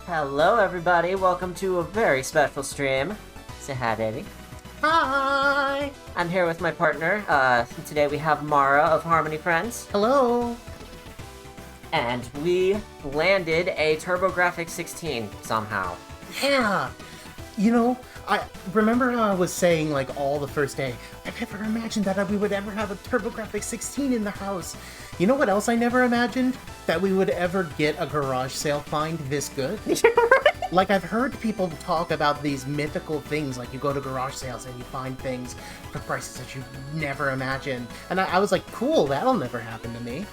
Hello, everybody. Welcome to a very special stream. Say hi, baby. Hi! I'm here with my partner. Today we have Mara of Harmony Friends. Hello! And we landed a TurboGrafx-16 somehow. Yeah! You know, I remember how I was saying, like, all the first day, I never imagined that we would ever have a TurboGrafx-16 in the house. You know what else I never imagined? That we would ever get a garage sale find this good. Like, I've heard people talk about these mythical things, like you go to garage sales and you find things for prices that you never imagined. And I was like, cool, that'll never happen to me.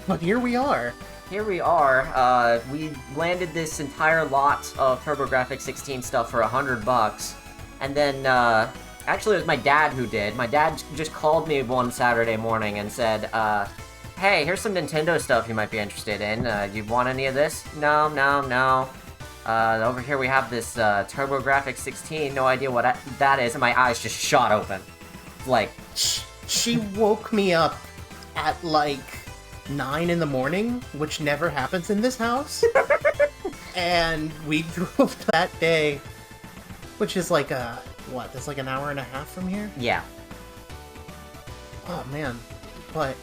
But here we are. Here we are. We landed this entire lot of TurboGrafx-16 stuff for $100. And then, actually it was my dad who did. My dad just called me one Saturday morning and said, hey, here's some Nintendo stuff you might be interested in. You want any of this? No. Over here we have this TurboGrafx-16. No idea what that is. And my eyes just shot open. Like... She woke me up at, like, 9 in the morning, which never happens in this house. And we drove that day, which is like that's like an hour and a half from here? Yeah. Oh, man. But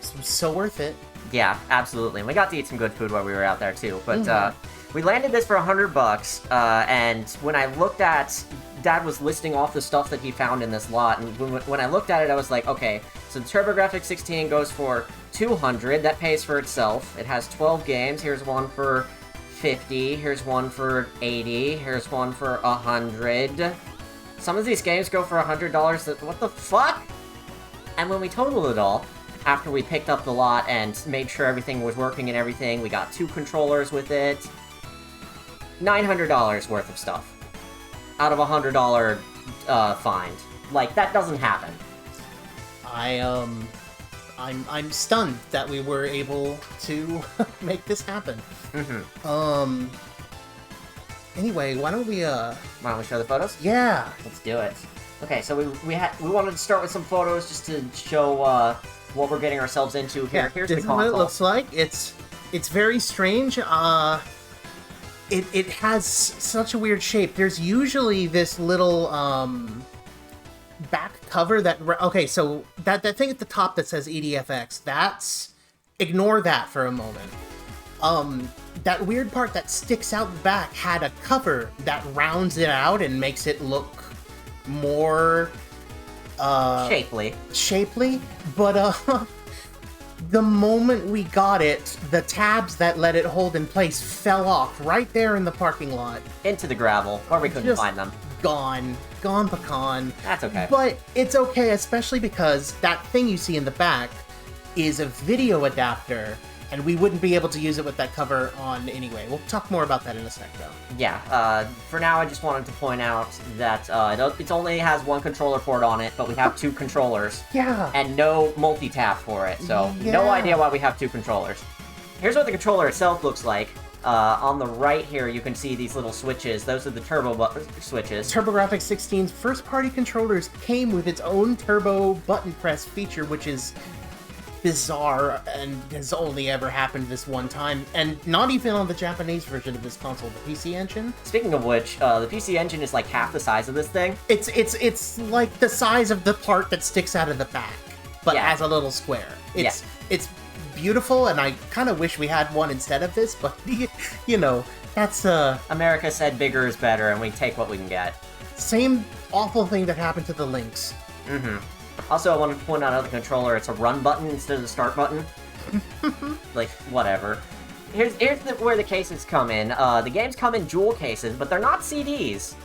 it was so worth it. Yeah, absolutely. And we got to eat some good food while we were out there, too. But, we landed this for $100, and when I looked at... Dad was listing off the stuff that he found in this lot, and when I looked at it, I was like, okay, so the TurboGrafx-16 goes for $200, that pays for itself. It has 12 games. Here's one for $50, here's one for $80, here's one for $100. Some of these games go for $100. What the fuck? And when we totaled it all, after we picked up the lot and made sure everything was working and everything, we got 2 controllers with it. $900 worth of stuff. Out of $100 find. Like, that doesn't happen. I'm stunned that we were able to make this happen. Mm-hmm. Anyway, why don't we Why don't we show the photos? Yeah. Let's do it. Okay, so we wanted to start with some photos just to show what we're getting ourselves into here. Yeah, Here's this the is console. what it looks like. It's very strange. It has such a weird shape. There's usually this little back cover that... Okay, so that thing at the top that says EDFX, ignore that for a moment. That weird part that sticks out the back had a cover that rounds it out and makes it look more... Shapely, but the moment we got it, the tabs that let it hold in place fell off right there in the parking lot. Into the gravel, or we couldn't find them. Gone pecan. That's okay. But it's okay, especially because that thing you see in the back is a video adapter, and we wouldn't be able to use it with that cover on anyway. We'll talk more about that in a sec, though. Yeah, for now I just wanted to point out that it only has 1 controller port on it, but we have 2 controllers. Yeah. And no multi-tap for it, so Yeah. no idea why we have 2 controllers. Here's what the controller itself looks like. On the right here, you can see these little switches. Those are the turbo switches. TurboGrafx-16's first-party controllers came with its own turbo button press feature, which is bizarre and has only ever happened this one time, and not even on the Japanese version of this console, the PC Engine. Speaking of which, the PC Engine is like half the size of this thing. It's like the size of the part that sticks out of the back, but as a little square. It's beautiful, and I kind of wish we had one instead of this, but you know, that's America said bigger is better, and we take what we can get. Same awful thing that happened to the Lynx. Mm-hmm. Also, I wanted to point out on the controller, it's a run button instead of the start button. Like, whatever. Here's where the cases come in. The games come in jewel cases, but they're not CDs.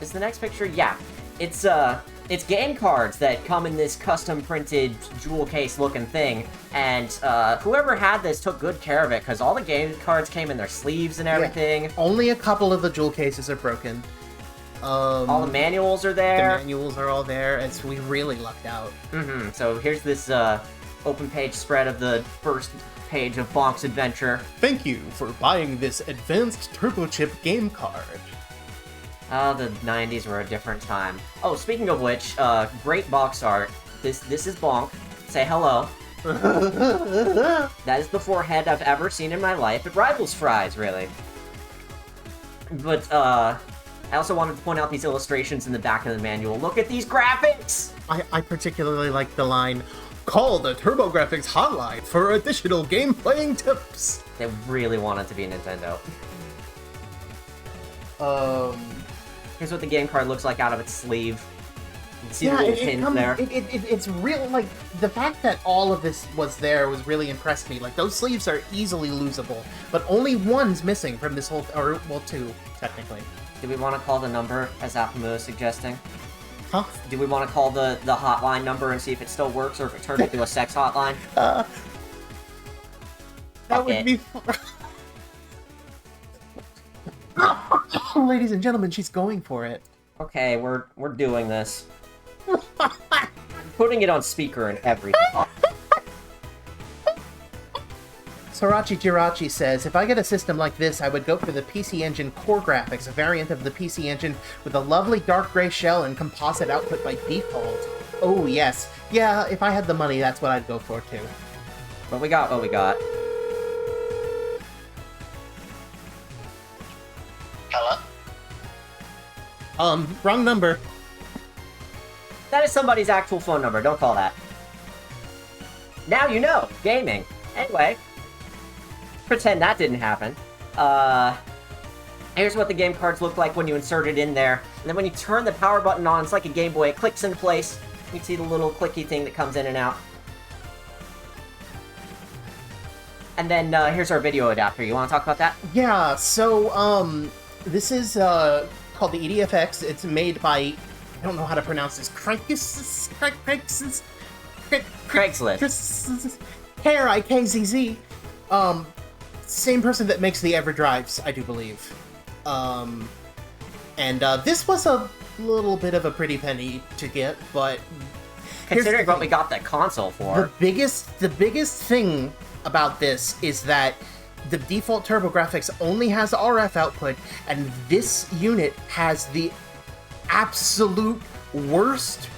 Is the next picture? Yeah. It's game cards that come in this custom-printed jewel case-looking thing, and whoever had this took good care of it, because all the game cards came in their sleeves and everything. Yeah. Only a couple of the jewel cases are broken. All the manuals are there. The manuals are all there, and so we really lucked out. Mm-hmm. So here's this open page spread of the first page of Bonk's adventure. Thank you for buying this advanced turbo chip game card. Oh, the 90s were a different time. Oh, speaking of which, great box art. This is Bonk. Say hello. That is the forehead I've ever seen in my life. It rivals Fry's, really. But, I also wanted to point out these illustrations in the back of the manual. Look at these graphics! I particularly like the line, "Call the TurboGrafx hotline for additional game playing tips." They really want it to be Nintendo. Here's what the game card looks like out of its sleeve. You can see the little pins there. It's real, like, the fact that all of this was there was really impressed me. Like, those sleeves are easily losable, but only one's missing from this whole, or, well, two, technically. Do we want to call the number, as Apamu is suggesting? Huh? Do we want to call the hotline number and see if it still works, or if it turned into a sex hotline? That would be fun. Ladies and gentlemen, she's going for it. Okay, we're doing this. I'm putting it on speaker and everything. Sorachi Jirachi says, if I get a system like this, I would go for the PC Engine Core Graphics, a variant of the PC Engine with a lovely dark gray shell and composite output by default. Oh, yes. Yeah, if I had the money, that's what I'd go for, too. But we got what we got. Hello? Wrong number. That is somebody's actual phone number, don't call that. Now you know, gaming. Anyway, pretend that didn't happen. Here's what the game cards look like when you insert it in there. And then when you turn the power button on, it's like a Game Boy, it clicks into place. You can see the little clicky thing that comes in and out. And then here's our video adapter. You want to talk about that? Yeah, so, this is, called the EDFX. It's made by, I don't know how to pronounce this, Craigslist? K-R-I-K-Z-Z. Same person that makes the EverDrives, I do believe. This was a little bit of a pretty penny to get, but... Considering what we got that console for. The biggest thing about this is that the default TurboGrafx only has RF output, and this unit has the absolute worst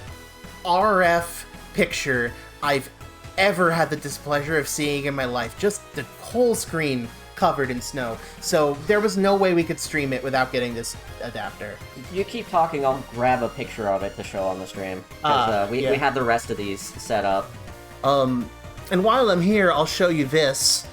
RF picture I've ever had the displeasure of seeing in my life. Just the whole screen covered in snow. So there was no way we could stream it without getting this adapter. You keep talking, I'll grab a picture of it to show on the stream. We had the rest of these set up. And while I'm here, I'll show you this.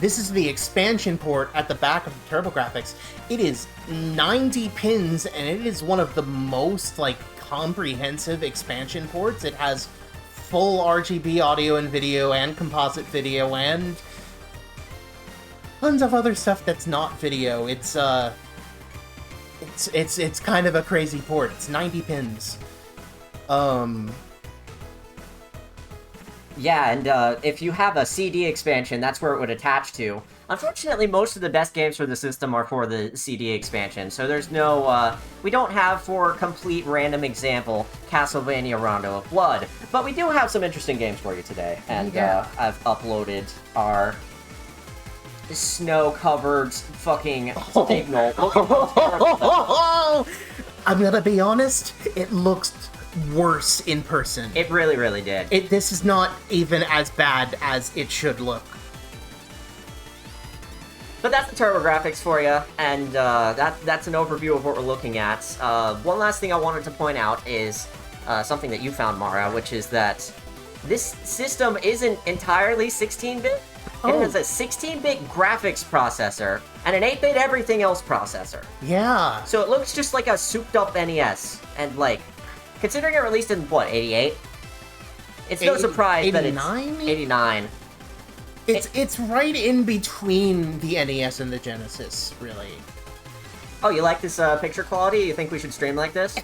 This is the expansion port at the back of the TurboGrafx. It is 90 pins, and it is one of the most, like, comprehensive expansion ports. It has full RGB audio and video, and composite video, and tons of other stuff that's not video. It's kind of a crazy port. It's 90 pins. Yeah, and if you have a CD expansion, that's where it would attach to. Unfortunately, most of the best games for the system are for the CD expansion, so there's no, we don't have, for complete random example, Castlevania Rondo of Blood. But we do have some interesting games for you today, and I've uploaded our snow-covered fucking signal. I'm gonna be honest, it looks worse in person. It really, really did. This is not even as bad as it should look. But that's the TurboGrafx for you, and that's an overview of what we're looking at. One last thing I wanted to point out is something that you found, Mara, which is that this system isn't entirely 16-bit. It has a 16-bit graphics processor and an 8-bit everything else processor. Yeah. So it looks just like a souped-up NES, and like, considering it released in, what, 88? It's no surprise that it's... 89? It's right in between the NES and the Genesis, really. Oh, you like this picture quality? You think we should stream like this?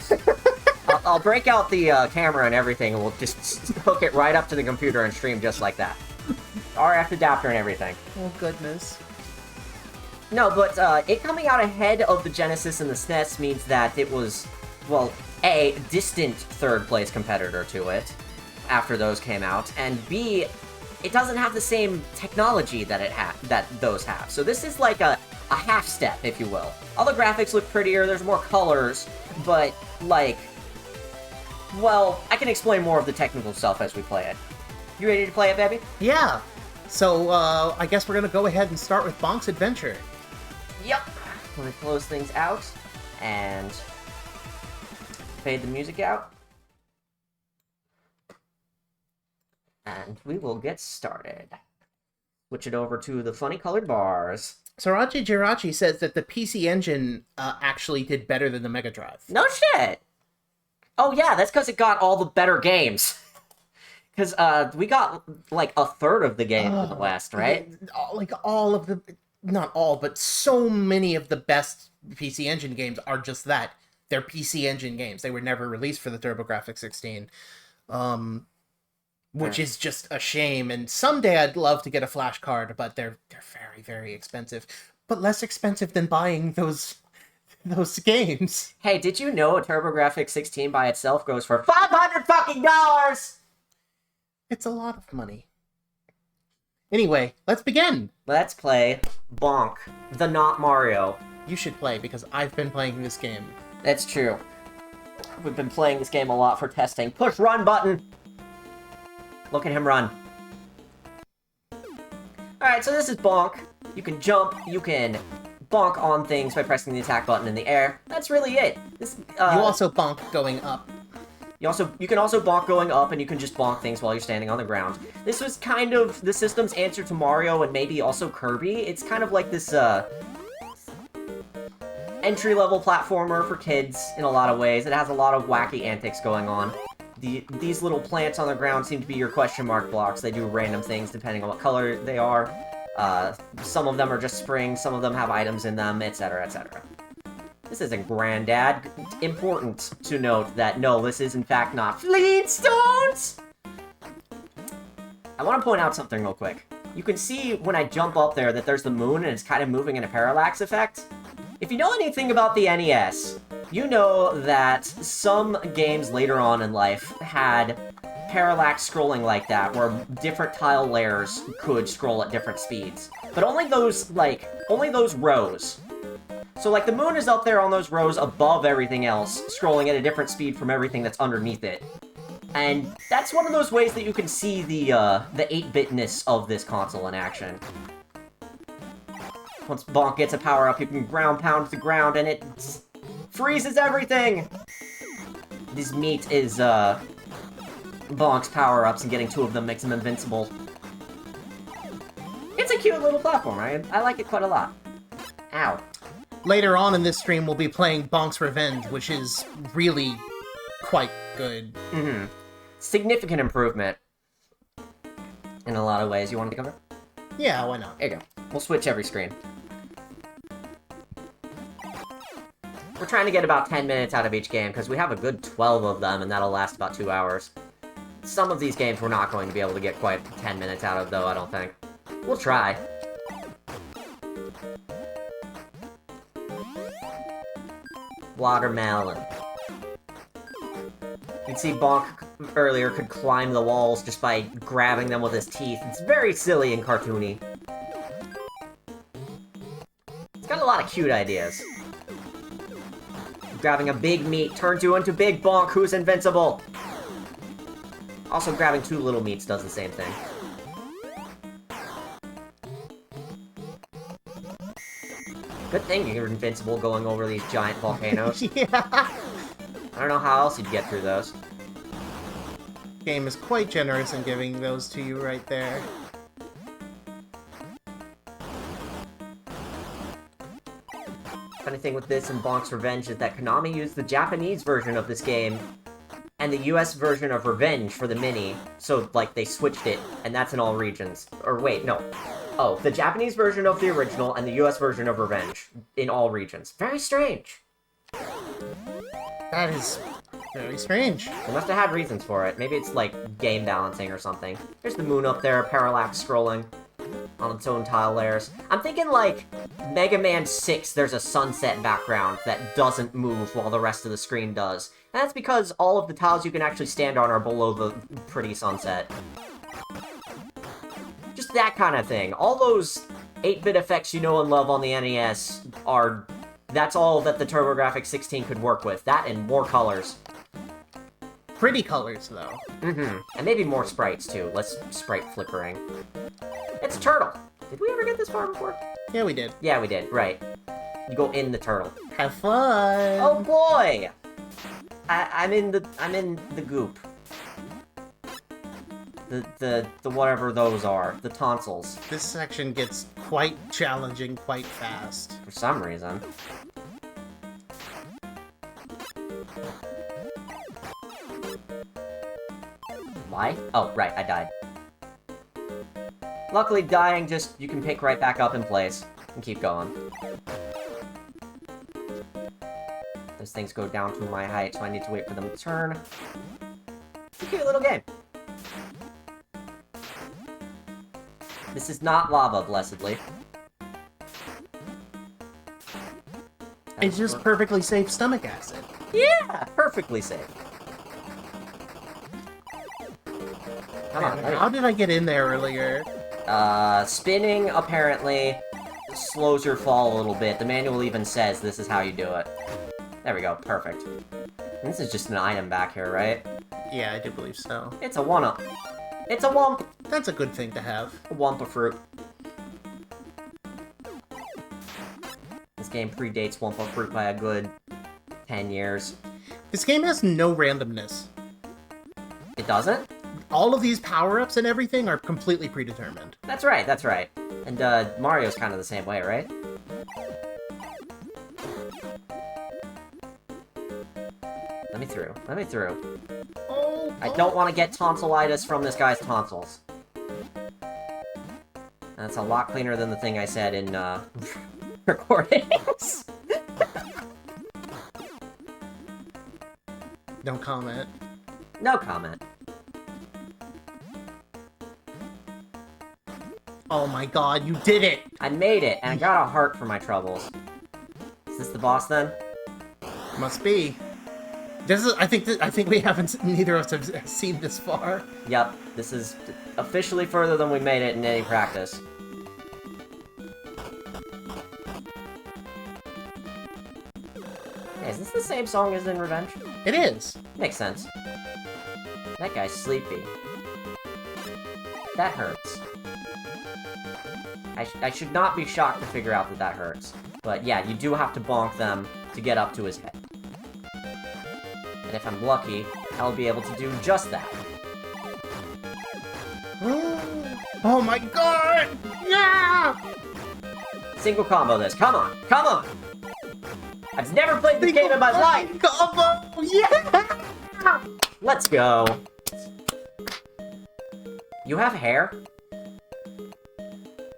I'll break out the camera and everything, and we'll just hook it right up to the computer and stream just like that. RF adapter and everything. Oh, goodness. No, but it coming out ahead of the Genesis and the SNES means that it was, well, A, distant third-place competitor to it after those came out, and B, it doesn't have the same technology that those have. So this is like a half step, if you will. All the graphics look prettier, there's more colors, but, like, well, I can explain more of the technical stuff as we play it. You ready to play it, baby? Yeah. So, I guess we're gonna go ahead and start with Bonk's Adventure. Yep. Let me close things out and fade the music out. And we will get started. Switch it over to the funny colored bars. Sriracha Jirachi says that the PC Engine actually did better than the Mega Drive. No shit! Oh yeah, that's because it got all the better games. Because we got like a third of the games in the West, right? Like all of the... Not all, but so many of the best PC Engine games are just that. They're PC Engine games. They were never released for the TurboGrafx-16. Which is just a shame. And someday I'd love to get a flash card, but they're very, very expensive. But less expensive than buying those games. Hey, did you know a TurboGrafx-16 by itself goes for $500 fucking dollars? It's a lot of money. Anyway, let's begin. Let's play Bonk, the not Mario. You should play, because I've been playing this game. That's true. We've been playing this game a lot for testing. Push run button! Look at him run. Alright, so this is Bonk. You can jump, you can bonk on things by pressing the attack button in the air. That's really it. This, You also bonk going up. You can also bonk going up, and you can just bonk things while you're standing on the ground. This was kind of the system's answer to Mario and maybe also Kirby. It's kind of like this, entry-level platformer for kids in a lot of ways. It has a lot of wacky antics going on. These little plants on the ground seem to be your question mark blocks. They do random things depending on what color they are. Some of them are just springs, some of them have items in them, etc., etc. This isn't Granddad. Important to note that, no, this is in fact not Flintstones! I want to point out something real quick. You can see when I jump up there that there's the moon and it's kind of moving in a parallax effect. If you know anything about the NES, you know that some games later on in life had parallax scrolling like that, where different tile layers could scroll at different speeds. But only those rows. So, like, the moon is up there on those rows above everything else, scrolling at a different speed from everything that's underneath it. And that's one of those ways that you can see the 8-bitness of this console in action. Once Bonk gets a power-up, you can ground pound the ground, and it freezes everything! This meat is, Bonk's power-ups, and getting 2 of them makes him invincible. It's a cute little platform, I like it quite a lot. Ow. Later on in this stream, we'll be playing Bonk's Revenge, which is really quite good. Mm-hmm. Significant improvement. In a lot of ways. You want to take over? Yeah, why not? There you go. We'll switch every screen. We're trying to get about 10 minutes out of each game, because we have a good 12 of them, and that'll last about 2 hours. Some of these games we're not going to be able to get quite 10 minutes out of, though, I don't think. We'll try. Watermelon. You can see Bonk earlier could climb the walls just by grabbing them with his teeth. It's very silly and cartoony. It's got a lot of cute ideas. Grabbing a big meat turns you into Big Bonk, who's invincible. Also, grabbing 2 little meats does the same thing. Good thing you're invincible going over these giant volcanoes. Yeah. I don't know how else you'd get through those. Game is quite generous in giving those to you right there. Funny thing with this and Bonk's Revenge is that Konami used the Japanese version of this game and the US version of Revenge for the Mini, so, like, they switched it, and that's in all regions. Or wait, no. Oh, the Japanese version of the original and the US version of Revenge in all regions. Very strange. That is very strange. They must have had reasons for it. Maybe it's, like, game balancing or something. There's the moon up there, parallax scrolling on its own tile layers. I'm thinking, like, Mega Man 6, there's a sunset background that doesn't move while the rest of the screen does. And that's because all of the tiles you can actually stand on are below the pretty sunset. Just that kind of thing. All those 8-bit effects you know and love on the NES are... That's all that the TurboGrafx-16 could work with. That and more colors. Pretty colors, though. Mm-hmm. And maybe more sprites, too. Less sprite flickering. It's Turtle! Did we ever get this far before? Yeah, we did. Yeah, we did. Right. You go in the turtle. Have fun! Oh boy! I'm in the goop. The whatever those are. The tonsils. This section gets quite challenging quite fast. For some reason. Why? Oh, right, I died. Luckily, dying just, you can pick right back up in place and keep going. Those things go down to my height, so I need to wait for them to turn. It's a cute little game. This is not lava, blessedly. It's just perfectly safe stomach acid. Yeah, perfectly safe. Come on, How did I get in there earlier? Spinning, apparently, slows your fall a little bit. The manual even says this is how you do it. There we go, perfect. And this is just an item back here, right? Yeah, I do believe so. It's a one-up. It's a wump! That's a good thing to have. A wump of fruit. This game predates Wumpa Fruit by a good 10 years. This game has no randomness. It doesn't? All of these power-ups and everything are completely predetermined. That's right, that's right. And, Mario's kind of the same way, right? Let me through. Let me through. Oh, I don't want to get tonsillitis from this guy's tonsils. That's a lot cleaner than the thing I said in, recordings. Don't comment. No comment. Oh my god, you did it! I made it, and I got a heart for my troubles. Is this the boss, then? Must be. This is. I think we haven't. Neither of us have seen this far. Yep, this is officially further than we made it in any practice. Hey, is this the same song as in Revenge? It is. Makes sense. That guy's sleepy. That hurts. I should not be shocked to figure out that that hurts. But yeah, you do have to bonk them to get up to his head. And if I'm lucky, I'll be able to do just that. Oh my god! Yeah! Single combo this. Come on! Come on! I've never played this game in my life! Combo! Yeah! Let's go! You have hair?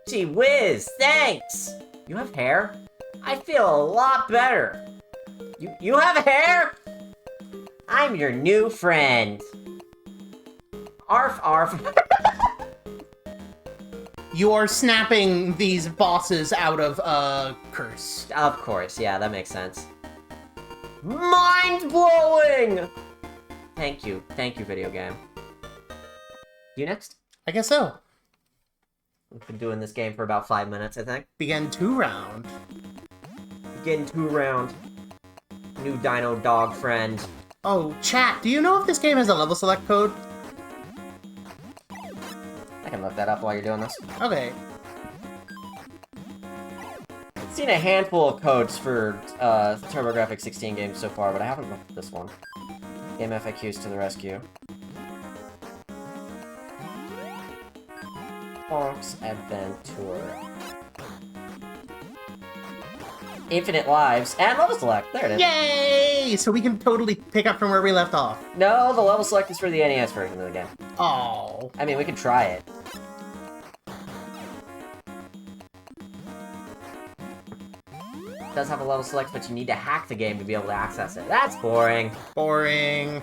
Gee whiz, thanks! You have hair? I feel a lot better. You have hair? I'm your new friend. Arf, arf. You are snapping these bosses out of curse. Of course, yeah, that makes sense. Mind-blowing! Thank you, video game. You next? I guess so. We've been doing this game for about 5 minutes, I think. Begin 2 round. Begin 2 round. New dino dog friend. Oh, chat, do you know if this game has a level select code? I can look that up while you're doing this. Okay. I've seen a handful of codes for TurboGrafx-16 games so far, but I haven't looked at this one. Game FAQs to the rescue. Bonk's Adventure. Infinite lives, and level select. There it is. Yay! So we can totally pick up from where we left off. No, the level select is for the NES version of the game. Oh. I mean, we could try it. It does have a level select, but you need to hack the game to be able to access it. That's boring. Boring.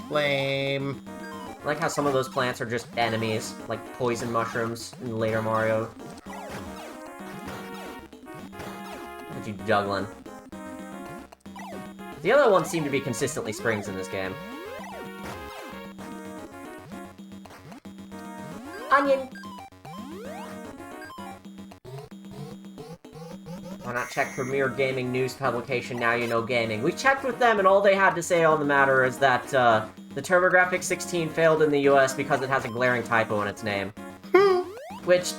Lame. I like how some of those plants are just enemies, like poison mushrooms in later Mario. What are you juggling? The other ones seem to be consistently springs in this game. Onion! Why not check Premier Gaming news publication Now You Know Gaming? We checked with them and all they had to say on the matter is that, the TurboGrafx-16 failed in the US because it has a glaring typo in its name. Which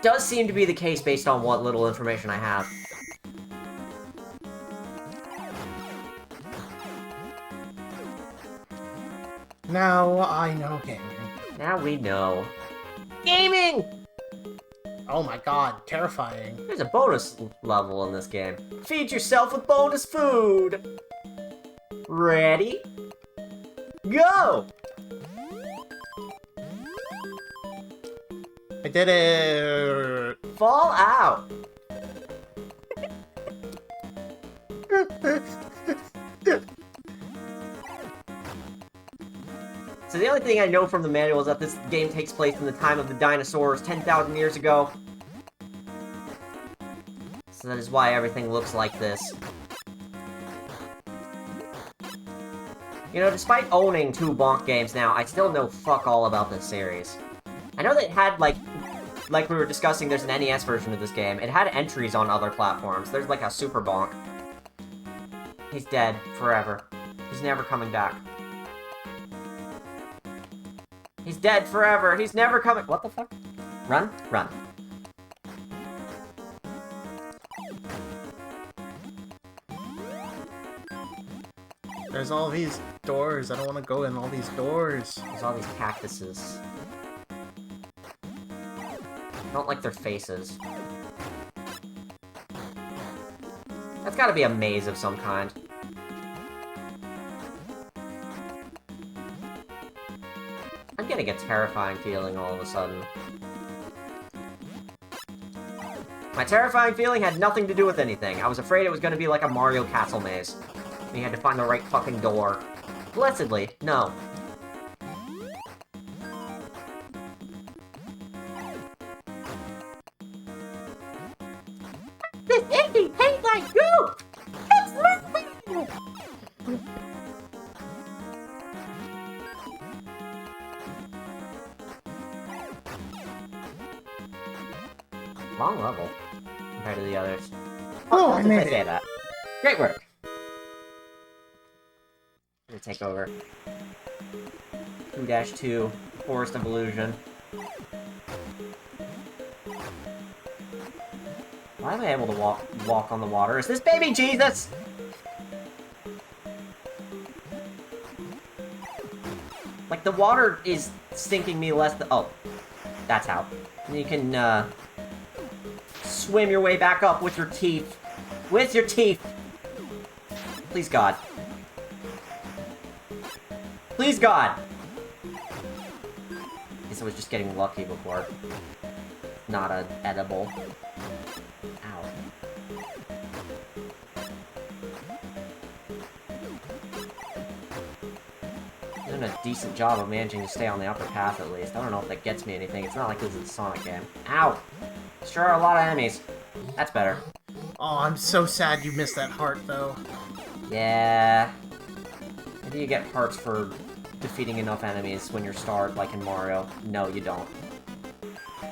does seem to be the case based on what little information I have. Now I know gaming. Now we know. Gaming! Oh my god, terrifying. There's a bonus level in this game. Feed yourself with bonus food! Ready? Go! I did it! Fall out! So the only thing I know from the manual is that this game takes place in the time of the dinosaurs 10,000 years ago. So that is why everything looks like this. You know, despite owning 2 Bonk games now, I still know fuck all about this series. I know that it had, like we were discussing, there's an NES version of this game. It had entries on other platforms. There's like a Super Bonk. He's dead forever. He's never coming back. He's dead forever. He's never coming. What the fuck? Run? Run. There's all these doors. I don't want to go in all these doors. There's all these cactuses. I don't like their faces. That's gotta be a maze of some kind. I'm getting a terrifying feeling all of a sudden. My terrifying feeling had nothing to do with anything. I was afraid it was gonna be like a Mario Castle maze. And you had to find the right fucking door. Blessedly, no. This indie tastes like you! It's moving! Long level compared to the others. Oh, I made say it. that. Great work. I'm gonna take over. 2-2, Forest of Illusion. Why am I able to walk on the water? Is this baby Jesus? Like, the water is sinking me less than... Oh. That's how. And you can, swim your way back up with your teeth. With your teeth! Please, God. Please, God! I guess I was just getting lucky before. Not an edible. Ow. Doing a decent job of managing to stay on the upper path, at least. I don't know if that gets me anything. It's not like this is a Sonic game. Ow! Sure are a lot of enemies. That's better. Oh, I'm so sad you missed that heart, though. Yeah. Maybe you get hearts for defeating enough enemies when you're starved, like in Mario. No, you don't.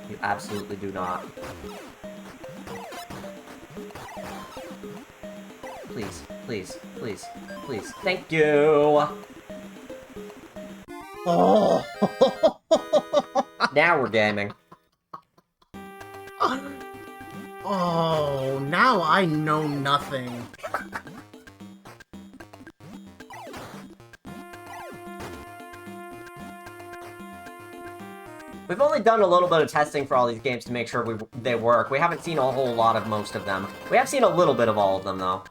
You absolutely do not. Please, please, please, please. Thank you! Oh! Now we're gaming. Oh, now I know nothing. We've only done a little bit of testing for all these games to make sure they work. We haven't seen a whole lot of most of them. We have seen a little bit of all of them, though.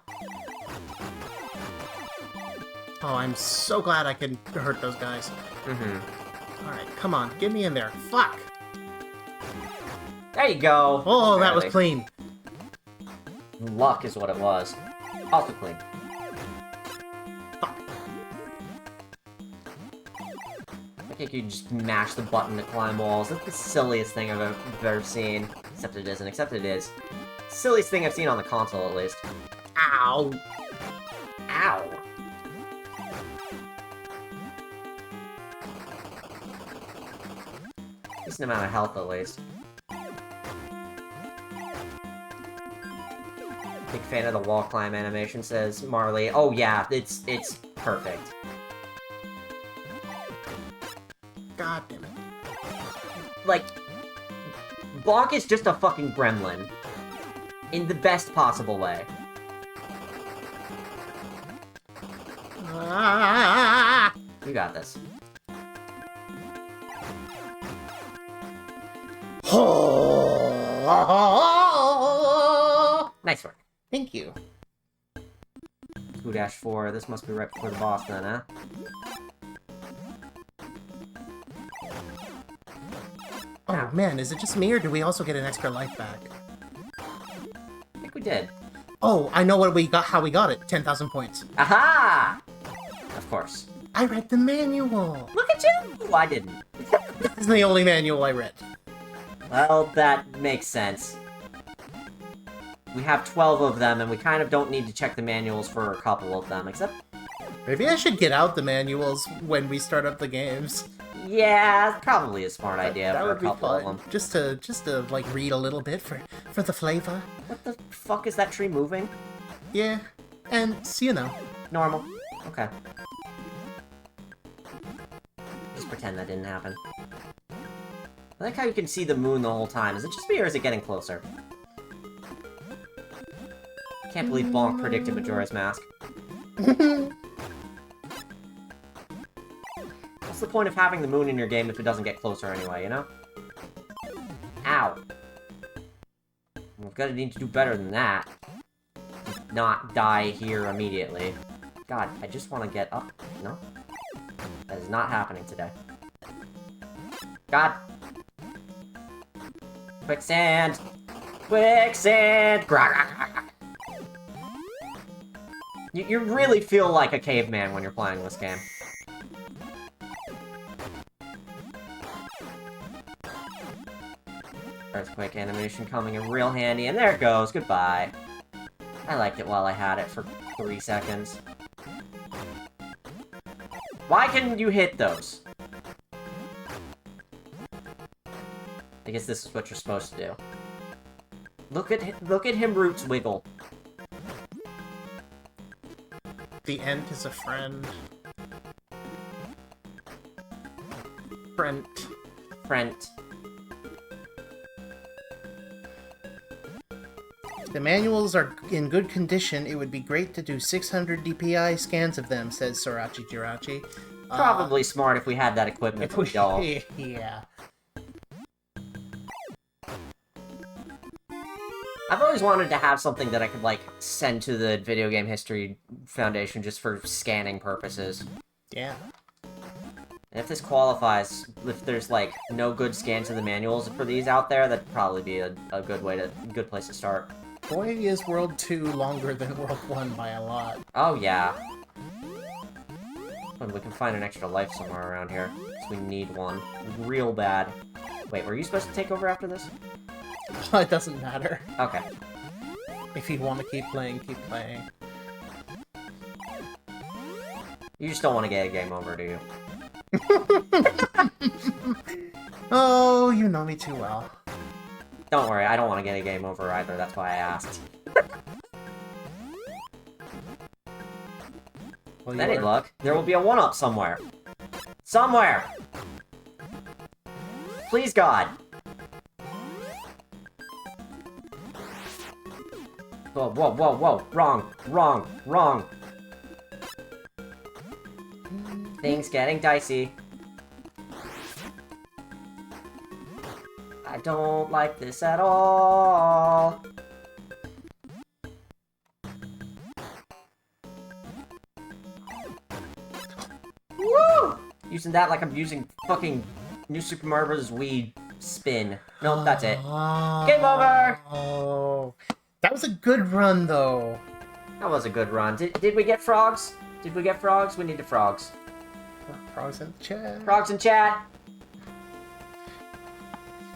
Oh, I'm so glad I can hurt those guys. Mm-hmm. Alright, come on, get me in there. Fuck! There you go! Oh, that was Apparently. clean. Luck is what it was. Also clean. Fuck. I think you just mash the button to climb walls. That's the silliest thing I've ever seen. Except it isn't. Except it is. Silliest thing I've seen on the console, at least. Ow! Ow! Decent amount of health, at least. Big fan of the wall climb animation, says Marley. Oh yeah, it's perfect. God damn it. Like, Bonk is just a fucking gremlin. In the best possible way. Ah! You got this. Oh! Nice work. Thank you. 2-4. This must be right before the boss then, huh? Oh man, is it just me, or do we also get an extra life back? I think we did. Oh, I know what we got. How we got it. 10,000 points. Aha! Of course. I read the manual. Look at you! Oh, I didn't. This is the only manual I read. Well, that makes sense. We have 12 of them, and we kind of don't need to check the manuals for a couple of them, except... Maybe I should get out the manuals when we start up the games. Yeah, probably a smart idea That for a would be couple of fun. them. Just to like read a little bit for the flavor. What the fuck is that tree moving? Yeah, and you know. Normal. Okay. Just pretend that didn't happen. I like how you can see the moon the whole time. Is it just me, or is it getting closer? Can't believe Bonk predicted Majora's Mask. What's the point of having the moon in your game if it doesn't get closer anyway, you know? Ow. We're gonna need to do better than that. Not die here immediately. God, I just want to get up. No? That is not happening today. God! Quicksand! Quicksand! You really feel like a caveman when you're playing this game. Earthquake animation coming in real handy, and there it goes. Goodbye. I liked it while I had it for 3 seconds. Why couldn't you hit those? I guess this is what you're supposed to do. Look at him roots wiggle. The end is a friend. Friend. The manuals are in good condition. It would be great to do 600 DPI scans of them, says Sorachi Jirachi. Probably smart if we had that equipment, but we don't. Yeah. I've always wanted to have something that I could, like, send to the Video Game History Foundation just for scanning purposes. Yeah. And if this qualifies, if there's, like, no good scans of the manuals for these out there, that'd probably be a good place to start. Boy, is World 2 longer than World 1 by a lot. Oh, yeah. And we can find an extra life somewhere around here, because we need one. Real bad. Wait, were you supposed to take over after this? It doesn't matter. Okay. If you want to keep playing, keep playing. You just don't want to get a game over, do you? Oh, you know me too well. Don't worry, I don't want to get a game over either, that's why I asked. Well, Any luck, there will be a 1-up somewhere. Somewhere! Please, God! Whoa, whoa, whoa, whoa! Wrong! Things getting dicey. I don't like this at all. Woo! Using that like I'm using fucking New Super Mario Bros. Wii spin. Nope, that's it. Game over! Oh, that was a good run, though. That was a good run. Did we get frogs? Did we get frogs? We need the frogs. Frogs in the chat. Frogs in chat.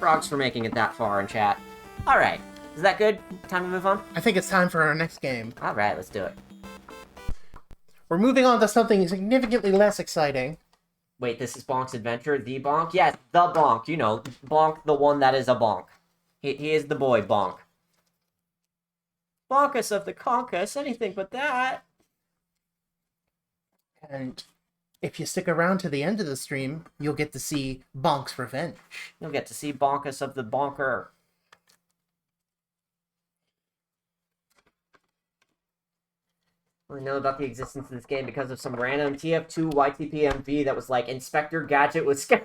Frogs for making it that far in chat. Alright. Is that good? Time to move on? I think it's time for our next game. Alright, let's do it. We're moving on to something significantly less exciting. Wait, this is Bonk's Adventure? The Bonk? Yes, the Bonk. You know, Bonk, the one that is a Bonk. He is the boy, Bonk. Bonkus of the Conkus, anything but that. And if you stick around to the end of the stream, you'll get to see Bonk's revenge. You'll get to see Bonkus of the Bonker. I know about the existence of this game because of some random TF2 YTPMV that was like Inspector Gadget with scales.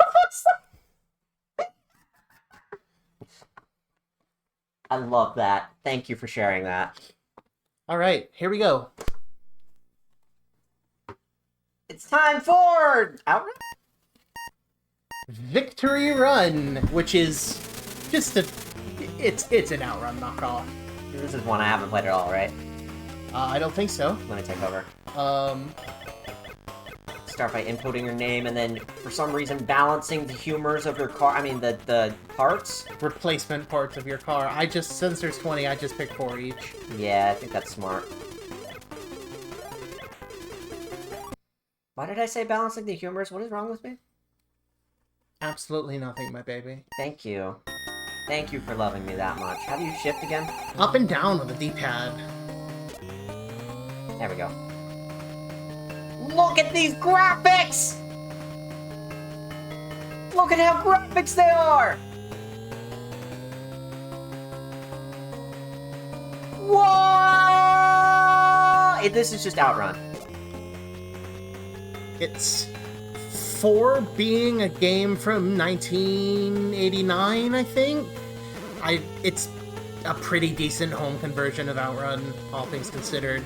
love that. Thank you for sharing that. All right, here we go. It's time for Outrun. Victory Run, which is just it's an Outrun knockoff. This is one I haven't played at all, right? I don't think so. Let me take over. Um, Start by inputting your name, and then, for some reason, balancing the humors of your car. I mean, the parts. replacement parts of your car. Since there's 20, I just picked 4 each. Yeah, I think that's smart. Why did I say balancing the humors? What is wrong with me? Absolutely nothing, my baby. Thank you. Thank you for loving me that much. How do you shift again? Up and down with a D-pad. There we go. Look at these graphics! Look at how graphics they are! Whoa! This is just Outrun. It's, for being a game from 1989, I think, it's a pretty decent home conversion of Outrun, all things considered.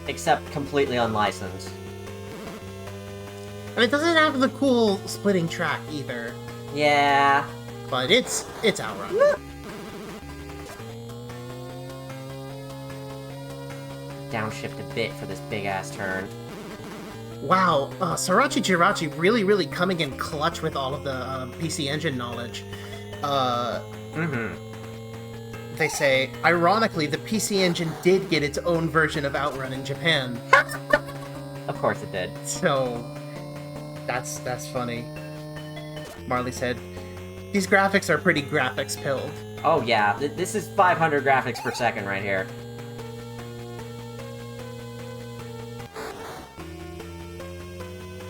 Except completely unlicensed. And it doesn't have the cool splitting track either, Yeah. but it's Outrun. Downshift a bit for this big-ass turn. Wow, Sorachi Jirachi really coming in clutch with all of the PC Engine knowledge. They say, ironically, the PC Engine did get its own version of Outrun in Japan. Of course it did. So, that's funny. Marley said, these graphics are pretty graphics-pilled. Oh yeah, this is 500 graphics per second right here.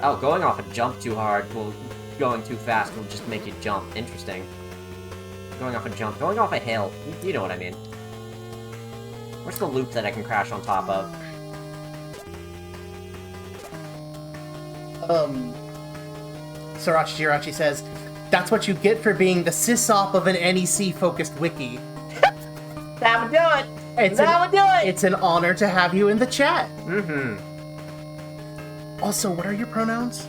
Oh, going off a jump too hard will... Going too fast will just make you jump. Interesting. Going off a jump. Going off a hill. You know what I mean. Where's the loop that I can crash on top of? Sorachi Jirachi says, that's what you get for being the sysop of an NEC-focused wiki. That would do it! That would do it! It's an honor to have you in the chat. Mm-hmm. Also, what are your pronouns?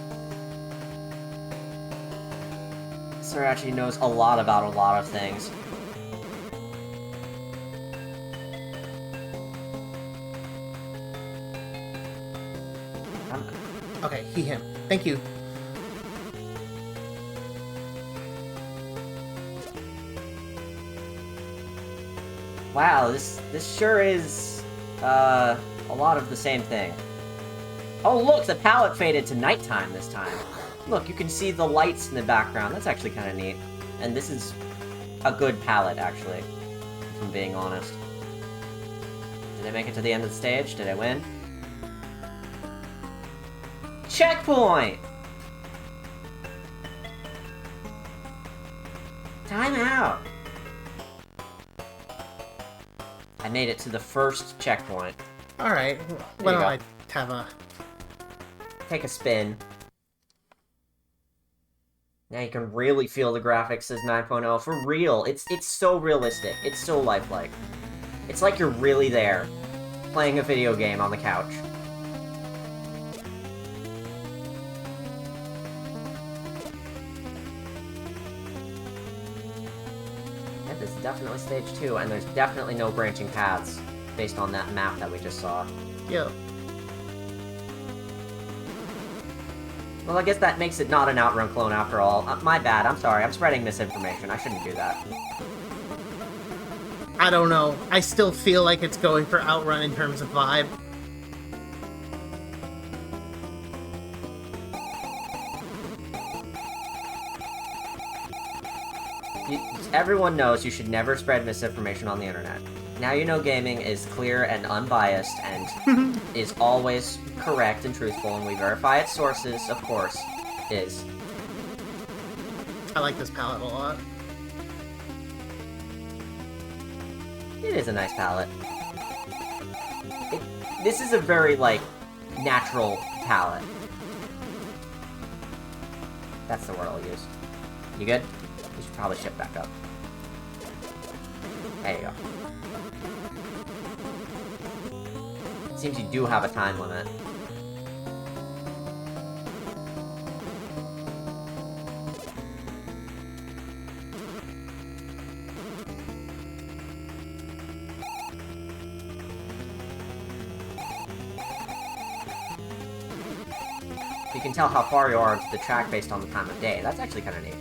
Sorachi knows a lot about a lot of things. Okay, he, him. Thank you. Wow, this sure is, a lot of the same thing. Oh look, the palette faded to nighttime this time. Look, you can see the lights in the background. That's actually kind of neat. And this is a good palette, actually, if I'm being honest. Did I make it to the end of the stage? Did I win? Checkpoint! Time out! I made it to the first checkpoint. Alright, why don't I have a... Take a spin. Now you can really feel the graphics as 9.0. For real, it's so realistic. It's so lifelike. It's like you're really there, playing a video game on the couch. Yeah, this is definitely stage 2, and there's definitely no branching paths based on that map that we just saw. Yo. Well, I guess that makes it not an Outrun clone after all. My bad, I'm sorry, I'm spreading misinformation. I shouldn't do that. I don't know. I still feel like it's going for Outrun in terms of vibe. Everyone knows you should never spread misinformation on the internet. Now you know gaming is clear and unbiased and is always correct and truthful, and we verify its sources, of course, is. I like this palette a lot. It is a nice palette. This is a very, like, natural palette. That's the word I'll use. You good? We should probably shift back up. There you go. It seems you do have a time limit. You can tell how far you are into the track based on the time of day. That's actually kind of neat.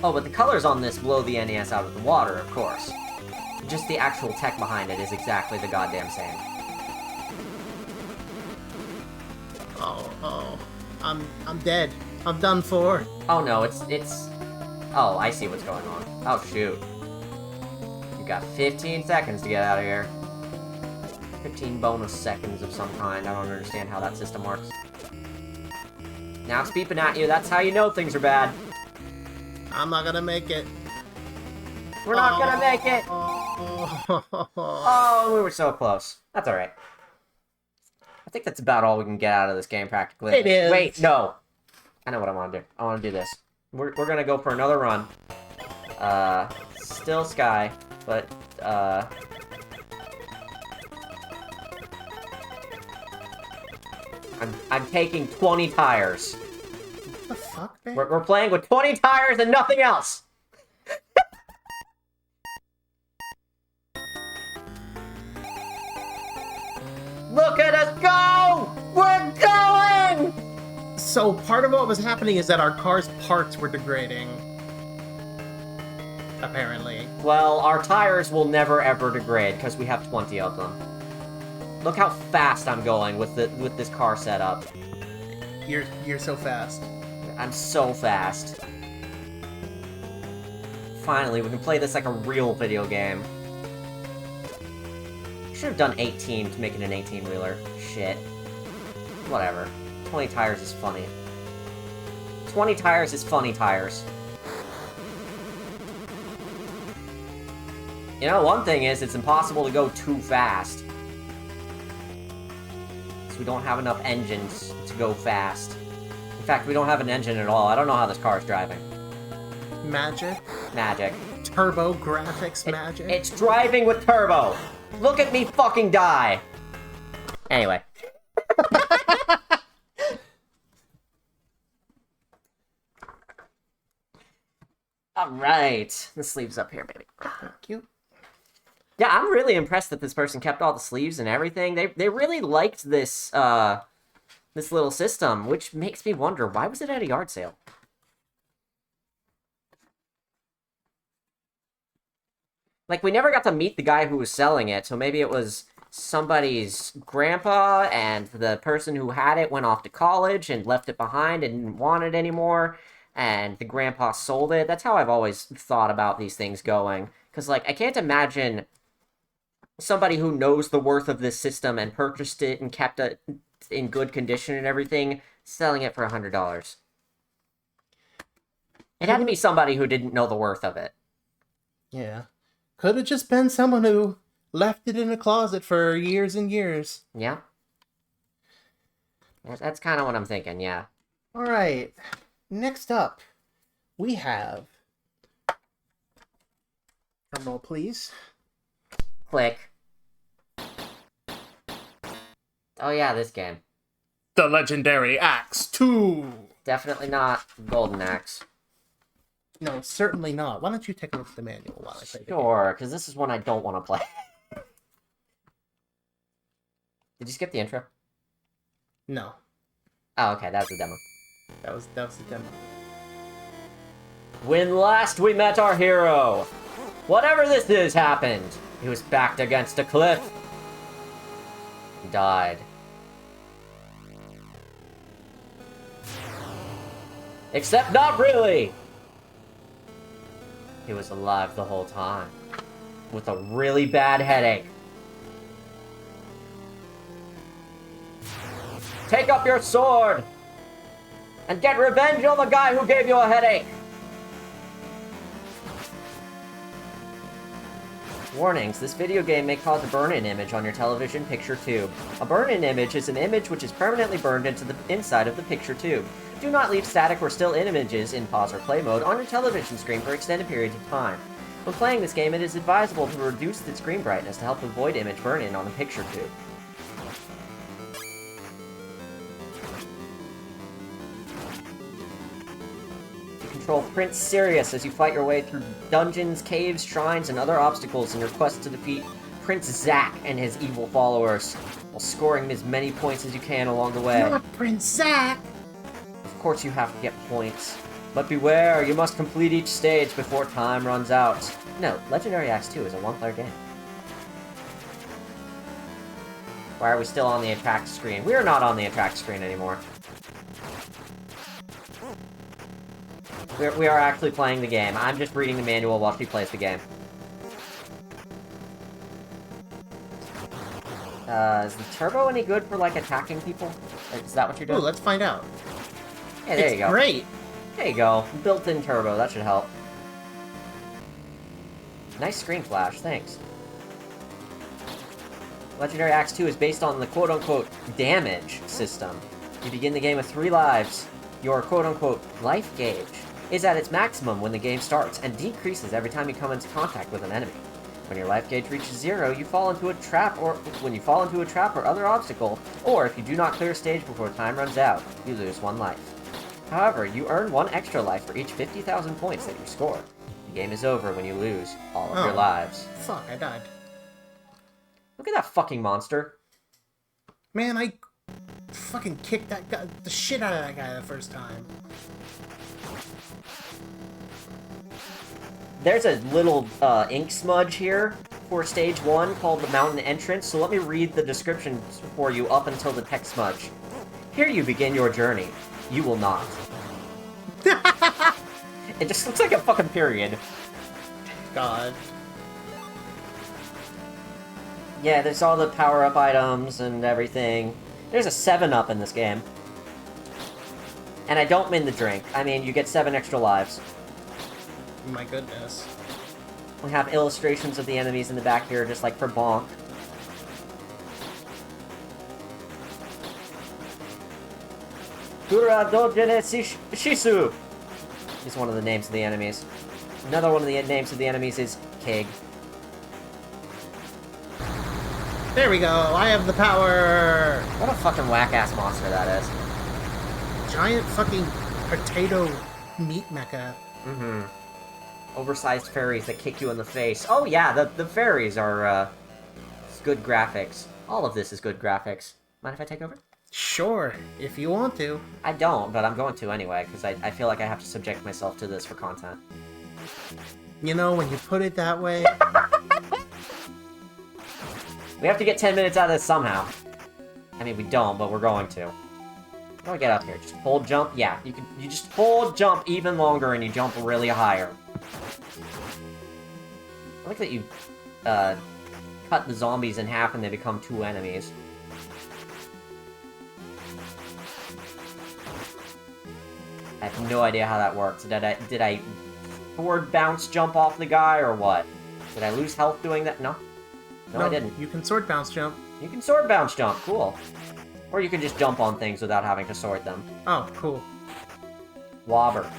Oh, but the colors on this blow the NES out of the water, of course. Just the actual tech behind it is exactly the goddamn same. Oh, I'm dead. I'm done for. Oh no, it's... Oh, I see what's going on. Oh shoot. You got 15 seconds to get out of here. 15 bonus seconds of some kind. I don't understand how that system works. Now it's beeping at you. That's how you know things are bad. I'm not gonna make it. We're not gonna make it! Oh, we were so close. That's alright. I think that's about all we can get out of this game, practically. It is. Wait, no! I know what I want to do. I want to do this. We're gonna go for another run. Still Sky, but, I'm taking 20 tires. What the fuck, man? We're playing with 20 tires and nothing else! Look at us go! We're going! So part of what was happening is that our car's parts were degrading. Apparently. Well, our tires will never ever degrade because we have 20 of them. Look how fast I'm going with this car setup. You're so fast. I'm so fast. Finally, we can play this like a real video game. Should have done 18 to make it an 18-wheeler. Shit. Whatever. 20 tires is funny. 20 tires is funny tires. You know, one thing is, it's impossible to go too fast. So we don't have enough engines to go fast. In fact, we don't have an engine at all. I don't know how this car is driving. Magic? Magic. TurboGrafx magic? It's driving with turbo! Look at me fucking die! Anyway. Alright. The sleeve's up here, baby. Cute. Yeah, I'm really impressed that this person kept all the sleeves and everything. They really liked this, this little system, which makes me wonder, why was it at a yard sale? Like, we never got to meet the guy who was selling it, so maybe it was somebody's grandpa, and the person who had it went off to college and left it behind and didn't want it anymore, and the grandpa sold it. That's how I've always thought about these things going. Because, like, I can't imagine somebody who knows the worth of this system and purchased it and kept it in good condition and everything, selling it for $100. It had to be somebody who didn't know the worth of it. Yeah. Could have just been someone who left it in a closet for years and years. Yeah. That's kind of what I'm thinking, yeah. Alright. Next up, we have... Drum roll, please. Click. Oh yeah, this game. The Legendary Axe 2! Definitely not Golden Axe. No, certainly not. Why don't you take a look at the manual while I play the game? Sure, because this is one I don't want to play. Did you skip the intro? No. Oh, okay, that was the demo. That was the demo. When last we met our hero, whatever this is happened. He was backed against a cliff. He died. Except not really! He was alive the whole time. With a really bad headache. Take up your sword! And get revenge on the guy who gave you a headache! Warnings, this video game may cause a burn-in image on your television picture tube. A burn-in image is an image which is permanently burned into the inside of the picture tube. Do not leave static or still images in pause or play mode on your television screen for extended periods of time. When playing this game, it is advisable to reduce the screen brightness to help avoid image burn-in on the picture tube. You control Prince Sirius as you fight your way through dungeons, caves, shrines, and other obstacles in your quest to defeat Prince Zack and his evil followers, while scoring as many points as you can along the way. Not Prince Zack! Of course you have to get points. But beware, you must complete each stage before time runs out. No, Legendary Axe 2 is a one-player game. Why are we still on the attract screen? We are not on the attract screen anymore. We are actually playing the game. I'm just reading the manual while she plays the game. Is the turbo any good for, like, attacking people? Is that what you're doing? Oh, let's find out. Hey, there you go. Great! There you go. Built-in turbo. That should help. Nice screen flash. Thanks. Legendary Axe 2 is based on the quote-unquote damage system. You begin the game with 3 lives. Your quote-unquote life gauge is at its maximum when the game starts and decreases every time you come into contact with an enemy. When your life gauge reaches 0, you fall into a trap, or when you fall into a trap or other obstacle, or if you do not clear a stage before time runs out, you lose 1 life. However, you earn 1 extra life for each 50,000 points that you score. The game is over when you lose all of your lives. Fuck, I died. Look at that fucking monster. Man, I fucking kicked that guy, the shit out of that guy the first time. There's a little ink smudge here for stage 1 called the mountain entrance, so let me read the description for you up until the text smudge. Here you begin your journey. You will not. It just looks like a fucking period. God. Yeah, there's all the power-up items and everything. There's a 7-up in this game. And I don't mean the drink. I mean, you get 7 extra lives. My goodness. We have illustrations of the enemies in the back here, just like for Bonk. Kura Dojene Shisu is one of the names of the enemies. Another one of the names of the enemies is Kig. There we go, I have the power! What a fucking whack-ass monster that is. Giant fucking potato meat mecha. Mm-hmm. Oversized fairies that kick you in the face. Oh yeah, the fairies are, good graphics. All of this is good graphics. Mind if I take over? Sure, if you want to. I don't, but I'm going to anyway, because I feel like I have to subject myself to this for content. You know, when you put it that way... We have to get 10 minutes out of this somehow. I mean, we don't, but we're going to. How do I get up here? Just hold jump? Yeah, you just hold jump even longer and you jump really higher. I like that you, cut the zombies in half and they become 2 enemies. I have no idea how that works. Did I forward bounce jump off the guy or what? Did I lose health doing that? No. No, I didn't. You can sword bounce jump. You can sword bounce jump, cool. Or you can just jump on things without having to sword them. Oh, cool. Wobber.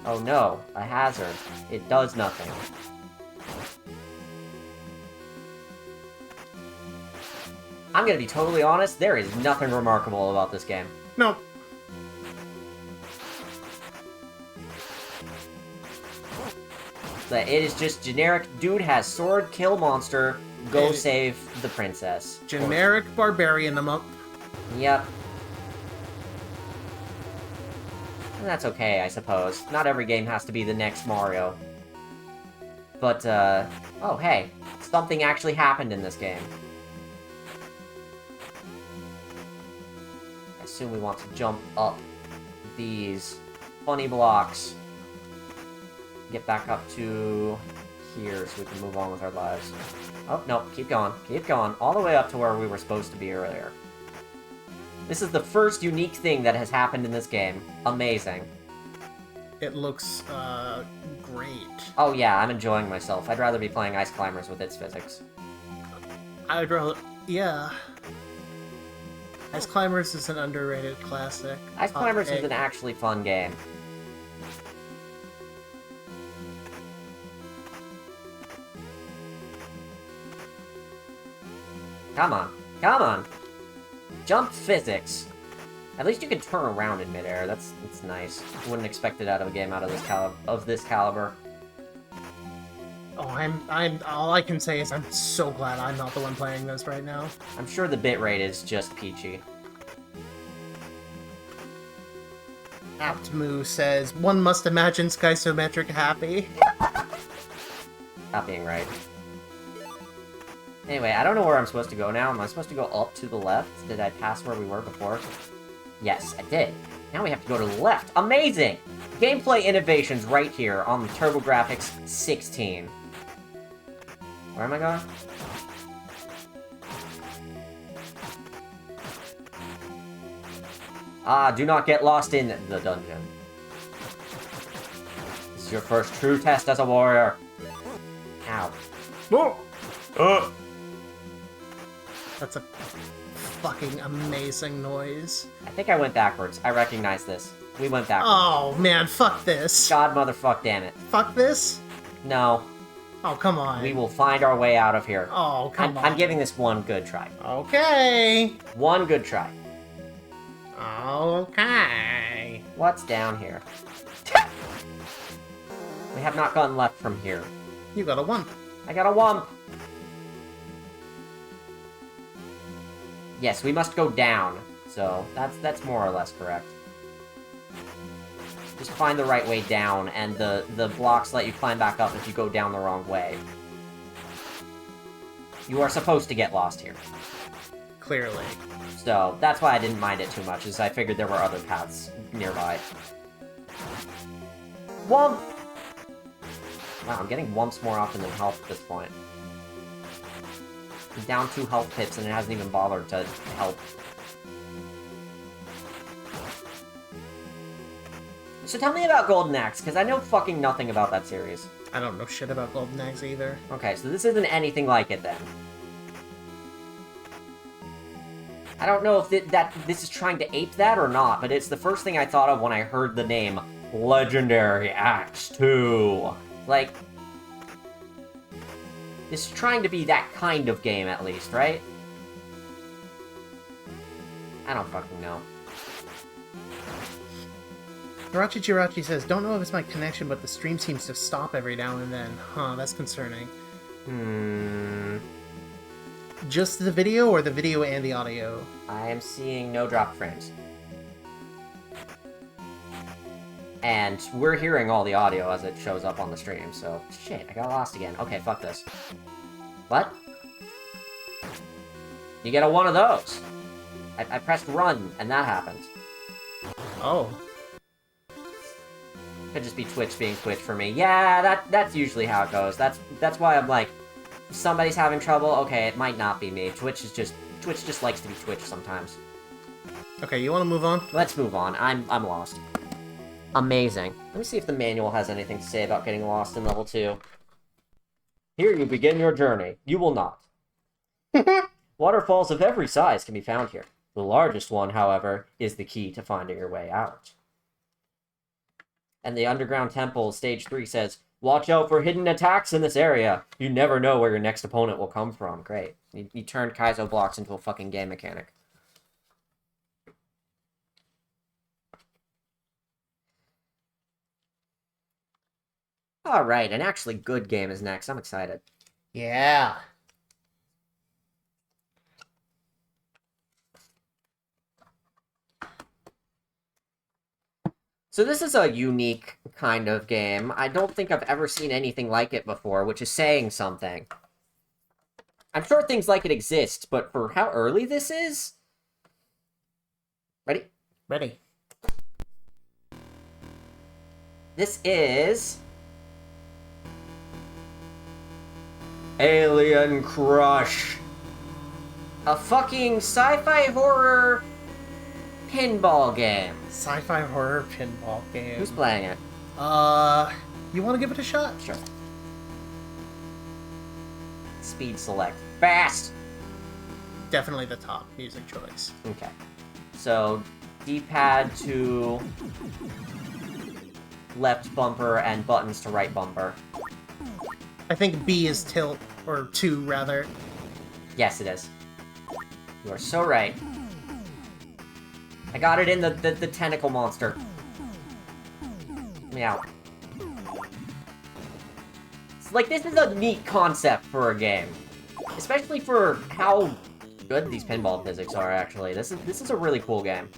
Oh no, a hazard. It does nothing. I'm gonna be totally honest, there is nothing remarkable about this game. No. It is just generic, dude has sword, kill monster, go save the princess. Generic barbarian them up. Yep. And that's okay, I suppose. Not every game has to be the next Mario. But, oh hey, something actually happened in this game. I assume we want to jump up these funny blocks. Get back up to here so we can move on with our lives. Oh, no, keep going, all the way up to where we were supposed to be earlier. This is the first unique thing that has happened in this game. Amazing. It looks, great. Oh yeah, I'm enjoying myself. I'd rather be playing Ice Climbers with its physics. I'd rather... yeah. Ice Climbers is an underrated classic. Ice Climbers is an actually fun game. Come on. Come on. Jump physics. At least you can turn around in midair. That's nice. Wouldn't expect it out of a game out of this caliber. Oh, I'm. All I can say is I'm so glad I'm not the one playing this right now. I'm sure the bitrate is just peachy. Aptmoo says, one must imagine Skysometric happy. Not being right. Anyway, I don't know where I'm supposed to go now. Am I supposed to go up to the left? Did I pass where we were before? Yes, I did. Now we have to go to the left. Amazing! Gameplay innovations right here on the TurboGrafx-16. Where am I going? Ah, do not get lost in the dungeon. This is your first true test as a warrior. Ow. No! That's a fucking amazing noise. I think I went backwards. I recognize this. We went backwards. Oh, man, fuck this. God motherfuck damn it. Fuck this? No. Oh, come on. We will find our way out of here. Oh, come on. I'm giving this one good try. Okay. One good try. Okay. What's down here? We have not gone left from here. You got a wump. I got a wump. Yes, we must go down. So, that's more or less correct. Just find the right way down, and the blocks let you climb back up if you go down the wrong way. You are supposed to get lost here. Clearly. So, that's why I didn't mind it too much, is I figured there were other paths nearby. Wump! Wow, I'm getting wumps more often than health at this point. I'm down 2 health pips and it hasn't even bothered to help. So tell me about Golden Axe, because I know fucking nothing about that series. I don't know shit about Golden Axe either. Okay, so this isn't anything like it then. I don't know if this is trying to ape that or not, but it's the first thing I thought of when I heard the name Legendary Axe 2. Like, this is trying to be that kind of game at least, right? I don't fucking know. Hirachi Jirachi says, don't know if it's my connection, but the stream seems to stop every now and then. Huh, that's concerning. Just the video, or the video and the audio? I am seeing no drop frames. And we're hearing all the audio as it shows up on the stream, so... Shit, I got lost again. Okay, fuck this. What? You get a one of those! I pressed run, and that happened. Oh. Could just be Twitch being Twitch for me. Yeah, that's usually how it goes. That's why I'm like... If somebody's having trouble, okay, it might not be me. Twitch just likes to be Twitch sometimes. Okay, you want to move on? Let's move on. I'm lost. Amazing. Let me see if the manual has anything to say about getting lost in level 2. Here you begin your journey. You will not. Waterfalls of every size can be found here. The largest one, however, is the key to finding your way out. And the Underground Temple, Stage 3 says, watch out for hidden attacks in this area. You never know where your next opponent will come from. Great. You turned Kaizo blocks into a fucking game mechanic. Alright, an actually good game is next. I'm excited. Yeah. So this is a unique kind of game. I don't think I've ever seen anything like it before, which is saying something. I'm sure things like it exist, but for how early this is... Ready? Ready. This is... Alien Crush. A fucking sci-fi horror pinball game. Sci-fi horror pinball game. Who's playing it? You want to give it a shot? Sure. Speed select. Fast! definitely the top music choice. Okay. So, D-pad to left bumper and buttons to right bumper. I think B is tilt, or 2, rather. Yes, it is. You are so right. I got it in the tentacle monster. Let me out. It's like, this is a neat concept for a game. Especially for how good these pinball physics are, actually. This is a really cool game.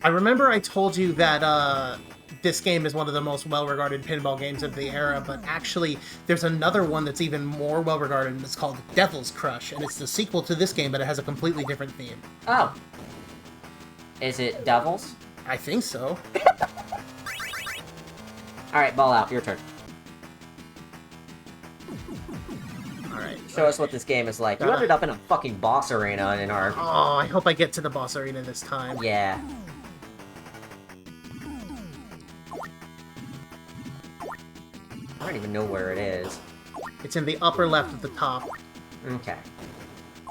I remember I told you that, this game is one of the most well-regarded pinball games of the era, but actually, there's another one that's even more well-regarded, and it's called Devil's Crush, and it's the sequel to this game, but it has a completely different theme. Oh. Is it Devils? I think so. Alright, ball out. Your turn. Alright. Show us what this game is like. You ended up in a fucking boss arena in our... Oh, I hope I get to the boss arena this time. Yeah. I don't even know where it is. It's in the upper left at the top. Okay.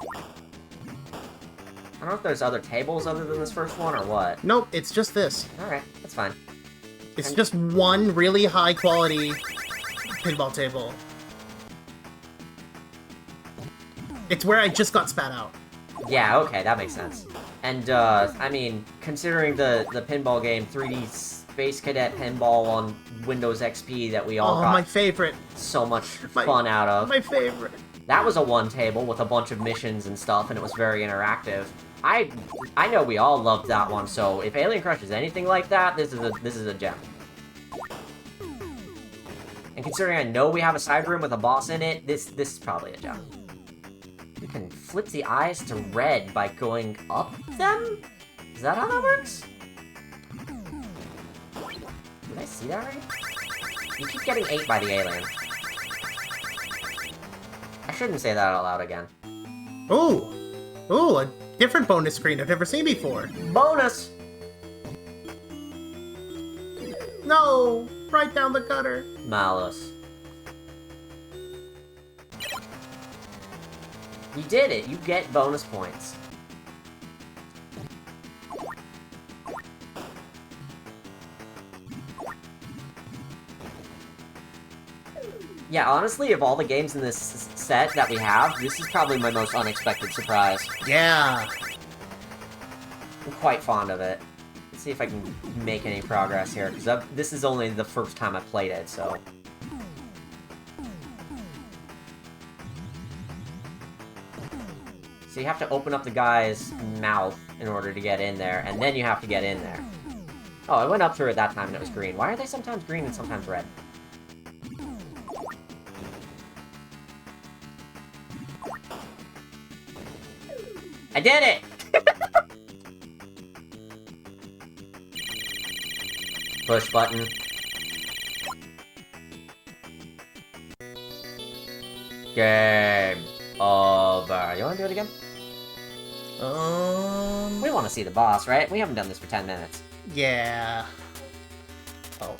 I don't know if there's other tables other than this first one or what. Nope, it's just this. Alright, that's fine. It's just one really high-quality pinball table. It's where I just got spat out. Yeah, okay, that makes sense. And, I mean, considering the pinball game 3D Space Cadet Pinball on Windows XP that we all got my favorite. so much fun out of. My favorite. That was a one table with a bunch of missions and stuff, and it was very interactive. I know we all loved that one, so if Alien Crush is anything like that, this is a gem. And considering I know we have a side room with a boss in it, this is probably a gem. You can flip the eyes to red by going up them? Is that how that works? Did I see that right? You keep getting ate by the alien. I shouldn't say that out loud again. Ooh! Ooh, a different bonus screen I've never seen before. Bonus! No! Right down the gutter. Malice. You did it. You get bonus points. Yeah, honestly, of all the games in this set that we have, this is probably my most unexpected surprise. Yeah. I'm quite fond of it. Let's see if I can make any progress here, because this is only the first time I've played it, so... So you have to open up the guy's mouth in order to get in there, and then you have to get in there. Oh, I went up through it that time and it was green. Why are they sometimes green and sometimes red? I did it! Push button. Game over. You wanna do it again? We wanna see the boss, right? We haven't done this for 10 minutes. Yeah. Oh,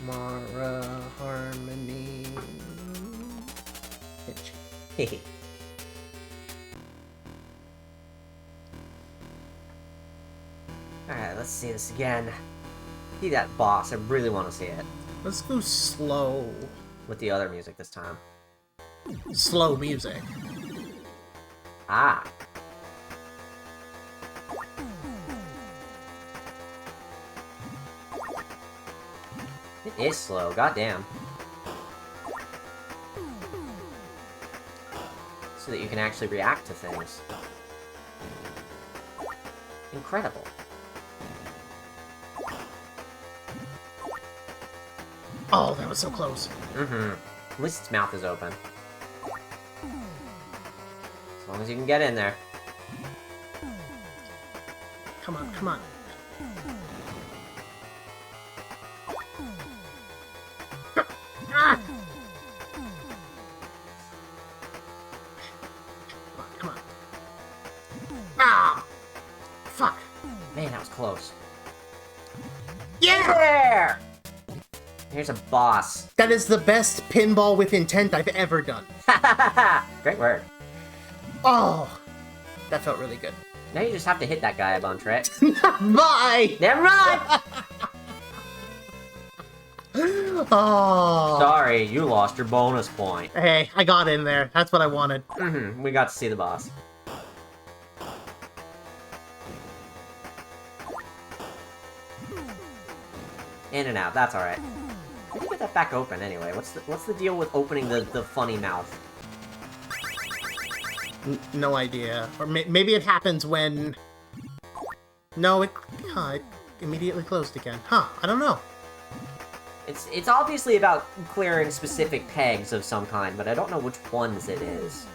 Mara Harmony. Hehe. Alright, let's see this again. See that boss, I really want to see it. Let's go slow. With the other music this time. Slow music. Ah. It is slow, goddamn. So that you can actually react to things. Incredible. Oh, that was so close. Mm-hmm. At least its mouth is open. As long as you can get in there. Come on, come on. Ah! Come on. Ah! Fuck. Man, that was close. Yeah! There! Here's a boss. That is the best pinball with intent I've ever done. Great word. Oh, that felt really good. Now you just have to hit that guy a bunch, right? Bye! Never mind! Oh. Sorry, you lost your bonus point. Hey, I got in there. That's what I wanted. We got to see the boss. In and out, that's alright. How do you get that back open anyway? What's the deal with opening the funny mouth? No idea. Or maybe it happens when... No, it immediately closed again. Huh, I don't know. It's obviously about clearing specific pegs of some kind, but I don't know which ones it is.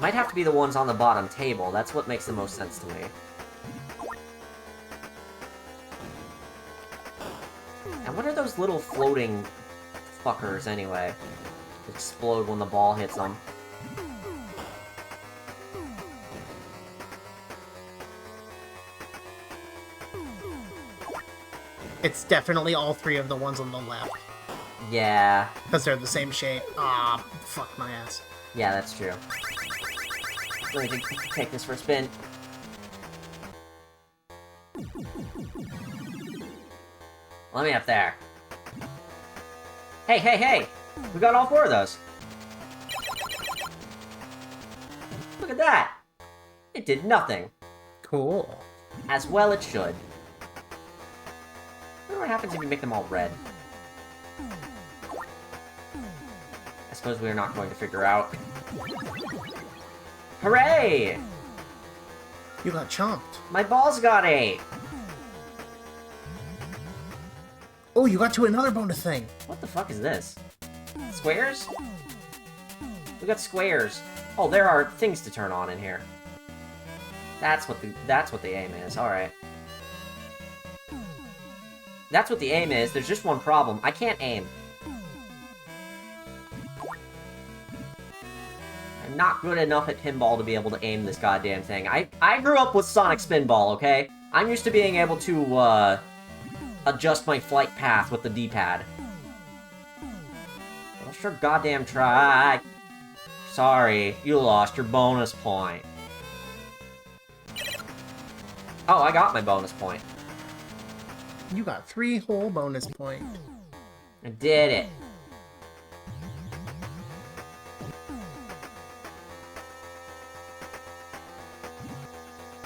Might have to be the ones on the bottom table. That's what makes the most sense to me. And what are those little floating fuckers, anyway? Explode when the ball hits them. It's definitely all three of the ones on the left. Yeah. Because they're the same shape. Ah, fuck my ass. Yeah, that's true. Let me take this for a spin. Let me up there. Hey, hey, hey! We got all four of those. Look at that! It did nothing. Cool. As well it should. I wonder what happens if you make them all red. I suppose we're not going to figure out. Hooray! You got chomped. My balls got 8! Oh, you got to another bonus thing. What the fuck is this? Squares? We got squares. Oh, there are things to turn on in here. That's what the aim is. Alright. That's what the aim is. There's just one problem. I can't aim. I'm not good enough at pinball to be able to aim this goddamn thing. I grew up with Sonic Spinball, okay? I'm used to being able to, adjust my flight path with the D-pad. I'll sure goddamn try. Sorry, you lost your bonus point. Oh, I got my bonus point. You got 3 whole bonus points. I did it.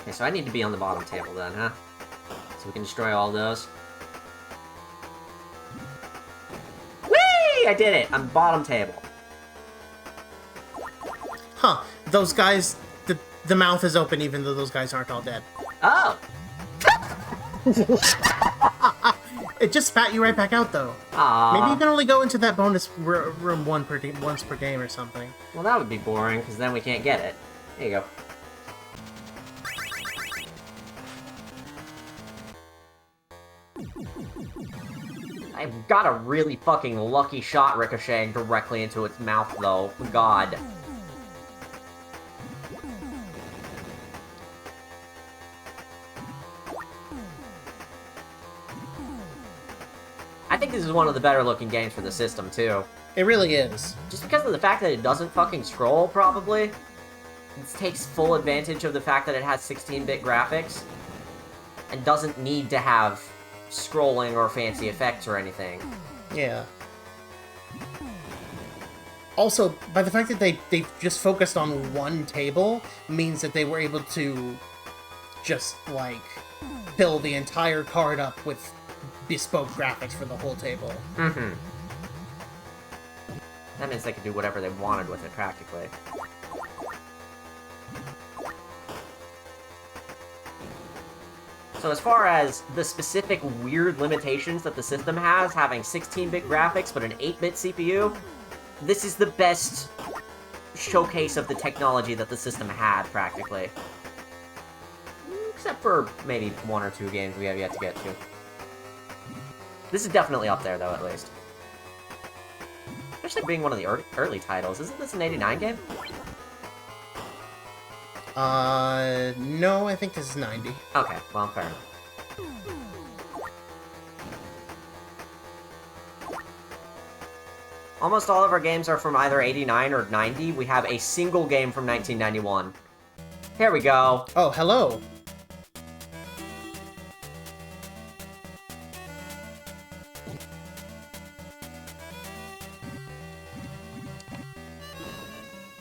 Okay, so I need to be on the bottom table then, huh? So we can destroy all those. Whee! I did it! I'm bottom table. Huh. Those guys... The mouth is open even though those guys aren't all dead. Oh! It just spat you right back out, though. Aww. Maybe you can only go into that bonus room once per game or something. Well, that would be boring, because then we can't get it. There you go. I've got a really fucking lucky shot ricocheting directly into its mouth, though. God. I think this is one of the better looking games for the system, too. It really is. Just because of the fact that it doesn't fucking scroll, probably. It takes full advantage of the fact that it has 16-bit graphics. And doesn't need to have scrolling or fancy effects or anything. Yeah. Also, by the fact that they just focused on one table, means that they were able to just, like, fill the entire card up with bespoke graphics for the whole table. Mm-hmm. That means they could do whatever they wanted with it, practically. So as far as the specific weird limitations that the system has, having 16-bit graphics but an 8-bit CPU, this is the best showcase of the technology that the system had, practically. Except for maybe 1 or 2 games we have yet to get to. This is definitely up there, though, at least. Especially being one of the early titles. Isn't this an 89 game? No, I think this is 90. Okay, well, fair enough. Almost all of our games are from either 89 or 90. We have a single game from 1991. Here we go. Oh, hello.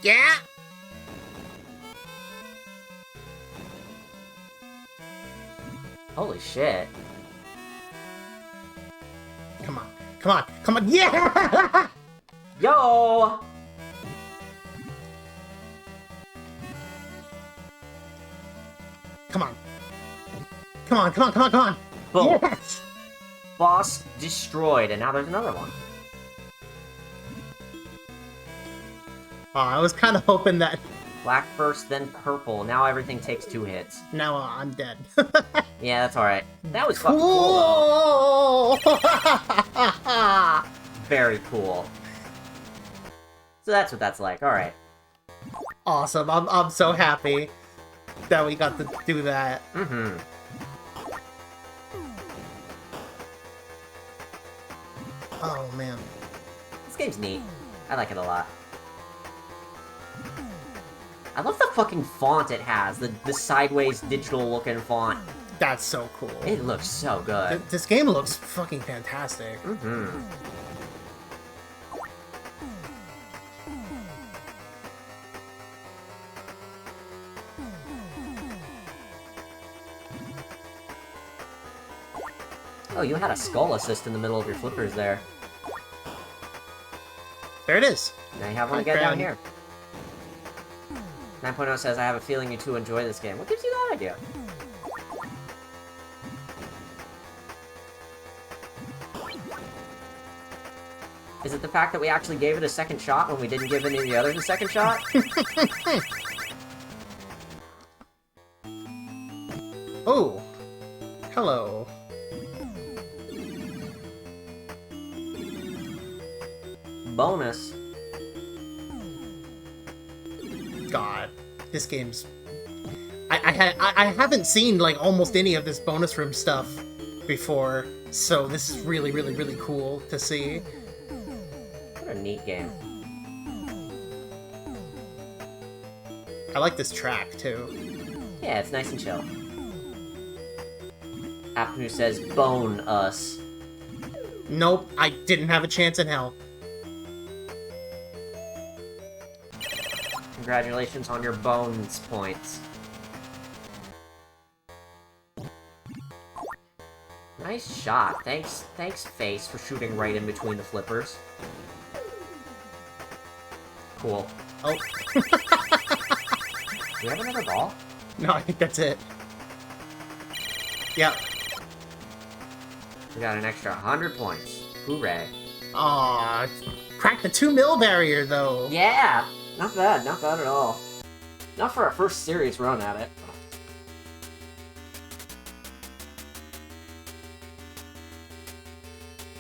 Yeah! Holy shit. Come on. Come on. Come on. Yeah! Yo! Come on. Come on, come on, come on, come on! Boom. Yes! Boss destroyed, and now there's another one. Oh, I was kind of hoping that... Black first, then purple. Now everything takes 2 hits. Now I'm dead. Yeah, that's alright. That was fucking cool, Cool! though. Very cool. So that's what that's like. Alright. Awesome. I'm so happy that we got to do that. Mm-hmm. Oh, man. This game's neat. I like it a lot. I love the fucking font it has. The sideways digital-looking font. That's so cool. It looks so good. This game looks fucking fantastic. Mm-hmm. Oh, you had a skull assist in the middle of your flippers there. There it is. Now you have one again down here. 9.0 says, I have a feeling you two enjoy this game. What gives you that idea? Is it the fact that we actually gave it a second shot when we didn't give any of the others a second shot? Oh. Hello. Bonus. God, this game's... I haven't seen, like, almost any of this bonus room stuff before, so this is really, really, really cool to see. What a neat game. I like this track, too. Yeah, it's nice and chill. Apnu says, bone us. Nope, I didn't have a chance in hell. Congratulations on your bones points. Nice shot. Thanks, Face, for shooting right in between the flippers. Cool. Oh. Do we have another ball? No, I think that's it. Yep. We got an extra 100 points. Hooray. Aw, cracked the 2 mil barrier, though. Yeah! Not bad at all. Not for our first serious run at it.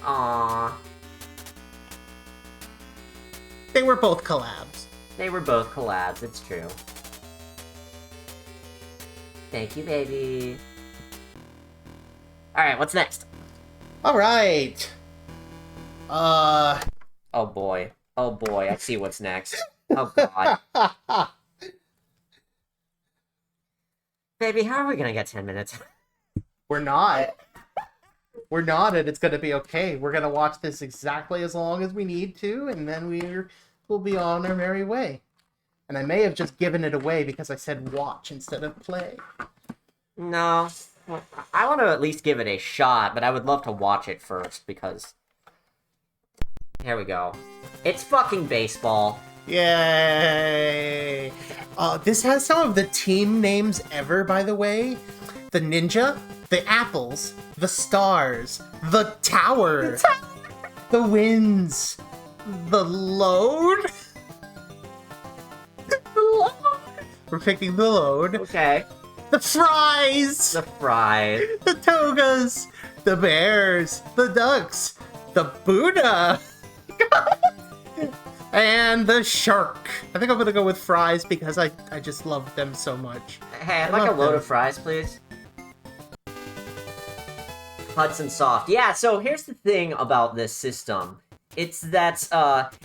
Aww. They were both collabs. They were both collabs, it's true. Thank you, baby. Alright, what's next? Alright. Oh boy. Oh boy, I see what's next. Oh god. Baby, how are we gonna get 10 minutes? We're not. We're not, and it's gonna be okay. We're gonna watch this exactly as long as we need to, and then we'll be on our merry way. And I may have just given it away because I said watch instead of play. No. I want to at least give it a shot, but I would love to watch it first, because... Here we go. It's fucking baseball. Yay! This has some of the team names ever, by the way. The Ninja, the Apples, the Stars, the Tower, the Winds, the Load. The Load. We're picking the Load. Okay. The Fries. The Fries. The Togas. The Bears. The Ducks. The Buddha. And the Shark. I think I'm gonna go with Fries because I just love them so much. Hey, I'd like a load of fries, please. Hudson Soft. Yeah, so here's the thing about this system. It's that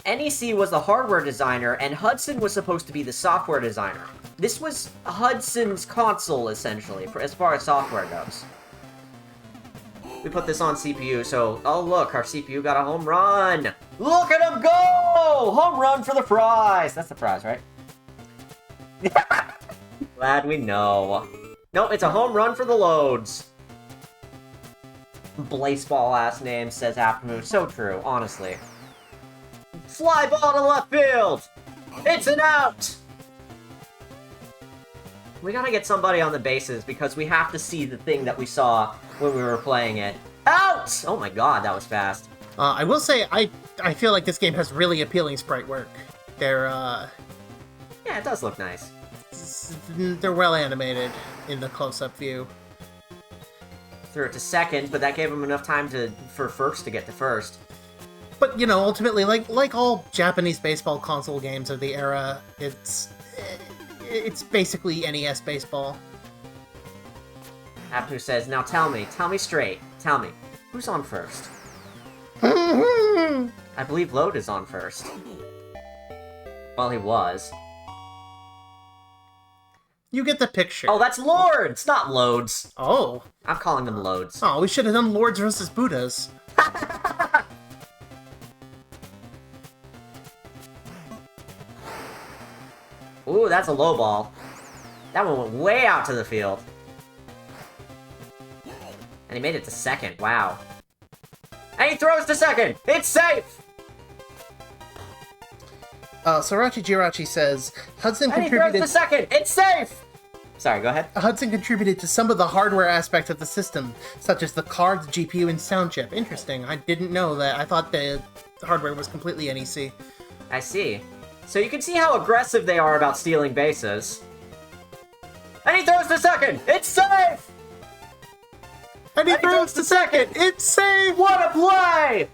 NEC was the hardware designer, and Hudson was supposed to be the software designer. This was Hudson's console, essentially, as far as software goes. We put this on CPU, so... Oh, look, our CPU got a home run! Look at him go! Home run for the prize! That's the prize, right? Glad we know. Nope, it's a home run for the loads. Blazeball-ass name, says Aftermoon. So true, honestly. Fly ball to left field! It's an out! We gotta get somebody on the bases, because we have to see the thing that we saw when we were playing it. Out! Oh my god, that was fast. I will say, I feel like this game has really appealing sprite work. They're, Yeah, it does look nice. They're well animated in the close-up view. Threw it to second, but that gave him enough time for first to get to first. But, you know, ultimately, like all Japanese baseball console games of the era, it's basically NES baseball. Apu says, now tell me straight, tell me, who's on first? I believe Load is on first. Well, he was. You get the picture. Oh, that's Lords, not Loads. Oh. I'm calling them Loads. Oh, we should have done Lords versus Buddhas. Ooh, that's a low ball. That one went way out to the field. And he made it to second. Wow. And he throws to second. It's safe. Sorachi Jirachi says, Hudson And he throws contributed... to second. It's safe. Sorry, go ahead. Hudson contributed to some of the hardware aspects of the system, such as the card, the GPU, and sound chip. Interesting. I didn't know that. I thought the hardware was completely NEC. I see. So you can see how aggressive they are about stealing bases. And he throws to second. It's safe. And he throws to second. It's safe. What a play!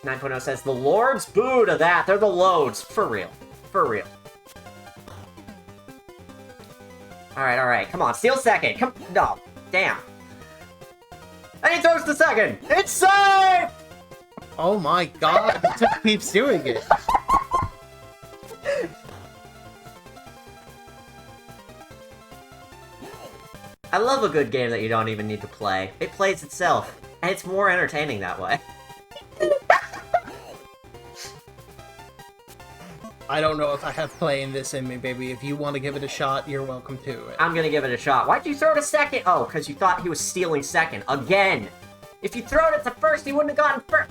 9.0 says, the Lords boo to that. They're the Loads. For real. For real. Alright. Come on. Steal second. Come. No. Damn. And he throws to second. It's safe! Oh my god. He just keeps doing it. I love a good game that you don't even need to play. It plays itself. And it's more entertaining that way. I don't know if I have playing this in me, baby. If you want to give it a shot, you're welcome to it. I'm gonna give it a shot. Why'd you throw to second? Oh, because you thought he was stealing second. Again! If you thrown it to first, he wouldn't have gotten first.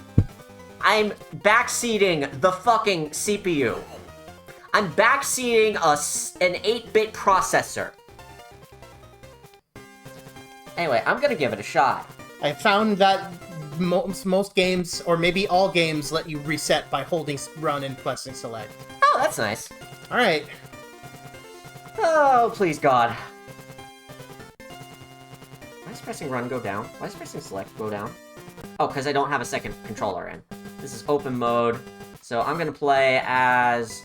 I'm backseating the fucking CPU. I'm backseating an 8-bit processor. Anyway, I'm gonna give it a shot. I found that most games, or maybe all games, let you reset by holding run and pressing select. Oh, that's nice. Alright. Oh, please God. Why is pressing run go down? Why is pressing select go down? Oh, because I don't have a second controller in. This is open mode, so I'm gonna play as...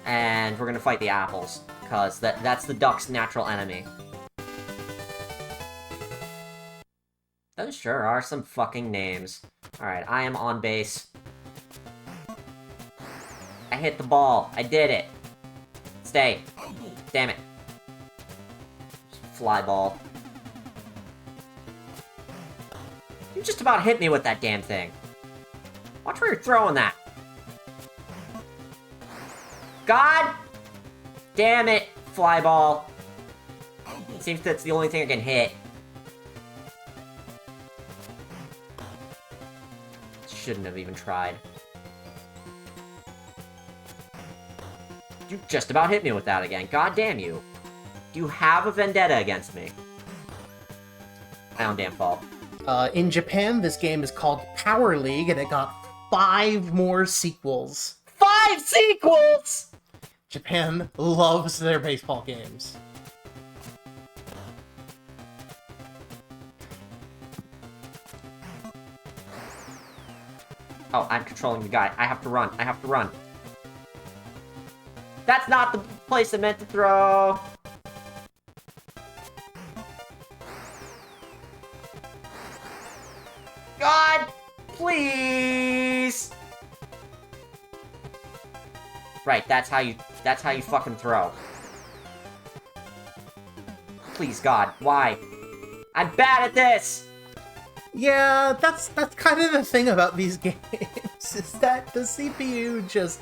and we're gonna fight the apples, because that's the duck's natural enemy. Those sure are some fucking names. Alright, I am on base. I hit the ball. I did it. Stay. Damn it. Fly ball. You just about hit me with that damn thing. Watch where you're throwing that. God damn it, fly ball. Seems that's the only thing I can hit. Shouldn't have even tried. You just about hit me with that again. God damn you. Do you have a vendetta against me? My own damn fault. In Japan, this game is called Power League, and it got 5 more sequels. 5 sequels?! Japan loves their baseball games. Oh, I'm controlling the guy. I have to run. I have to run. That's not the place I meant to throw. Please! Right, that's how you fucking throw. Please, God, why? I'm bad at this! Yeah, that's kind of the thing about these games, is that the CPU just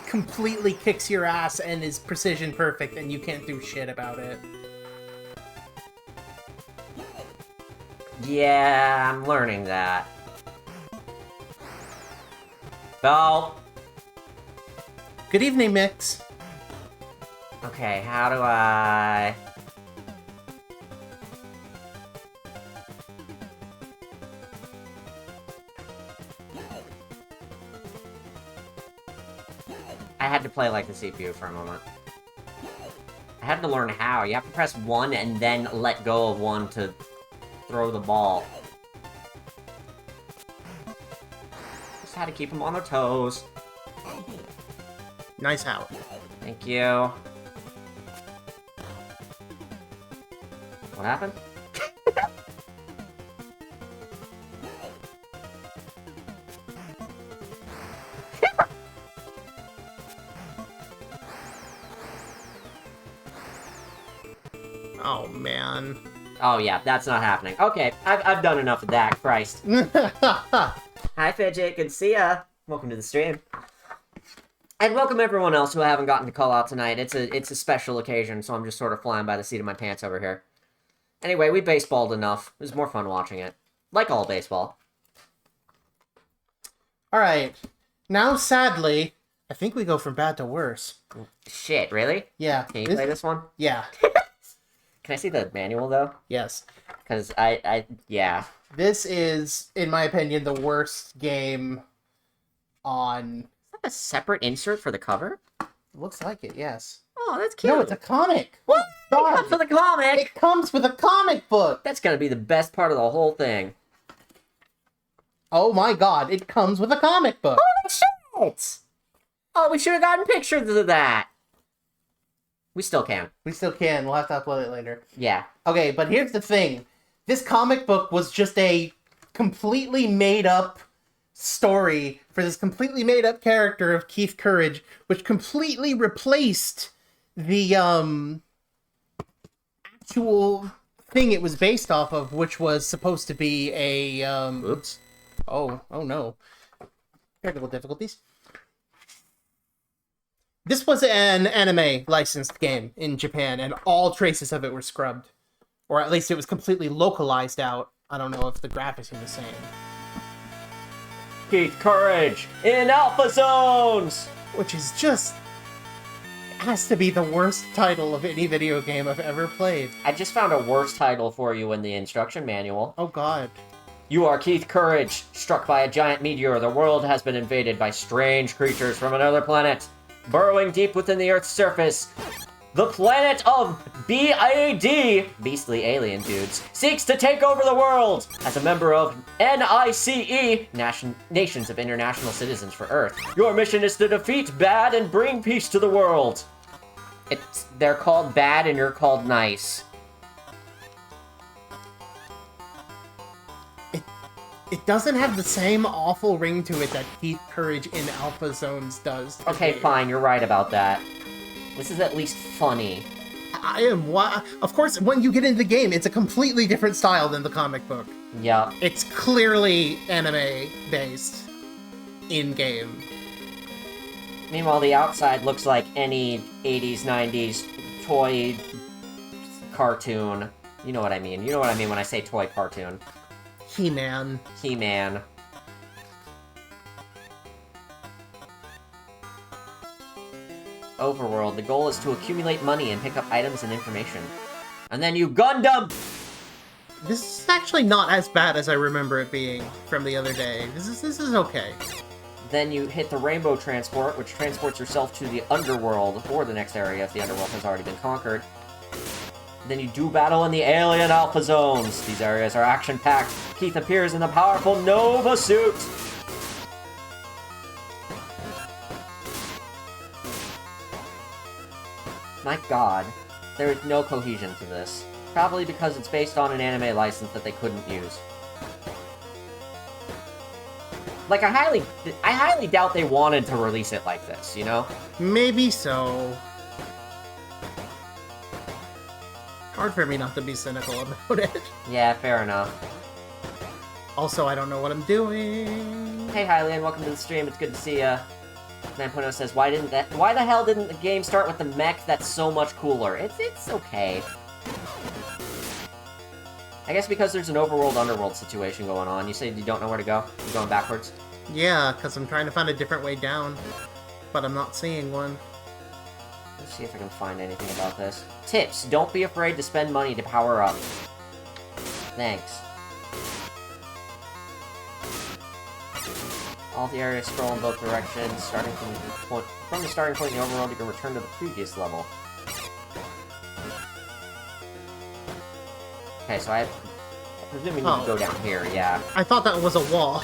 completely kicks your ass and is precision perfect, and you can't do shit about it. Yeah, I'm learning that. Bell! Good evening, Mix. Okay, how do I... I had to play like the CPU for a moment. I had to learn how. You have to press 1 and then let go of 1 to throw the ball. Just had to keep them on their toes. Nice out. Thank you. What happened? Oh, man. Oh yeah, that's not happening. Okay, I've done enough of that, Christ. Hi Fidget, good to see ya. Welcome to the stream. And welcome everyone else who I haven't gotten to call out tonight. It's a special occasion, so I'm just sort of flying by the seat of my pants over here. Anyway, we baseballed enough. It was more fun watching it. Like all baseball. Alright. Now, sadly, I think we go from bad to worse. Shit, really? Yeah. Can you play this one? Yeah. Can I see the manual, though? Yes. Because yeah. This is, in my opinion, the worst game on... Is that a separate insert for the cover? Looks like it, yes. Oh, that's cute. No, it's a comic. What? God. It comes with a comic! It comes with a comic book! That's gonna be the best part of the whole thing. Oh my god, it comes with a comic book! Holy shit! Oh, we should have gotten pictures of that! We still can. We still can, we'll have to upload it later. Yeah. Okay, but here's the thing. This comic book was just a completely made-up story for this completely made-up character of Keith Courage, which completely replaced the, actual thing it was based off of, which was supposed to be a, Oops. Oh no. Technical difficulties. This was an anime licensed game in Japan, and all traces of it were scrubbed. Or at least it was completely localized out. I don't know if the graphics are the same. Keith Courage in Alpha Zones! Which is just... has to be the worst title of any video game I've ever played. I just found a worse title for you in the instruction manual. Oh god. You are Keith Courage. Struck by a giant meteor, the world has been invaded by strange creatures from another planet. Burrowing deep within the Earth's surface, the planet of BAD, Beastly Alien Dudes, seeks to take over the world! As a member of NICE, Nations of International Citizens for Earth, your mission is to defeat bad and bring peace to the world. They're called bad and you're called nice. It doesn't have the same awful ring to it that Keith Courage in Alpha Zones does. Okay, fine, you're right about that. This is at least funny. Of course, when you get into the game, it's a completely different style than the comic book. Yeah. It's clearly anime-based in-game. Meanwhile, the outside looks like any 80s, 90s toy cartoon. You know what I mean. You know what I mean when I say toy cartoon. He-Man. He-Man. Overworld. The goal is to accumulate money and pick up items and information. And then you Gundam! This is actually not as bad as I remember it being from the other day. This is okay. Then you hit the Rainbow Transport, which transports yourself to the Underworld, or the next area if the Underworld has already been conquered. Then you do battle in the Alien Alpha Zones. These areas are action-packed. Keith appears in the powerful Nova suit. My god, there is no cohesion to this. Probably because it's based on an anime license that they couldn't use. Like, I highly doubt they wanted to release it like this, you know? Maybe so. Hard for me not to be cynical about it. Yeah, fair enough. Also, I don't know what I'm doing. Hey, Hylian, welcome to the stream. It's good to see ya. 9.0 says, why the hell didn't the game start with the mech that's so much cooler? It's okay. I guess because there's an overworld-underworld situation going on. You said you don't know where to go? You're going backwards? Yeah, because I'm trying to find a different way down. But I'm not seeing one. Let's see if I can find anything about this. Tips. Don't be afraid to spend money to power up. Thanks. All the areas scroll in both directions. Starting from the starting point in the overworld, you can return to the previous level. Okay, so I presume we need to go down here, yeah. I thought that was a wall.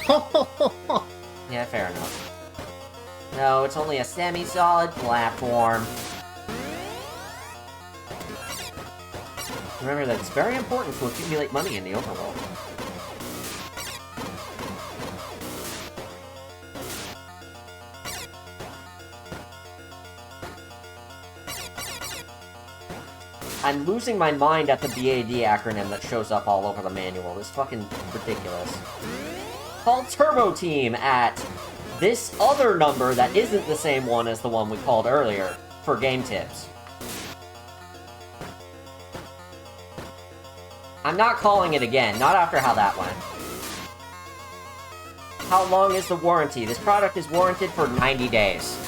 Yeah, fair enough. No, it's only a semi-solid platform. Remember that it's very important to accumulate money in the overworld. I'm losing my mind at the BAD acronym that shows up all over the manual. It's fucking ridiculous. Call Turbo Team at this other number that isn't the same one as the one we called earlier for game tips. I'm not calling it again, not after how that went. How long is the warranty? This product is warranted for 90 days.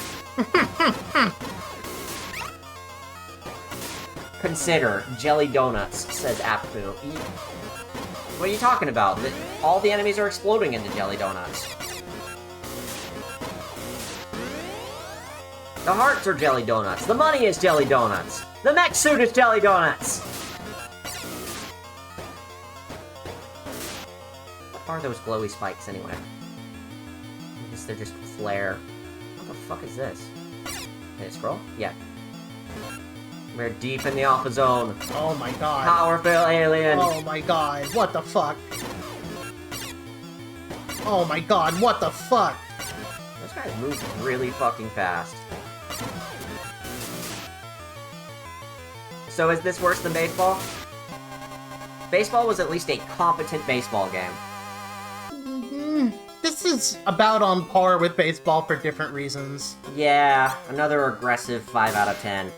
Consider jelly donuts, says Appu. What are you talking about? All the enemies are exploding into jelly donuts. The hearts are jelly donuts. The money is jelly donuts. The mech suit is jelly donuts. What are those glowy spikes anyway? I guess they're just flare. What the fuck is this? Can I scroll? Yeah. We're deep in the alpha zone. Oh my god. Powerful alien. Oh my god, what the fuck? Oh my god, what the fuck? Those guys move really fucking fast. So is this worse than baseball? Baseball was at least a competent baseball game. This is about on par with baseball for different reasons. Yeah, another aggressive 5 out of 10.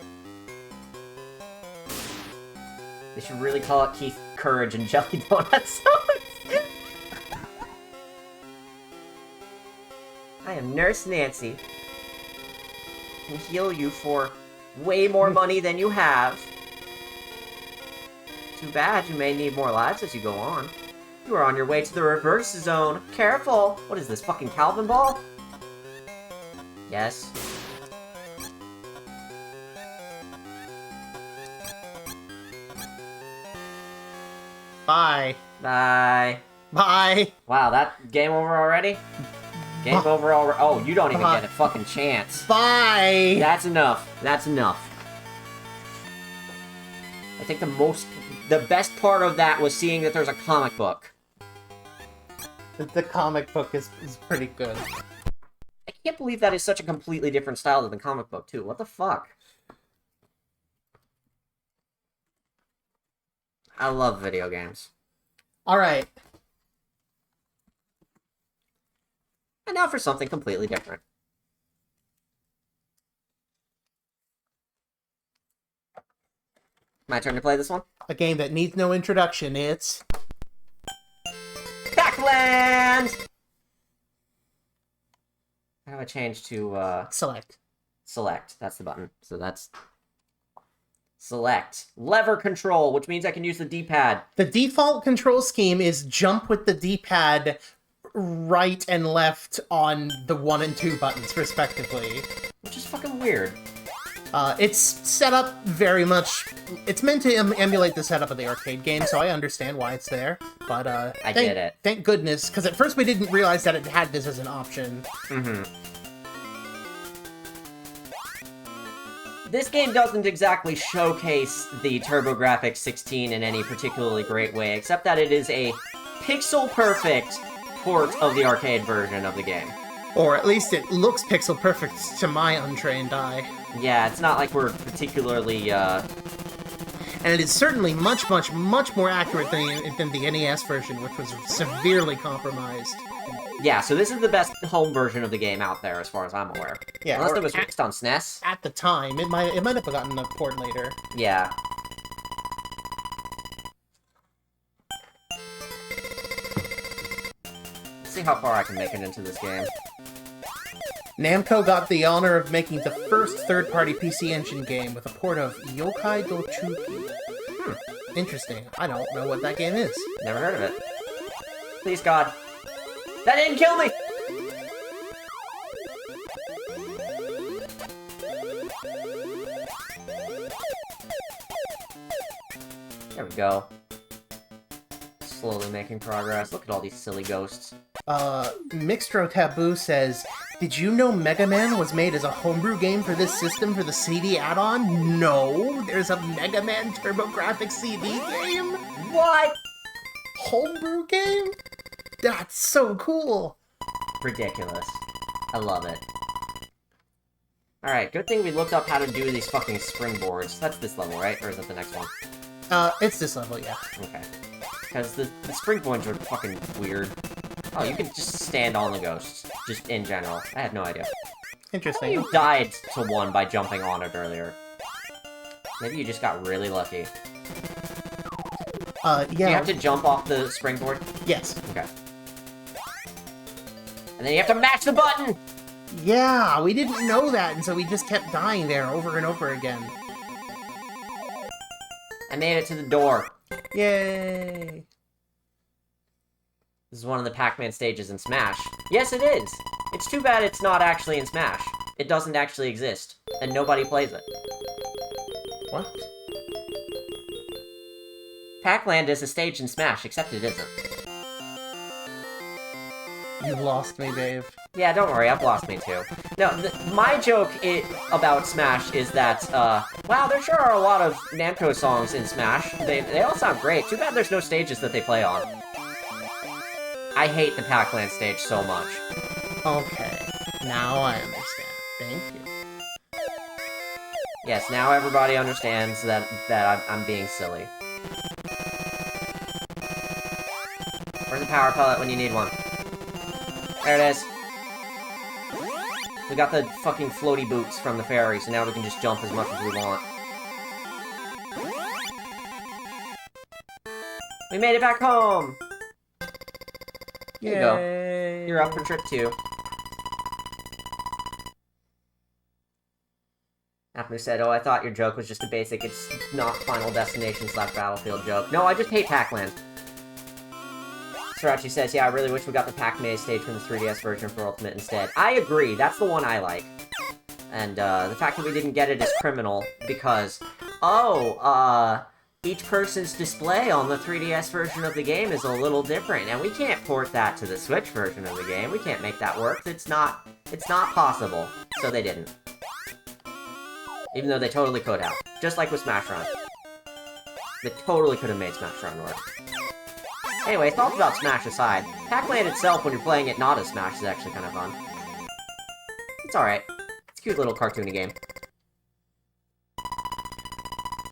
They should really call it Keith Courage and Jelly Donuts. I am Nurse Nancy. I can heal you for way more money than you have. Too bad, you may need more lives as you go on. You are on your way to the reverse zone. Careful! What is this, fucking Calvin ball? Yes. Bye. Bye. Bye. Wow, that game over already? Game over already? Oh, you don't even get a fucking chance. Bye. That's enough. That's enough. I think the best part of that was seeing that there's a comic book. The comic book is pretty good. I can't believe that is such a completely different style than the comic book, too. What the fuck? I love video games. Alright. And now for something completely different. My turn to play this one? A game that needs no introduction, it's... Pac-Land! How do I change to, Select. Select. That's the button. So that's... Select. Lever control, which means I can use the D-pad. The default control scheme is jump with the D-pad right and left on the 1 and 2 buttons, respectively. Which is fucking weird. It's set up very much... It's meant to emulate the setup of the arcade game, so I understand why it's there. But, I get it. Thank goodness, because at first we didn't realize that it had this as an option. Mm-hmm. This game doesn't exactly showcase the TurboGrafx-16 in any particularly great way, except that it is a pixel-perfect, port of the arcade version of the game. Or at least it looks pixel perfect to my untrained eye. Yeah, it's not like we're particularly, And it is certainly much more accurate than the NES version, which was severely compromised. Yeah, so this is the best home version of the game out there, as far as I'm aware. Yeah, unless it was released on SNES. At the time, it might have gotten a port later. Yeah. Let's see how far I can make it into this game. Namco got the honor of making the first third-party PC Engine game with a port of Yokai Dochuki. Interesting. I don't know what that game is. Never heard of it. Please, God. That didn't kill me! There we go. Slowly making progress. Look at all these silly ghosts. Mixtro Taboo says, did you know Mega Man was made as a homebrew game for this system for the CD add-on? No! There's a Mega Man TurboGrafx CD game? What? Homebrew game? That's so cool! Ridiculous. I love it. Alright, good thing we looked up how to do these fucking springboards. That's this level, right? Or is that the next one? It's this level, yeah. Okay. Because the springboards are fucking weird. Oh, you can just stand on the ghosts. Just in general. I had no idea. Interesting. You died to one by jumping on it earlier. Maybe you just got really lucky. Yeah. Do you have to jump off the springboard? Yes. Okay. And then you have to mash the button! Yeah, we didn't know that, and so we just kept dying there over and over again. I made it to the door. Yay! This is one of the Pac-Man stages in Smash. Yes, it is! It's too bad it's not actually in Smash. It doesn't actually exist, and nobody plays it. What? Pac-Land is a stage in Smash, except it isn't. You lost me, Dave. Yeah, don't worry, I've lost me too. No, my joke about Smash is that, wow, there sure are a lot of Namco songs in Smash. They all sound great. Too bad there's no stages that they play on. I hate the Pac-Land stage so much. Okay, now I understand. Thank you. Yes, now everybody understands that I'm being silly. Where's the power pellet when you need one? There it is. We got the fucking floaty boots from the ferry, so now we can just jump as much as we want. We made it back home! There you go. You're up for trip 2. Apnu said, oh, I thought your joke was just a basic, it's not Final Destination / Battlefield joke. No, I just hate Pac-Land. Srirachi says, yeah, I really wish we got the Pac-Maze stage from the 3DS version for Ultimate instead. I agree, that's the one I like. And, the fact that we didn't get it is criminal, because, each person's display on the 3DS version of the game is a little different, and we can't port that to the Switch version of the game. We can't make that work. It's not possible. So they didn't. Even though they totally could have. Just like with Smash Run. They totally could have made Smash Run work. Anyway, thoughts about Smash aside, Pac-Land itself, when you're playing it not as Smash, is actually kind of fun. It's alright. It's a cute little cartoony game.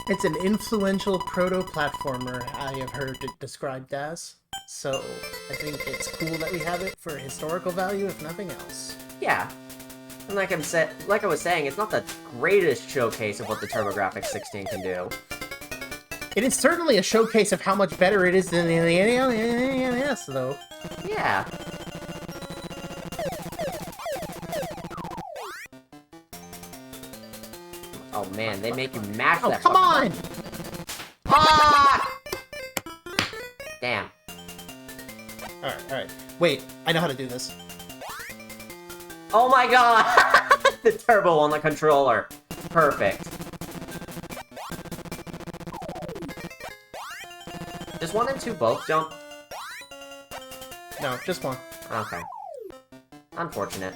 It's an influential proto-platformer, I have heard it described as. So, I think it's cool that we have it for historical value, if nothing else. Yeah. And like I was saying, it's not the greatest showcase of what the TurboGrafx-16 can do. It is certainly a showcase of how much better it is than the NES, though. Yeah. Oh man, they make you mash that. Come on! Ah! Damn. Alright. Wait, I know how to do this. Oh my god! The turbo on the controller. Perfect. Does 1 and 2 both jump? No, just one. Okay. Unfortunate.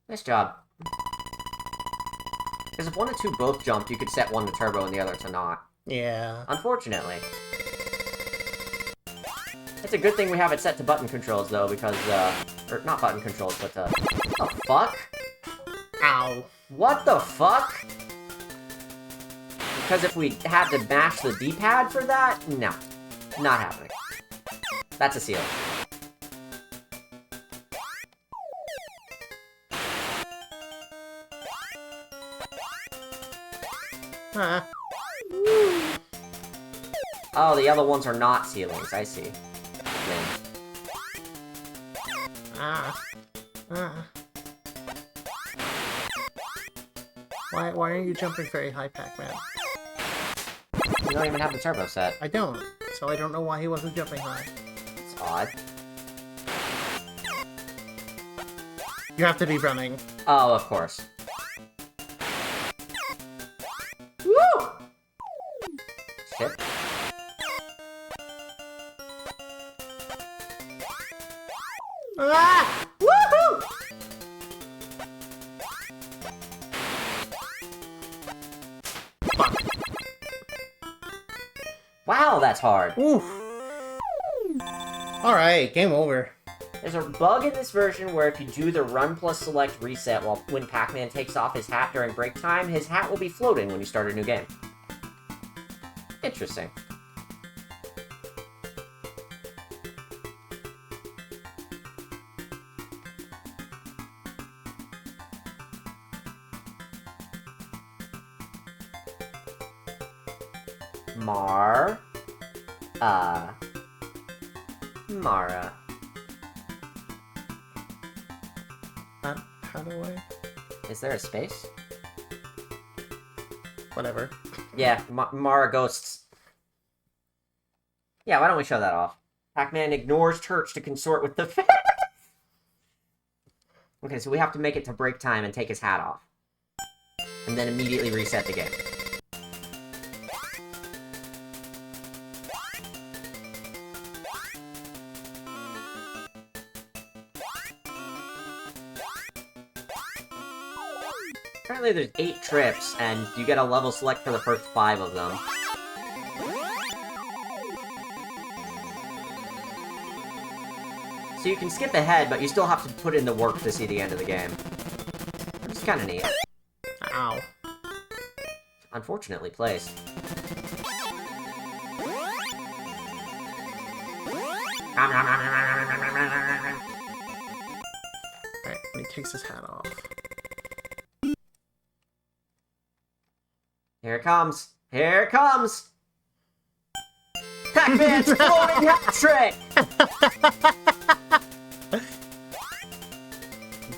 Nice job. Because if 1 and 2 both jumped, you could set one to turbo and the other to not. Yeah. Unfortunately. It's a good thing we have it set to button controls, though, because, or not button controls, but, what the fuck? Ow. What the fuck? Because if we had to mash the D-pad for that, no. Not happening. That's a seal. Oh, the other ones are not ceilings, I see. Why aren't you jumping very high, Pac-Man? You don't even have the turbo set. I don't, so I don't know why he wasn't jumping high. It's odd. You have to be running. Oh, of course. Woo! Shit. Ah! Woohoo! Fuck. Wow, that's hard. Oof. Alright, game over. There's a bug in this version where if you do the run plus select reset when Pac-Man takes off his hat during break time, his hat will be floating when you start a new game. Interesting. Mara. How do I? Is there a space? Whatever. Yeah, Mara ghosts. Yeah, why don't we show that off? Pac-Man ignores church to consort with the Okay, so we have to make it to break time and take his hat off. And then immediately reset the game. Apparently there's 8 trips, and you get a level select for the first 5 of them. So you can skip ahead, but you still have to put in the work to see the end of the game. Which is kinda neat. Ow. Unfortunately placed. Alright, when he takes his hat off. Here it comes! Here it comes! Pac-Man's floating hat trick!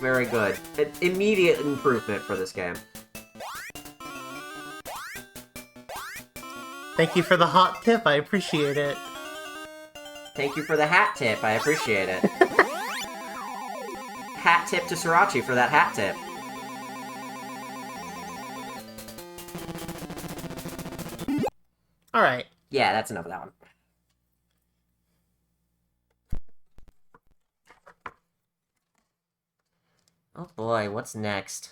Very good. Immediate improvement for this game. Thank you for the hot tip, I appreciate it. Thank you for the hat tip, I appreciate it. Hat tip to Sriracha for that hat tip. Alright. Yeah, that's enough of that one. Oh boy, what's next?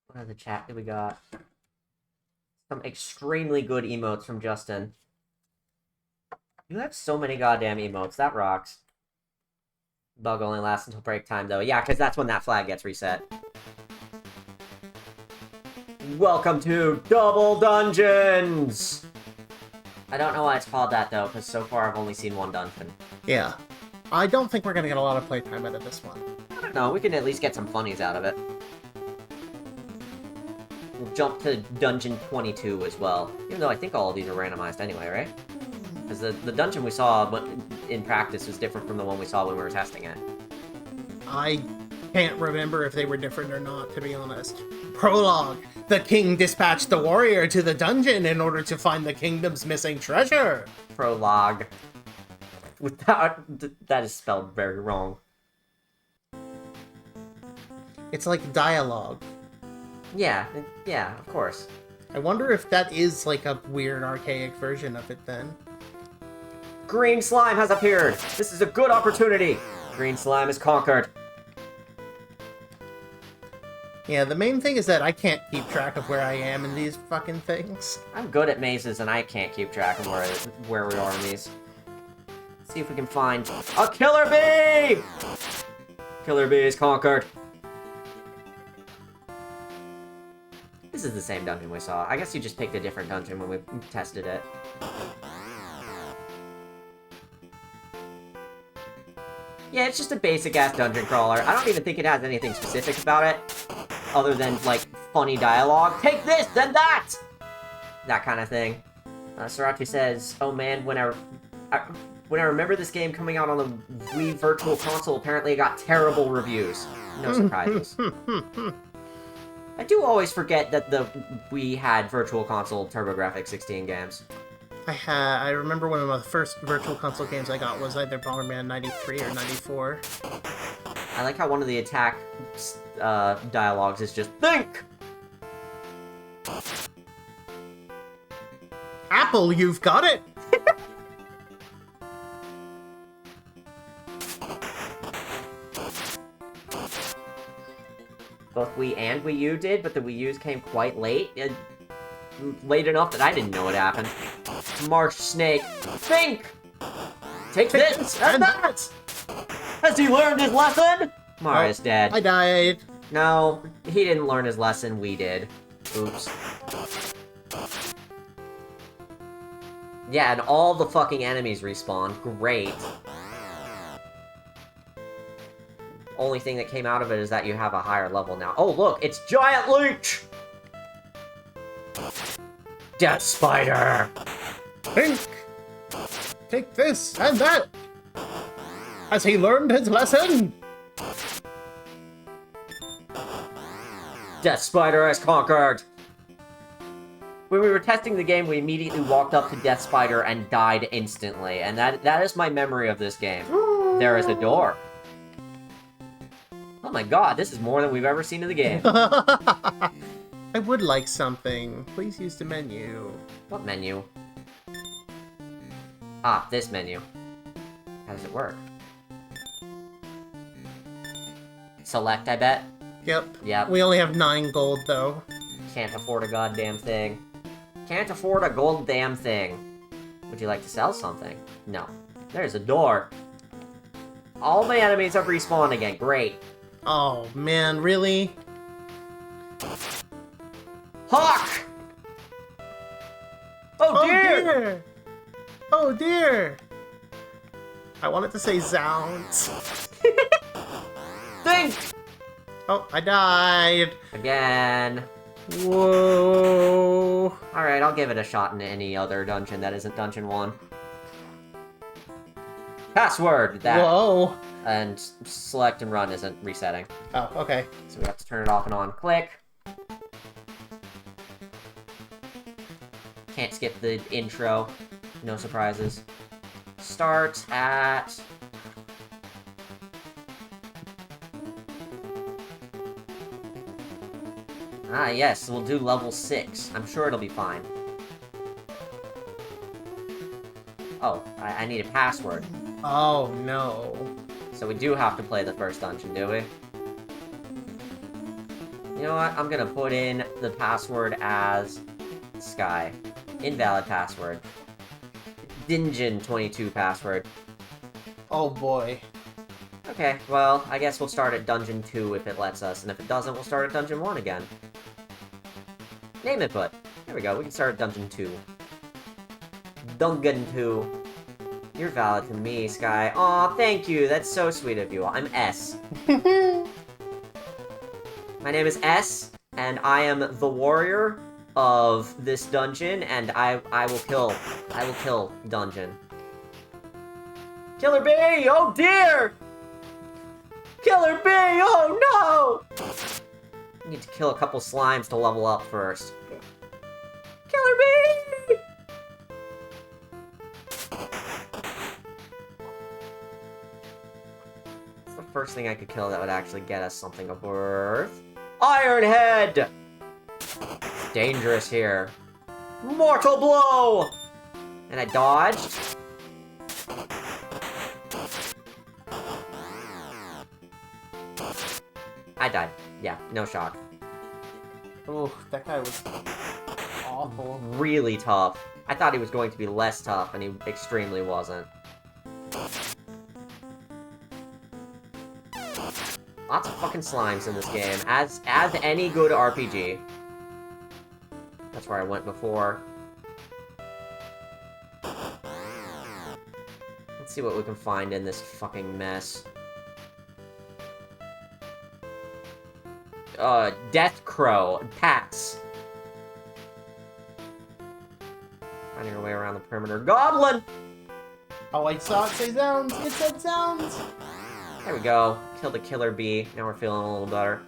What other chat do we got? Some extremely good emotes from Justin. You have so many goddamn emotes, that rocks. Bug only lasts until break time, though. Yeah, because that's when that flag gets reset. Welcome to Double Dungeons! I don't know why it's called that, though, because so far I've only seen one dungeon. Yeah. I don't think we're gonna get a lot of playtime out of this one. I don't know, we can at least get some funnies out of it. We'll jump to Dungeon 22 as well. Even though I think all of these are randomized anyway, right? Because the dungeon we saw in practice was different from the one we saw when we were testing it. I can't remember if they were different or not, to be honest. Prologue. The king dispatched the warrior to the dungeon in order to find the kingdom's missing treasure. Prologue. Without... That is spelled very wrong. It's like dialogue. Yeah, of course. I wonder if that is like a weird archaic version of it then. Green slime has appeared! This is a good opportunity! Green slime is conquered. Yeah, the main thing is that I can't keep track of where I am in these fucking things. I'm good at mazes, and I can't keep track of where we are in these. Let's see if we can find a killer bee! Killer bee is conquered. This is the same dungeon we saw. I guess you just picked a different dungeon when we tested it. Yeah, it's just a basic-ass dungeon crawler. I don't even think it has anything specific about it, other than, like, funny dialogue. Take this, then that! That kind of thing. Sriracha says, oh man, when I remember this game coming out on the Wii Virtual Console, apparently it got terrible reviews. No surprises. I do always forget that the Wii had Virtual Console TurboGrafx-16 games. I remember one of the first Virtual Console games I got was either Bomberman 93 or 94. I like how one of the attack dialogues is just, think! Apple, you've got it! Both Wii and Wii U did, but the Wii U's came quite late. Late enough that I didn't know what happened. Marsh Snake, think! Take this and that! Has he learned his lesson? Mario's dead. I died. No, he didn't learn his lesson, we did. Oops. Yeah, and all the fucking enemies respawn. Great. Only thing that came out of it is that you have a higher level now. Oh, look, it's Giant Leech! Death Spider! Think! Take this and that! Has he learned his lesson? Death Spider has conquered! When we were testing the game, we immediately walked up to Death Spider and died instantly, and that is my memory of this game. There is a door. Oh my god, this is more than we've ever seen in the game. I would like something. Please use the menu. What menu? Ah, this menu. How does it work? Select, I bet? Yep. Yep. We only have 9 gold, though. Can't afford a goddamn thing. Can't afford a goddamn thing. Would you like to sell something? No. There's a door. All my enemies have respawned again. Great. Oh, man, really? Hawk! Oh dear! Oh dear! I wanted to say zounds. Think! Oh, I died. Again. Whoa. Alright, I'll give it a shot in any other dungeon that isn't Dungeon 1. Password! That. Whoa. And select and run isn't resetting. Oh, okay. So we have to turn it off and on. Click. Can't skip the intro. No surprises. Start at... Ah, yes, we'll do level 6. I'm sure it'll be fine. Oh, I need a password. Oh, no. So we do have to play the first dungeon, do we? You know what? I'm gonna put in the password as Sky. Invalid password. Dingeon 22 password. Oh, boy. Okay, well, I guess we'll start at Dungeon 2 if it lets us, and if it doesn't, we'll start at Dungeon 1 again. Name input. There we go, we can start at Dungeon 2. Dungeon 2. You're valid to me, Sky. Aw, thank you, that's so sweet of you. I'm S. My name is S, and I am the warrior of this dungeon, and I will kill dungeon. Killer Bee! Oh dear! Killer Bee! Oh no! I need to kill a couple slimes to level up first. Killer Bee! What's the first thing I could kill that would actually get us something of worth? Ironhead! It's dangerous here. Mortal blow! And I dodged. I died. Yeah, no shock. Oh, that guy was awful. Really tough. I thought he was going to be less tough, and he extremely wasn't. Lots of fucking slimes in this game, as any good RPG. That's where I went before. Let's see what we can find in this fucking mess. Death Crow. Pass. Finding our way around the perimeter. Goblin! Oh, I saw it say zounds! It said zounds! There we go. Killed the killer bee. Now we're feeling a little better.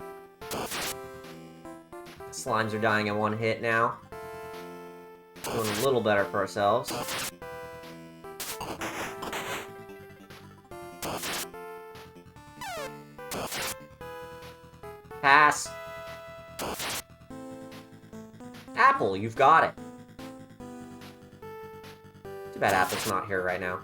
Slimes are dying in one hit now. Doing a little better for ourselves. Pass. Apple, you've got it. Too bad Apple's not here right now.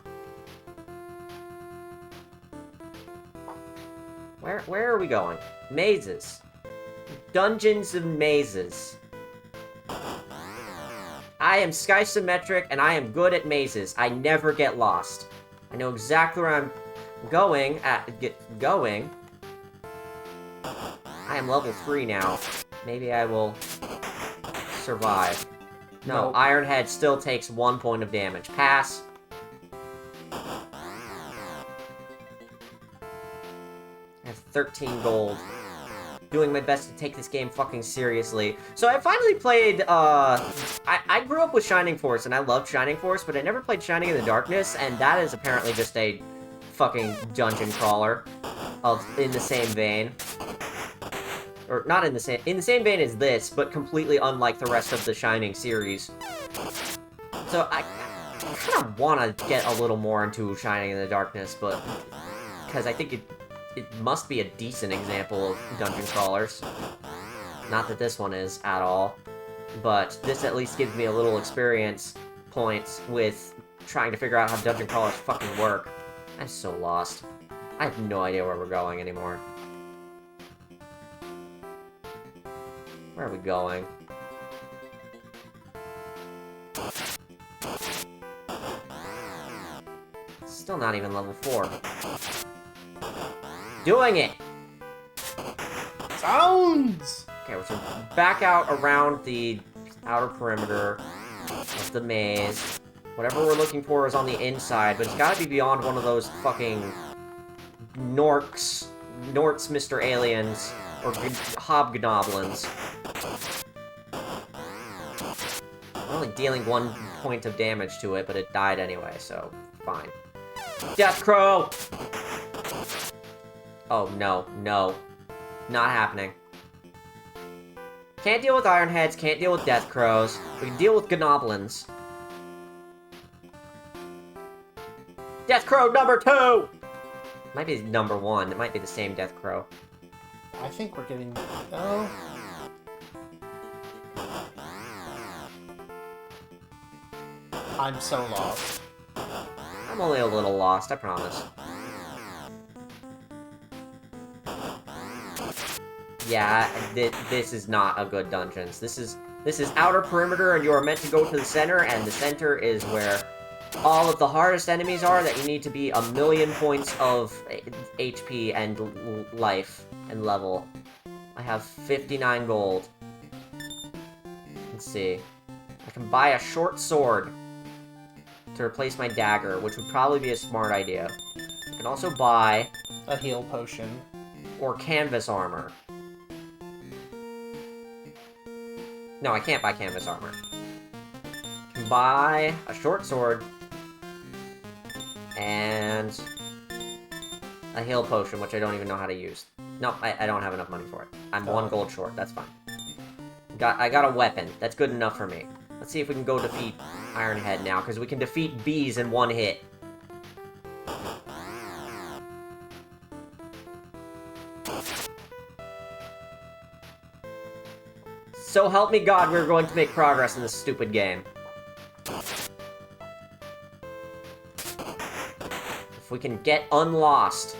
Where are we going? Mazes. Dungeons and mazes. I am Skysometric, and I am good at mazes. I never get lost. I know exactly where I'm going. I am level 3 now. Maybe I will survive. No, Nope. Ironhead still takes 1 point of damage. Pass. I have 13 gold. Doing my best to take this game fucking seriously. So I finally played, I grew up with Shining Force, and I loved Shining Force, but I never played Shining in the Darkness, and that is apparently just a fucking dungeon crawler in the same vein. Or, not in the same vein as this, but completely unlike the rest of the Shining series. So I kind of want to get a little more into Shining in the Darkness, but because I think it must be a decent example of dungeon crawlers. Not that this one is at all, but this at least gives me a little experience points with trying to figure out how dungeon crawlers fucking work. I'm so lost. I have no idea where we're going anymore. Where are we going? Still not even level 4. Doing it! Sounds! Okay, so back out around the outer perimeter of the maze. Whatever we're looking for is on the inside, but it's gotta be beyond one of those fucking Norts Mr. Aliens, or Hobgoblins. I'm only dealing 1 point of damage to it, but it died anyway, so fine. Death Crow! Oh, no, no. Not happening. Can't deal with Ironheads, can't deal with Death Crows. We can deal with Gnoblins. Death Crow number 2! Might be number 1. It might be the same Death Crow. I think we're getting... Oh. I'm so lost. I'm only a little lost, I promise. Yeah, this is not a good dungeons. This is outer perimeter, and you are meant to go to the center, and the center is where all of the hardest enemies are that you need to be 1,000,000 points of HP and life and level. I have 59 gold. Let's see. I can buy a short sword to replace my dagger, which would probably be a smart idea. I can also buy A heal potion. or canvas armor. No, I can't buy canvas armor. I can buy a short sword and a heal potion, which I don't even know how to use. No, I don't have enough money for it. I'm 1 gold short, that's fine. I got a weapon. That's good enough for me. Let's see if we can go defeat Ironhead now, because we can defeat bees in 1 hit. So help me God, we're going to make progress in this stupid game. If we can get unlost.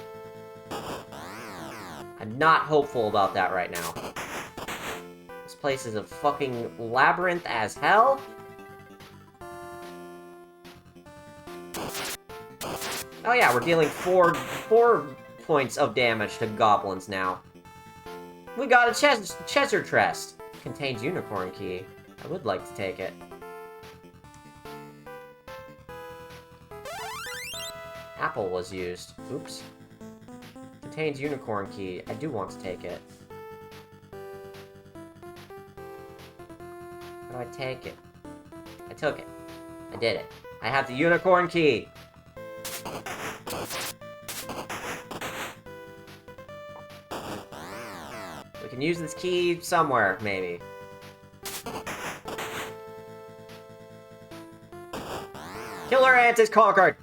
I'm not hopeful about that right now. Let's place is a fucking labyrinth as hell. Oh yeah, we're dealing four points of damage to goblins now. We got a treasure chest. Contains unicorn key. I would like to take it. Apple was used. Oops. Contains unicorn key. I do want to take it. How do I take it? I took it. I did it. I have the unicorn key. We can use this key somewhere, maybe. Killer Ant is conquered!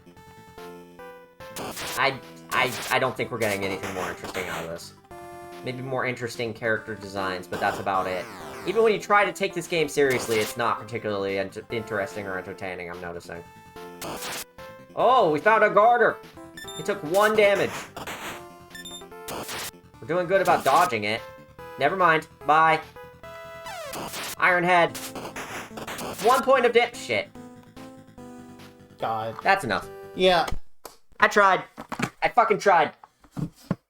I don't think we're getting anything more interesting out of this. Maybe more interesting character designs, but that's about it. Even when you try to take this game seriously, it's not particularly interesting or entertaining, I'm noticing. Oh, we found a garter! He took 1 damage. We're doing good about dodging it. Never mind. Bye. Iron Head. 1 point of damage. Shit. God. That's enough. Yeah. I tried. I fucking tried.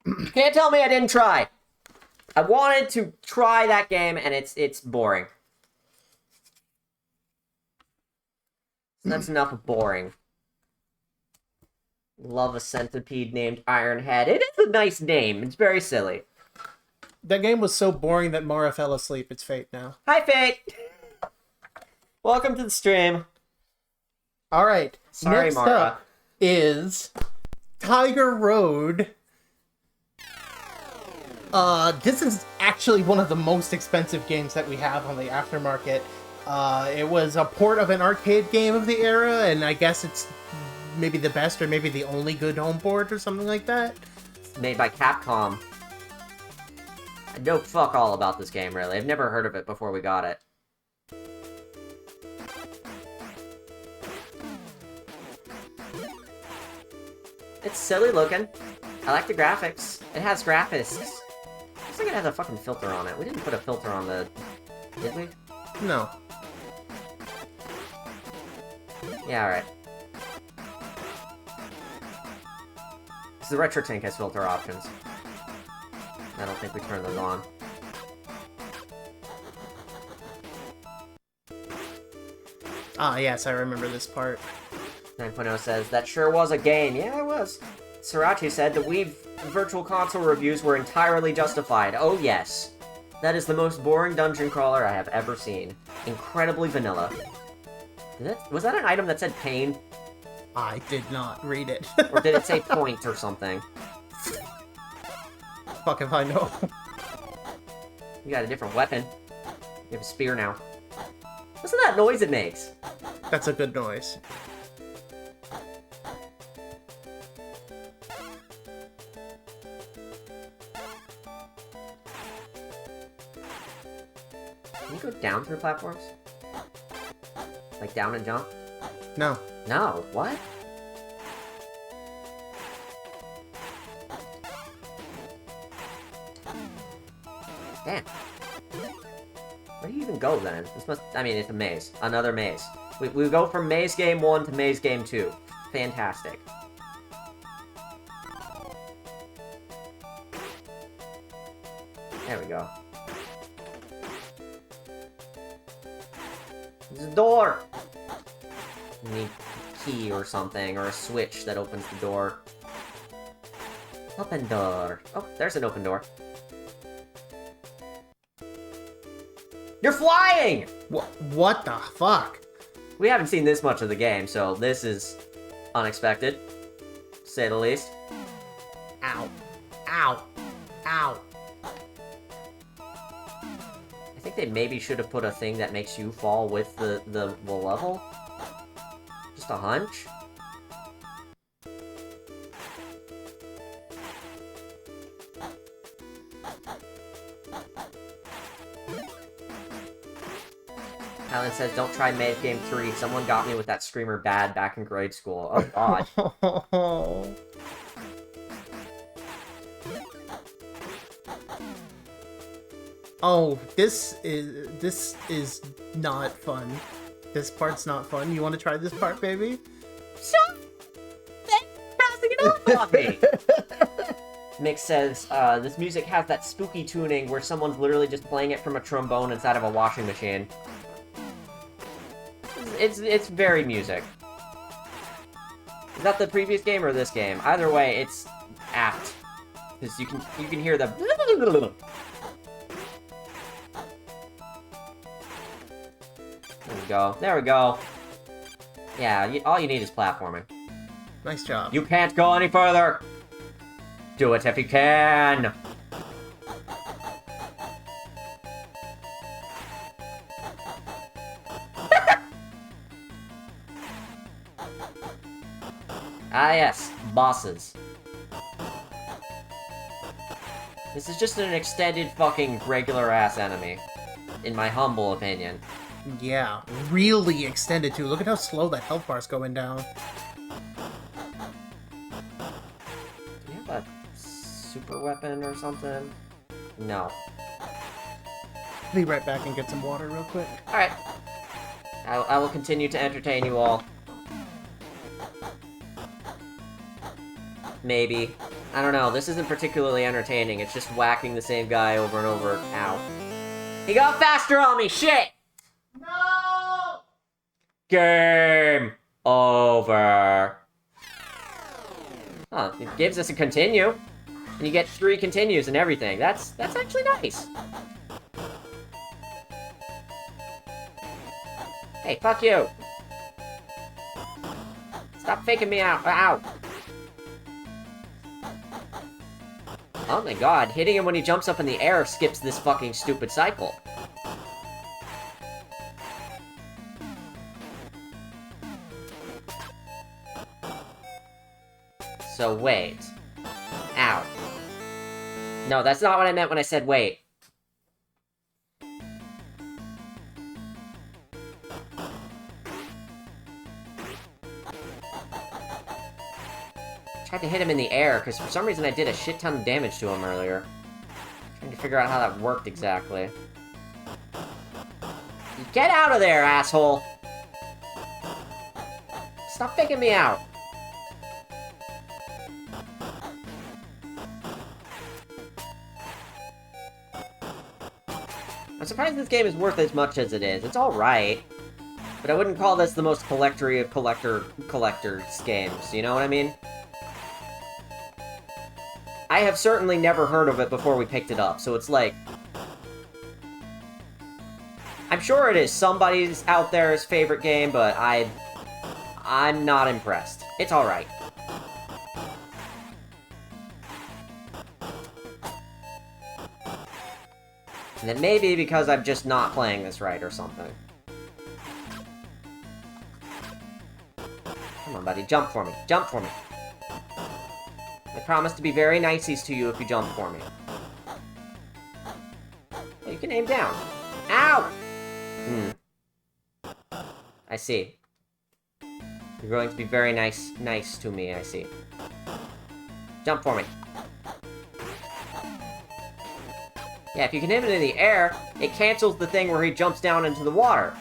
You can't tell me I didn't try. I wanted to try that game, and it's boring. So that's enough of boring. Love a centipede named Ironhead. It is a nice name. It's very silly. That game was so boring that Mara fell asleep. It's fate now. Hi, Fate! Welcome to the stream. Alright. Sorry, next Mara. up is Tiger Road. This is actually one of the most expensive games that we have on the aftermarket. It was a port of an arcade game of the era, and I guess it's maybe the best or maybe the only good home port or something like that. It's made by Capcom. I know fuck all about this game, really. I've never heard of it before we got it. It's silly looking. I like the graphics. It has graphics. Looks like it has a fucking filter on it. We didn't put a filter on the... Did we? No. Yeah, alright. The Retro Tank has filter options. I don't think we turned those on. Ah, yes, I remember this part. 9.0 says, that sure was a game. Yeah, it was. Sriracha said the Wii Virtual Console reviews were entirely justified. Oh yes. That is the most boring dungeon crawler I have ever seen. Incredibly vanilla. Was that an item that said pain? I did not read it. Or did it say point or something? Fuck if I know. You got a different weapon. You have a spear now. Listen to that noise it makes. That's a good noise. Can you go down through platforms? Like down and jump? No. No, what? Damn. Where do you even go then? This must, I mean, it's a maze. Another maze. We go from Maze Game 1 to Maze Game 2. Fantastic. There we go. There's a door! You need a key or something, or a switch that opens the door. Open door. Oh, there's an open door. You're flying! What the fuck? We haven't seen this much of the game, so this is unexpected, to say the least. Ow. Ow. Ow. I think they maybe should have put a thing that makes you fall with the level. Just a hunch. Alan says, don't try Maze Game 3. Someone got me with that screamer bad back in grade school. Oh, God. Oh, this is not fun. This part's not fun. You want to try this part, baby? Shut passing it off on me. Mick says, this music has that spooky tuning where someone's literally just playing it from a trombone inside of a washing machine. It's very music. Is that the previous game or this game? Either way, it's apt. Because you can hear the... There we go. There we go. Yeah, all you need is platforming. Nice job. You can't go any further! Do it if you can! Ah yes, bosses. This is just an extended fucking regular-ass enemy. In my humble opinion. Yeah, really extended too. Look at how slow that health bar's going down. Do you have a super weapon or something? No. Be right back and get some water real quick. Alright. I will continue to entertain you all. Maybe. I don't know, this isn't particularly entertaining, it's just whacking the same guy over and over. Ow. He got faster on me, shit! No! Game over. Huh, it gives us a continue. And you get 3 continues and everything. That's actually nice. Hey, fuck you! Stop faking me out. Ow! Oh my god, hitting him when he jumps up in the air skips this fucking stupid cycle. So wait. Ow. No, that's not what I meant when I said wait. Tried to hit him in the air, because for some reason I did a shit ton of damage to him earlier. Trying to figure out how that worked exactly. Get out of there, asshole! Stop faking me out! I'm surprised this game is worth as much as it is. It's alright. But I wouldn't call this the most collectory of collectors games, you know what I mean? I have certainly never heard of it before we picked it up, so it's like... I'm sure it is somebody's out there's favorite game, but I'm not impressed. It's alright. And it may be because I'm just not playing this right or something. Come on, buddy, jump for me. Jump for me. I promise to be very niceies to you if you jump for me. Oh, you can aim down. Ow! I see. You're going to be very nice to me, I see. Jump for me. Yeah, if you can hit him in the air, it cancels the thing where he jumps down into the water.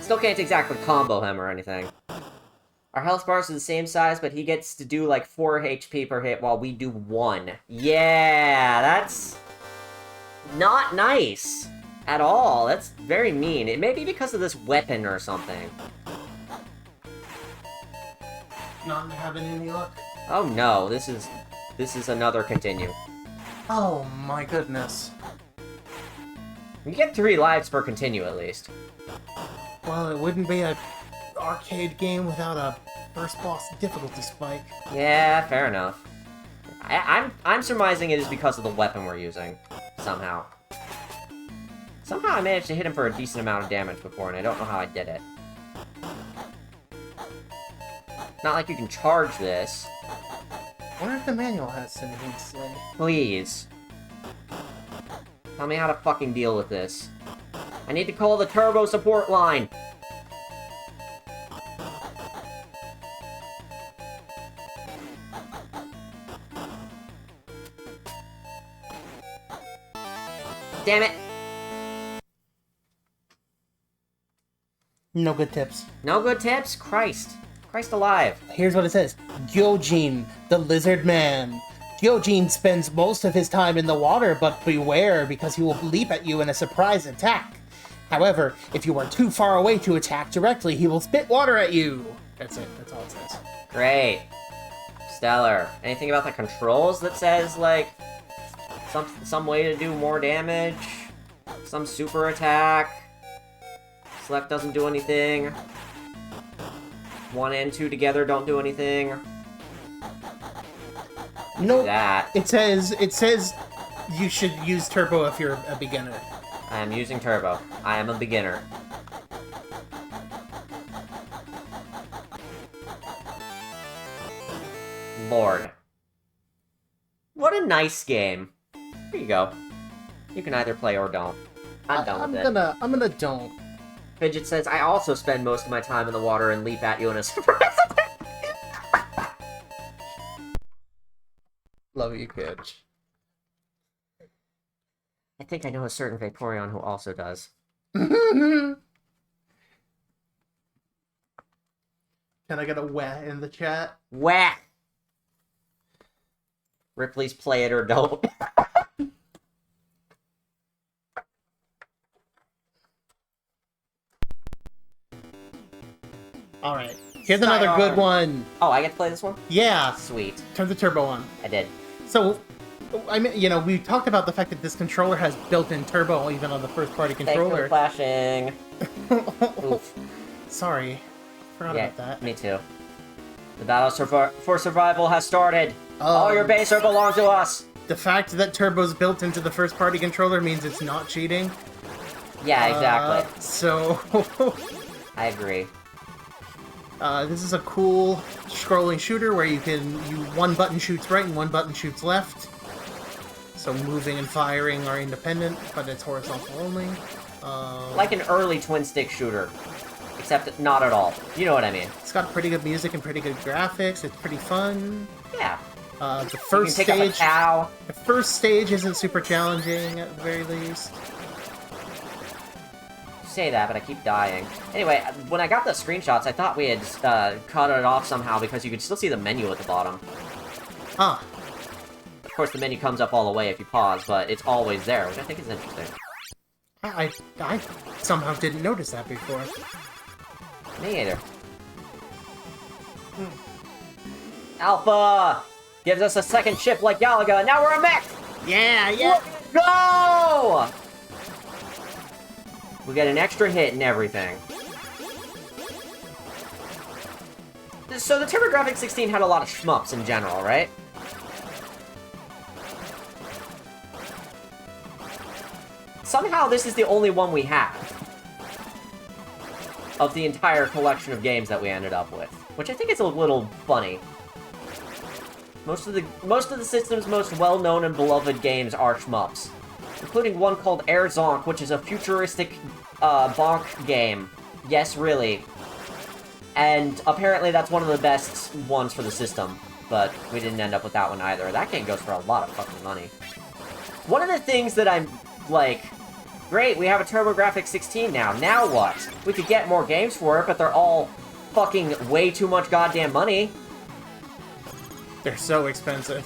Still can't exactly combo him or anything. Our health bars are the same size, but he gets to do like 4 HP per hit while we do 1. Yeah, that's not nice at all. That's very mean. It may be because of this weapon or something. Not having any luck. Oh no, this is another continue. Oh my goodness. You get 3 lives per continue at least. Well, it wouldn't be an arcade game without a first boss difficulty spike. Yeah, fair enough. I'm surmising it is because of the weapon we're using. Somehow. Somehow I managed to hit him for a decent amount of damage before, and I don't know how I did it. Not like you can charge this. I wonder if the manual has something to say. Please. Tell me how to fucking deal with this. I need to call the turbo support line. Damn it! No good tips. No good tips? Christ. Christ alive. Here's what it says. Gyojin, the lizard man. Gyojin spends most of his time in the water, but beware because he will leap at you in a surprise attack. However, if you are too far away to attack directly, he will spit water at you. That's it. That's all it says. Great. Stellar. Anything about the controls that says, like, some way to do more damage? Some super attack? Select doesn't do anything. 1 and 2 together don't do anything. No, That. it says you should use turbo if you're a beginner. I am using turbo. I am a beginner. Lord. What a nice game. Here you go. You can either play or don't. I'm done with it. I'm gonna don't. Fidget says, I also spend most of my time in the water and leap at you in a surprise attack. Love you, Pitch. I think I know a certain Vaporeon who also does. Can I get a wah in the chat? Whack! Ripley's play it or don't. Alright. Here's another good one. Oh, I get to play this one? Yeah. Sweet. Turn the turbo on. I did. So, I mean, you know, we talked about the fact that this controller has built-in turbo even on the first-party controller. Thank you for flashing. Oof. Sorry. Forgot about that. Me too. The battle for survival has started. All your base are belong to us. The fact that turbo's built into the first-party controller means it's not cheating. Yeah, exactly. So, I agree. this is a cool scrolling shooter where one button shoots right and one button shoots left. So moving and firing are independent, but it's horizontal only. Like an early twin-stick shooter. Except not at all. You know what I mean. It's got pretty good music and pretty good graphics. It's pretty fun. Yeah. The first you can pick stage. up a cow. The first stage isn't super challenging at the very least. Say that, but I keep dying. Anyway, when I got the screenshots, I thought we had cut it off somehow because you could still see the menu at the bottom. Ah. Of course, the menu comes up all the way if you pause, but it's always there, which I think is interesting. I somehow didn't notice that before. Me either. Alpha gives us a second ship like Galaga, and now we're a mech! Yeah, yeah. Go! We get an extra hit and everything. So the TurboGrafx-16 had a lot of shmups in general, right? Somehow this is the only one we have of the entire collection of games that we ended up with, which I think is a little funny. Most of the system's most well-known and beloved games are shmups, including one called Air Zonk, which is a futuristic Bonk game. Yes, really. And apparently that's one of the best ones for the system, but we didn't end up with that one either. That game goes for a lot of fucking money. One of the things that I'm, like, great, we have a TurboGrafx-16 now. Now what? We could get more games for it, but they're all fucking way too much goddamn money. They're so expensive.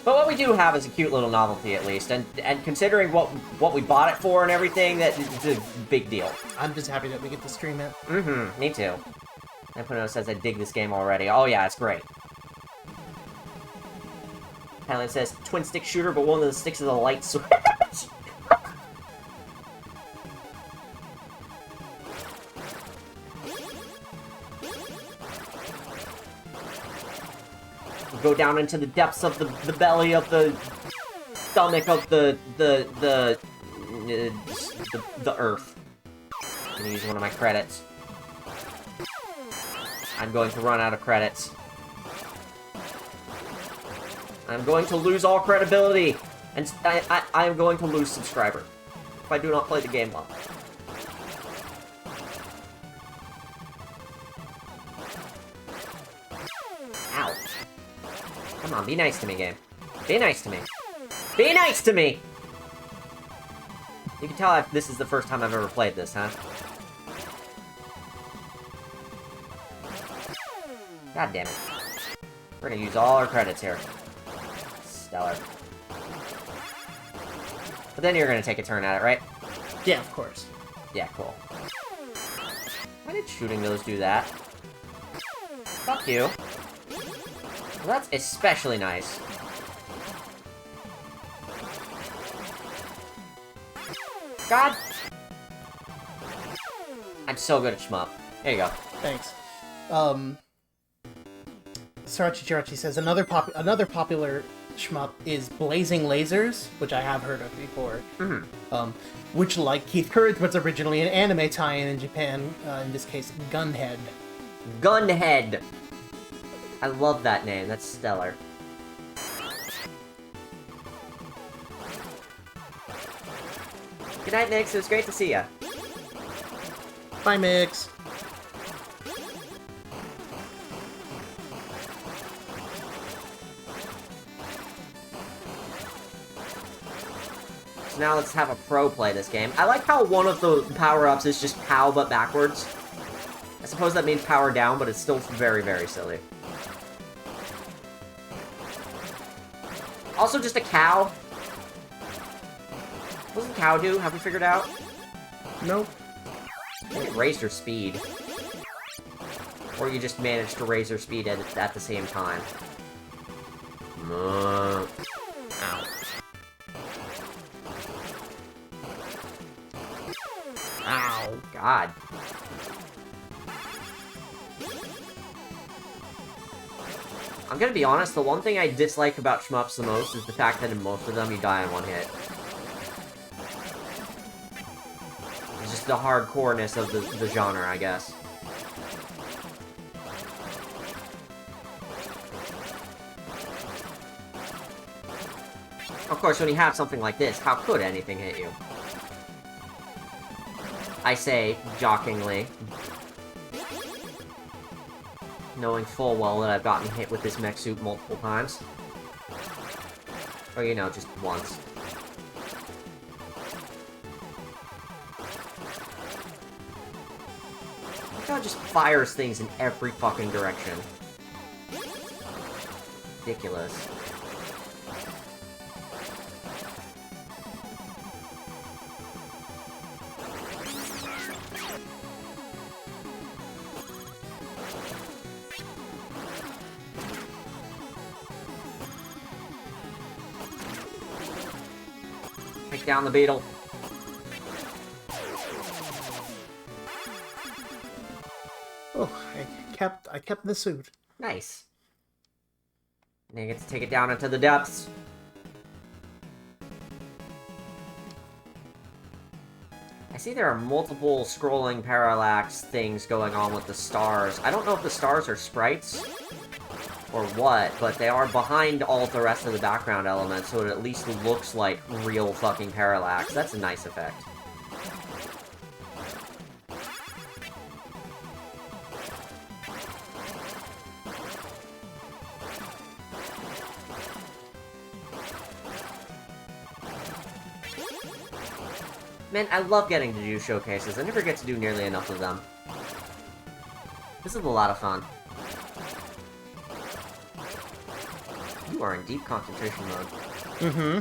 But what we do have is a cute little novelty, at least, and considering what we bought it for and everything, that it's a big deal. I'm just happy that we get to stream it. Mm-hmm, me too. Epino says I dig this game already. Oh yeah, it's great. Pac-Land says twin-stick shooter, but one of the sticks is a light switch. Go down into the depths of the belly of the stomach of the earth. I'm gonna use one of my credits. I'm going to run out of credits. I'm going to lose all credibility, and I am going to lose subscribers if I do not play the game well. Ouch. Come on, be nice to me, game. Be nice to me. Be nice to me! You can tell this is the first time I've ever played this, huh? God damn it. We're gonna use all our credits here. Stellar. But then you're gonna take a turn at it, right? Yeah, of course. Yeah, cool. Why did shooting those do that? Fuck you. Well, that's especially nice. God! I'm so good at shmup. There you go. Thanks. Sarachi Jirachi says another popular shmup is Blazing Lasers, which I have heard of before. Mm-hmm. Which, like Keith Courage, was originally an anime tie-in in Japan. In this case, Gunhead. Gunhead! I love that name. That's stellar. Good night, Nix. It was great to see ya. Bye, Mix. So now let's have a pro play this game. I like how one of the power-ups is just POW but backwards. I suppose that means power down, but it's still very, very silly. Also just a cow. What does a cow do? Have we figured out? Nope. I think it raised her speed. Or you just managed to raise her speed at the same time. Ow. Ow. God. I'm gonna be honest, the one thing I dislike about shmups the most is the fact that in most of them you die in one hit. It's just the hardcoreness of the genre, I guess. Of course, when you have something like this, how could anything hit you? I say, jockingly. Knowing full well that I've gotten hit with this mech suit multiple times. Or, you know, just once. Look how it just fires things in every fucking direction. Ridiculous. Take down the beetle. Oh, I kept the suit. Nice. Now you get to take it down into the depths. I see there are multiple scrolling parallax things going on with the stars. I don't know if the stars are sprites or what, but they are behind all the rest of the background elements, so it at least looks like real fucking parallax. That's a nice effect. Man, I love getting to do showcases. I never get to do nearly enough of them. This is a lot of fun. You are in deep concentration mode. Mm-hmm.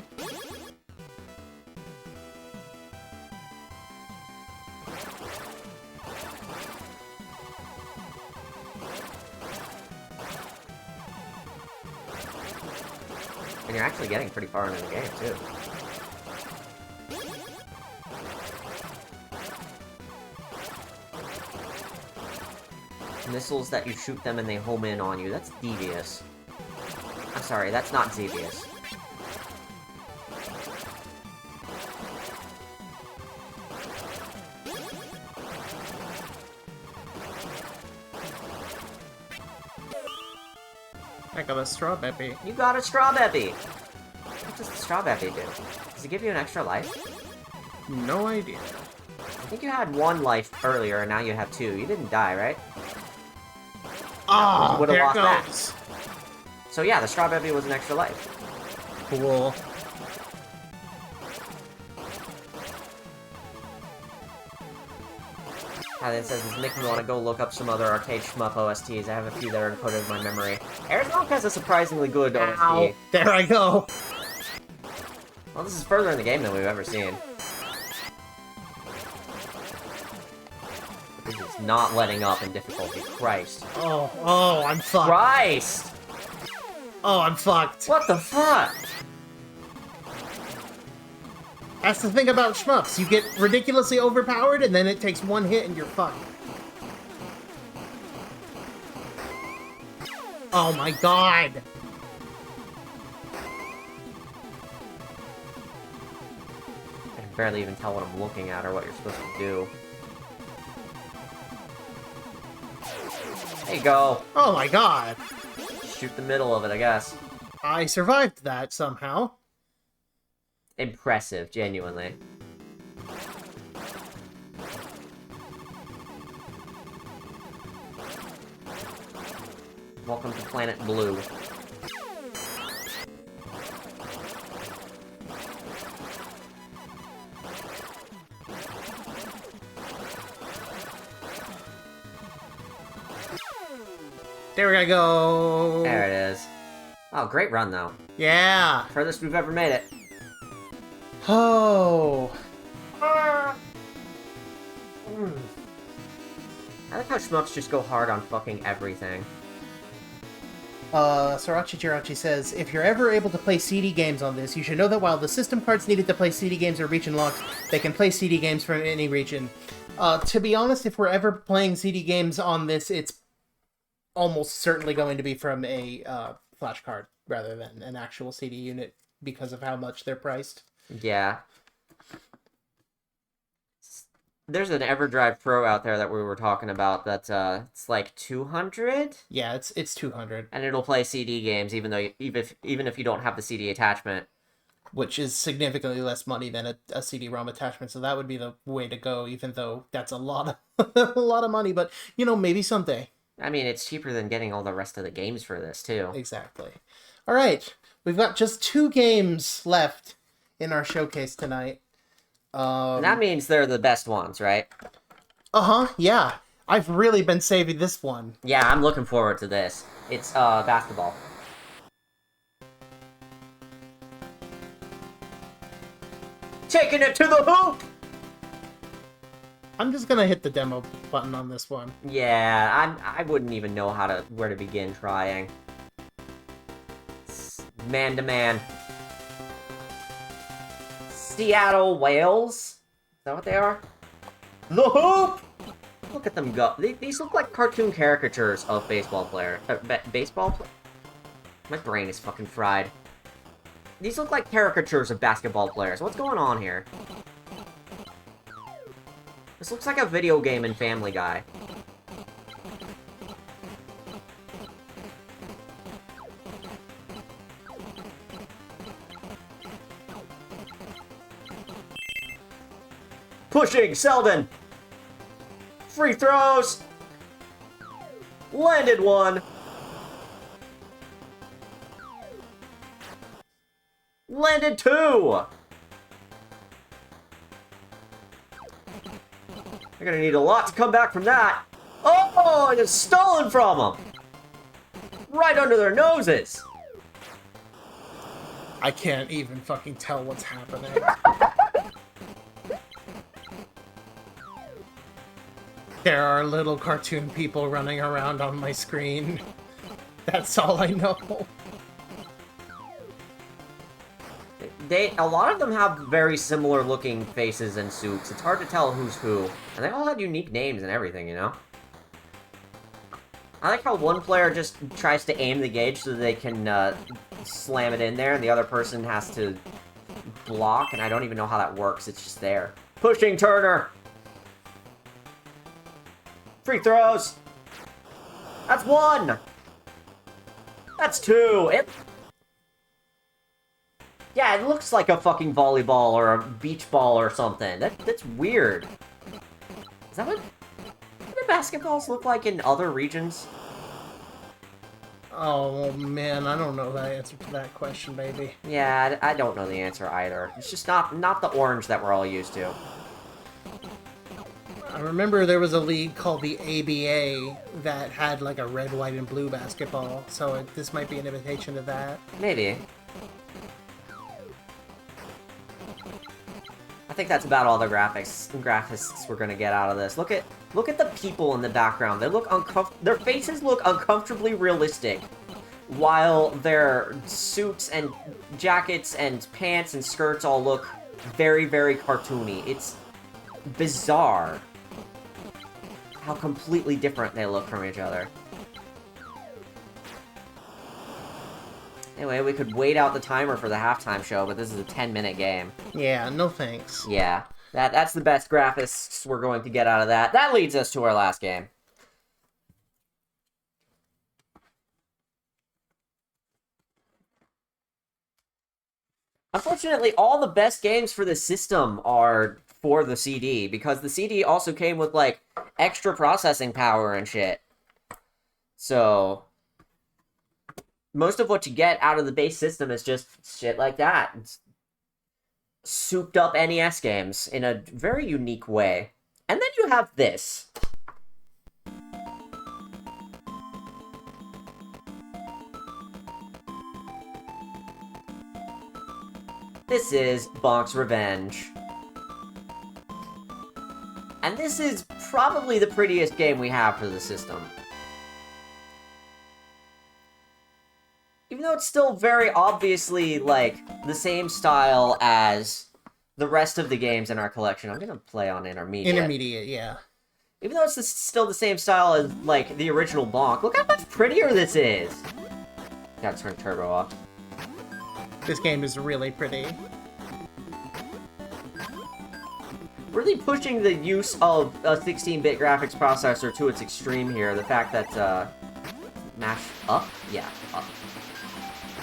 And you're actually getting pretty far into the game, too. Missiles that you shoot them and they home in on you. That's devious. I'm sorry, that's not devious. I got a strawberry. You got a strawberry! What does the strawberry do? Does it give you an extra life? No idea. I think you had one life earlier, and now you have two. You didn't die, right? Ah, Would've there lost that. goes. So yeah, the straw baby was an extra life. Cool. And it says, it's making me want to go look up some other arcade shmup OSTs. I have a few that are encoded in my memory. Arizona has a surprisingly good OST. There I go. Well, this is further in the game than we've ever seen. This is not letting up in difficulty. Christ. Oh, I'm fucked. Christ! Oh, I'm fucked. What the fuck? That's the thing about shmups. You get ridiculously overpowered, and then it takes one hit and you're fucked. Oh my god! I can barely even tell what I'm looking at or what you're supposed to do. There you go. Oh my god! Shoot the middle of it, I guess. I survived that somehow. Impressive, genuinely. Welcome to Planet Blue. There we go. There it is. Oh, great run, though. Yeah. Furthest we've ever made it. Oh. I like how shmups just go hard on fucking everything. Sriracha Jirachi says, if you're ever able to play CD games on this, you should know that while the system cards needed to play CD games are region locked, they can play CD games from any region. To be honest, if we're ever playing CD games on this, it's almost certainly going to be from a flash card rather than an actual CD unit because of how much they're priced. Yeah. There's an EverDrive Pro out there that we were talking about that's it's like 200? Yeah, it's 200. And it'll play CD games even though even if you don't have the CD attachment. Which is significantly less money than a CD-ROM attachment, so that would be the way to go, even though that's a lot of a lot of money, but you know, maybe someday. I mean, it's cheaper than getting all the rest of the games for this too. Exactly. All right, we've got just 2 games left in our showcase tonight. That means they're the best ones, right? Yeah. I've really been saving this one. Yeah, I'm looking forward to this. It's basketball. Taking it to the hoop! I'm just gonna hit the demo button on this one. Yeah, I wouldn't even know where to begin trying. Man to man. Seattle Whales? Is that what they are? The hoop! Look at them go. These look like cartoon caricatures of baseball player. My brain is fucking fried. These look like caricatures of basketball players. What's going on here? This looks like a video game in Family Guy. Pushing, Selden! Free throws! Landed one! Landed 2! You're gonna need a lot to come back from that. Oh, it is stolen from them! Right under their noses! I can't even fucking tell what's happening. There are little cartoon people running around on my screen. That's all I know. A lot of them have very similar looking faces and suits. It's hard to tell who's who. And they all had unique names and everything, you know? I like how one player just tries to aim the gauge so that they can slam it in there, and the other person has to block, and I don't even know how that works. It's just there. Pushing Turner! Free throws! That's 1! That's 2! Yeah, it looks like a fucking volleyball or a beach ball or something. That's weird. Is that what the basketballs look like in other regions? Oh man, I don't know the answer to that question, baby. Yeah, I don't know the answer either. It's just not the orange that we're all used to. I remember there was a league called the ABA that had like a red, white, and blue basketball, so this might be an imitation of that. Maybe. I think that's about all the graphics we're gonna get out of this. Look at the people in the background. They look their faces look uncomfortably realistic, while their suits and jackets and pants and skirts all look very, very cartoony. It's bizarre how completely different they look from each other. Anyway, we could wait out the timer for the halftime show, but this is a 10-minute game. Yeah, no thanks. Yeah, that's the best graphics we're going to get out of that. That leads us to our last game. Unfortunately, all the best games for the system are for the CD, because the CD also came with, like, extra processing power and shit. So most of what you get out of the base system is just shit like that. It's souped up NES games in a very unique way. And then you have this. This is Bonk's Revenge. And this is probably the prettiest game we have for the system. Even though it's still very obviously, like, the same style as the rest of the games in our collection. I'm gonna play on Intermediate. Intermediate, yeah. Even though it's still the same style as, like, the original Bonk, look how much prettier this is! Gotta turn turbo off. This game is really pretty. Really pushing the use of a 16-bit graphics processor to its extreme here. The fact that, mash up? Yeah, up.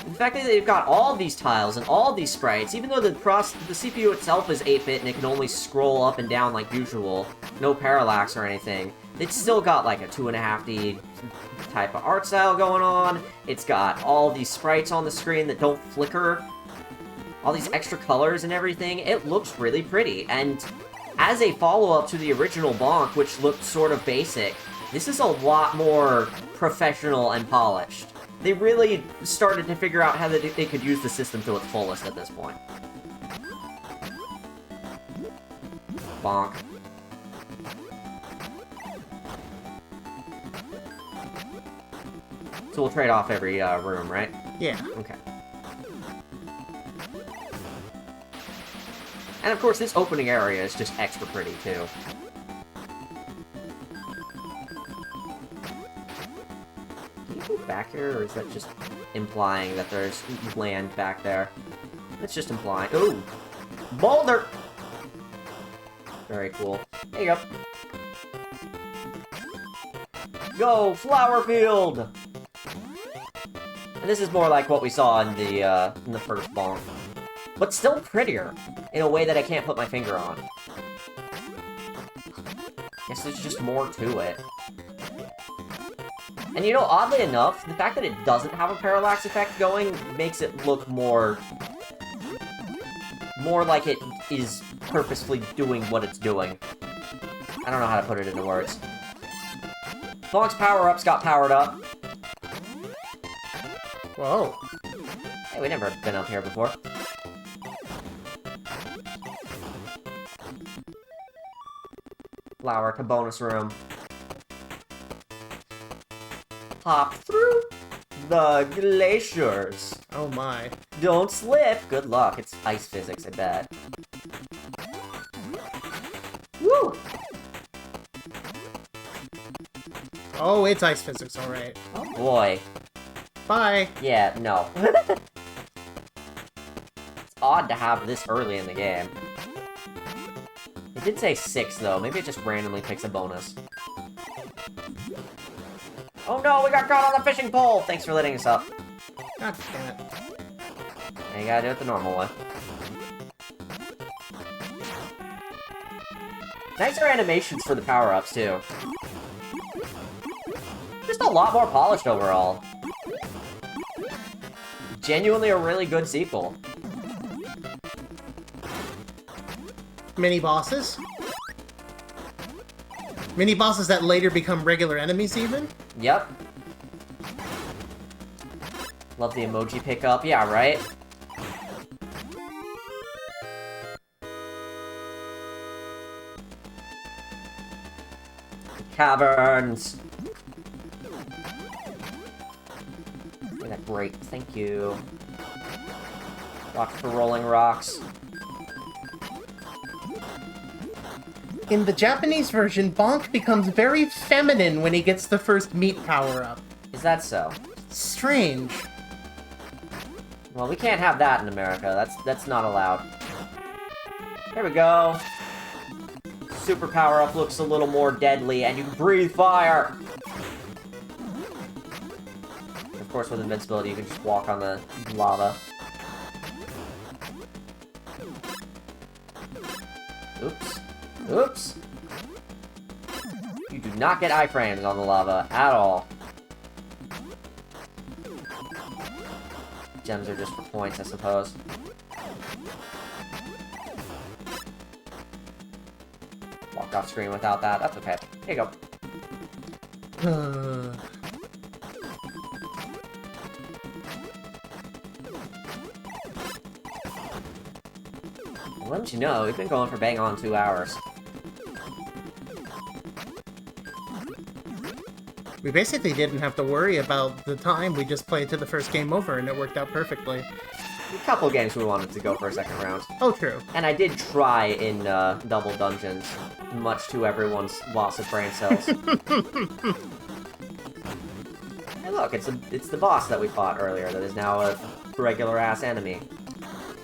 The fact that they've got all these tiles and all these sprites, even though the CPU itself is 8-bit and it can only scroll up and down like usual, no parallax or anything, it's still got like a 2.5D type of art style going on. It's got all these sprites on the screen that don't flicker, all these extra colors and everything. It looks really pretty, and as a follow-up to the original Bonk, which looked sort of basic, this is a lot more professional and polished. They really started to figure out how they could use the system to its fullest at this point. Bonk. So we'll trade off every room, right? Yeah. Okay. And of course, this opening area is just extra pretty, too. Back here, or is that just implying that there's land back there? It's just implying. Ooh! Boulder! Very cool. There you go. Go, flower field! And this is more like what we saw in the first Bonk. But still prettier, in a way that I can't put my finger on. Guess there's just more to it. And you know, oddly enough, the fact that it doesn't have a parallax effect going makes it look more like it is purposefully doing what it's doing. I don't know how to put it into words. Bonk's power-ups got powered up. Whoa. Hey, we've never been up here before. Flower to bonus room. Hop through the glaciers. Oh my. Don't slip. Good luck. It's ice physics, I bet. Woo! Oh, it's ice physics, alright. Oh boy. Bye. Yeah, no. It's odd to have this early in the game. It did say 6, though. Maybe it just randomly picks a bonus. Oh no, we got caught on the fishing pole! Thanks for letting us up. God damn it. Now you gotta do it the normal way. Nicer animations for the power-ups, too. Just a lot more polished overall. genuinely a really good sequel. Mini bosses? Mini bosses that later become regular enemies, even? Yep. Love the emoji pickup. Yeah, right? Caverns. Yeah, that's great. Thank you. Watch for rolling rocks. In the Japanese version, Bonk becomes very feminine when he gets the first meat power-up. Is that so? Strange. Well, we can't have that in America. That's not allowed. There we go. Super power-up looks a little more deadly, and you can breathe fire! Of course, with invincibility, you can just walk on the lava. Oops. Oops! You do not get iframes on the lava at all. Gems are just for points, I suppose. Walked off screen without that. That's okay. Here you go. Why don't you know, we've been going for bang on 2 hours. We basically didn't have to worry about the time. We just played to the first game over, and it worked out perfectly. A couple games we wanted to go for a second round. Oh, true. And I did try in Double Dungeons, much to everyone's loss of brain cells. Hey look, it's the boss that we fought earlier that is now a regular-ass enemy.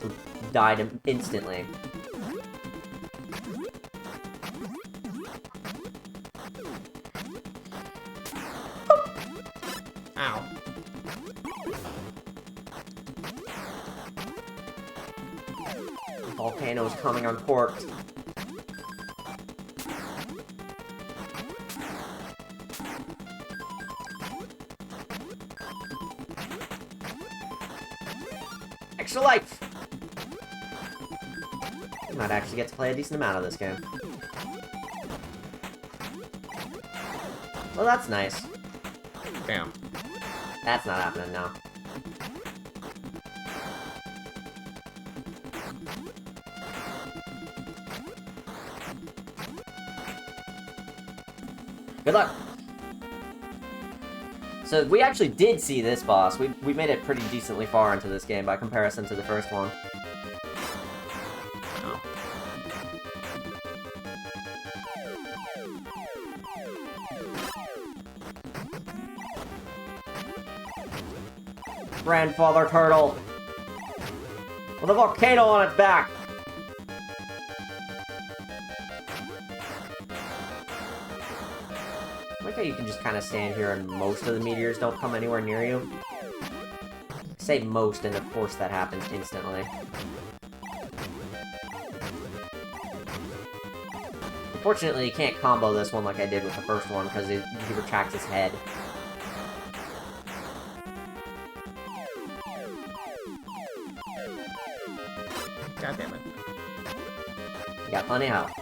Who died instantly. Ow. Volcanoes coming uncorked. Extra life! You might actually get to play a decent amount of this game. Well, that's nice. Damn. That's not happening now. Good luck! So, we actually did see this boss. We made it pretty decently far into this game by comparison to the first one. Oh. Grandfather Turtle! With a volcano on its back! I like how you can just kind of stand here and most of the meteors don't come anywhere near you. I say most, and of course that happens instantly. Unfortunately, you can't combo this one like I did with the first one, because he retracts his head. God damn it. You got plenty of health.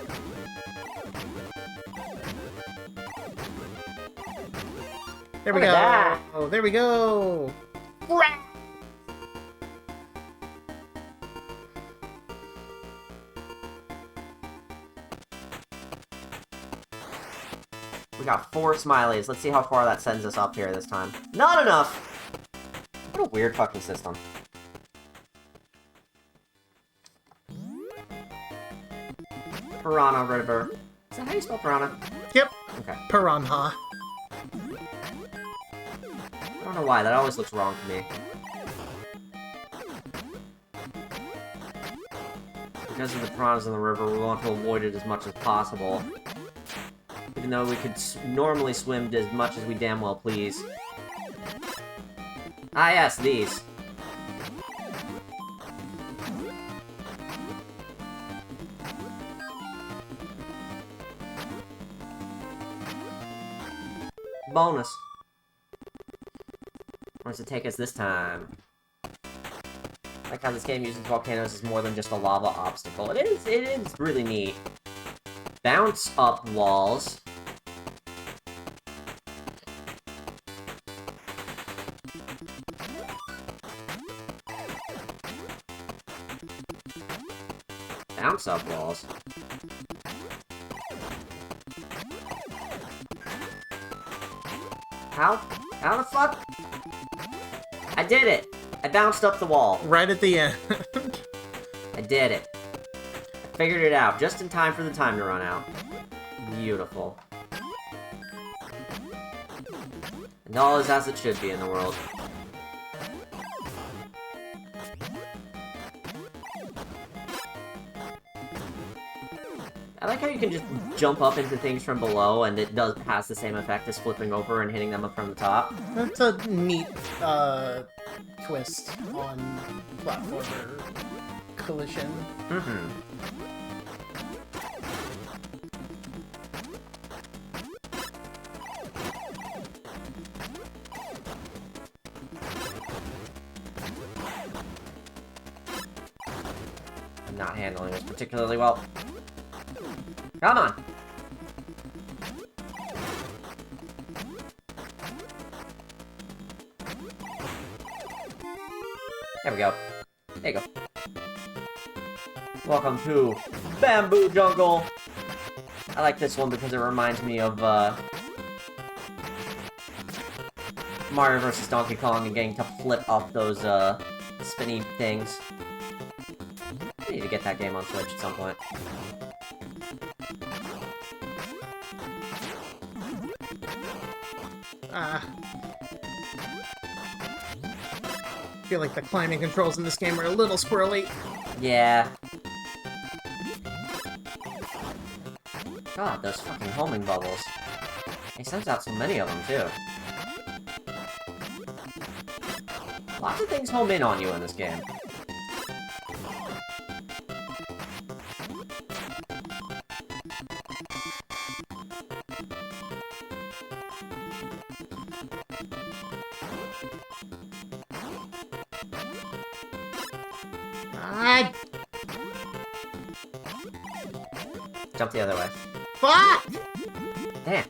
There we Look go. at that. Oh, there we go. We got 4 smileys. Let's see how far that sends us up here this time. Not enough! What a weird fucking system. Piranha River. Is that how you spell piranha? Yep. Okay. Piranha. I don't know why, that always looks wrong to me. Because of the piranhas in the river, we want to avoid it as much as possible. Even though we could normally swim as much as we damn well please. Ah yes, these. Bonus. Where does it take us this time? Like how this game uses volcanoes as more than just a lava obstacle. It is really neat. Bounce up walls. Bounce up walls. How? How the fuck? I did it! I bounced up the wall. Right at the end. I did it. I figured it out just in time for the time to run out. Beautiful. And all is as it should be in the world. I like how you can just jump up into things from below, and it has the same effect as flipping over and hitting them up from the top. That's a neat twist on platformer collision. Mm-hmm. I'm not handling this particularly well. Come on! There we go. There you go. Welcome to Bamboo Jungle! I like this one because it reminds me of, Mario vs. Donkey Kong and getting to flip up those, spinny things. I need to get that game on Switch at some point. I feel like the climbing controls in this game are a little squirrely. Yeah. God, those fucking homing bubbles. He sends out so many of them, too. Lots of things home in on you in this game. Jump the other way. Fuck! Damn.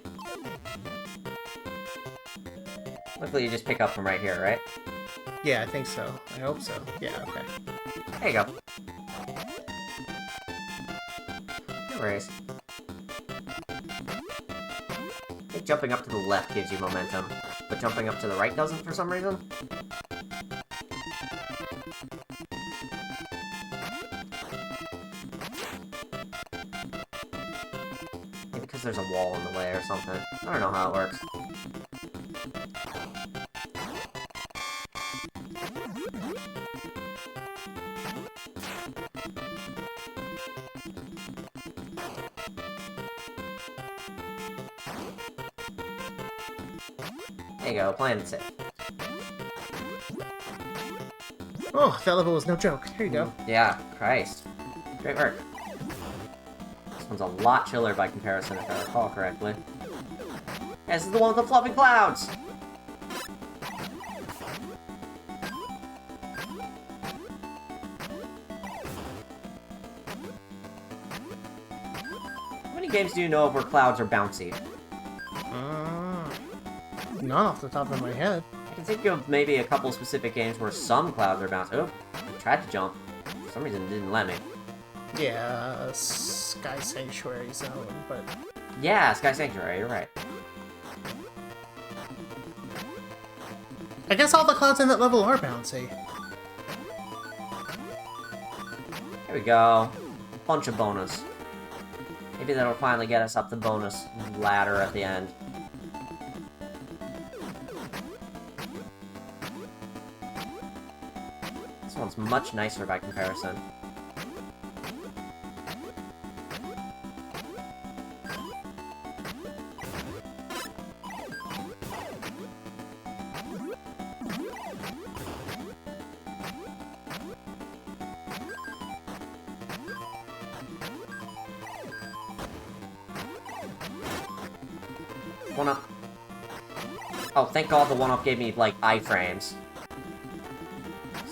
Luckily you just pick up from right here, right? Yeah, I think so. I hope so. Yeah, okay. There you go. No worries. I think jumping up to the left gives you momentum, but jumping up to the right doesn't for some reason. Maybe because there's a wall in the way or something. I don't know how it works. There you go, playing it safe. Oh, that level was no joke. Here you go. Yeah, Christ. Great work. This one's a lot chiller by comparison, if I recall correctly. Yeah, this is the one with the fluffy clouds! How many games do you know of where clouds are bouncy? Not off the top of my head. I can think of maybe a couple specific games where some clouds are bouncy. Oh, I tried to jump. For some reason it didn't let me. Yeah, Sky Sanctuary Zone, but... Yeah, Sky Sanctuary, you're right. I guess all the clouds in that level are bouncy. Here we go. Bunch of bonus. Maybe that'll finally get us up the bonus ladder at the end. This one's much nicer by comparison. One up. Oh, thank God the one up gave me, like, iframes.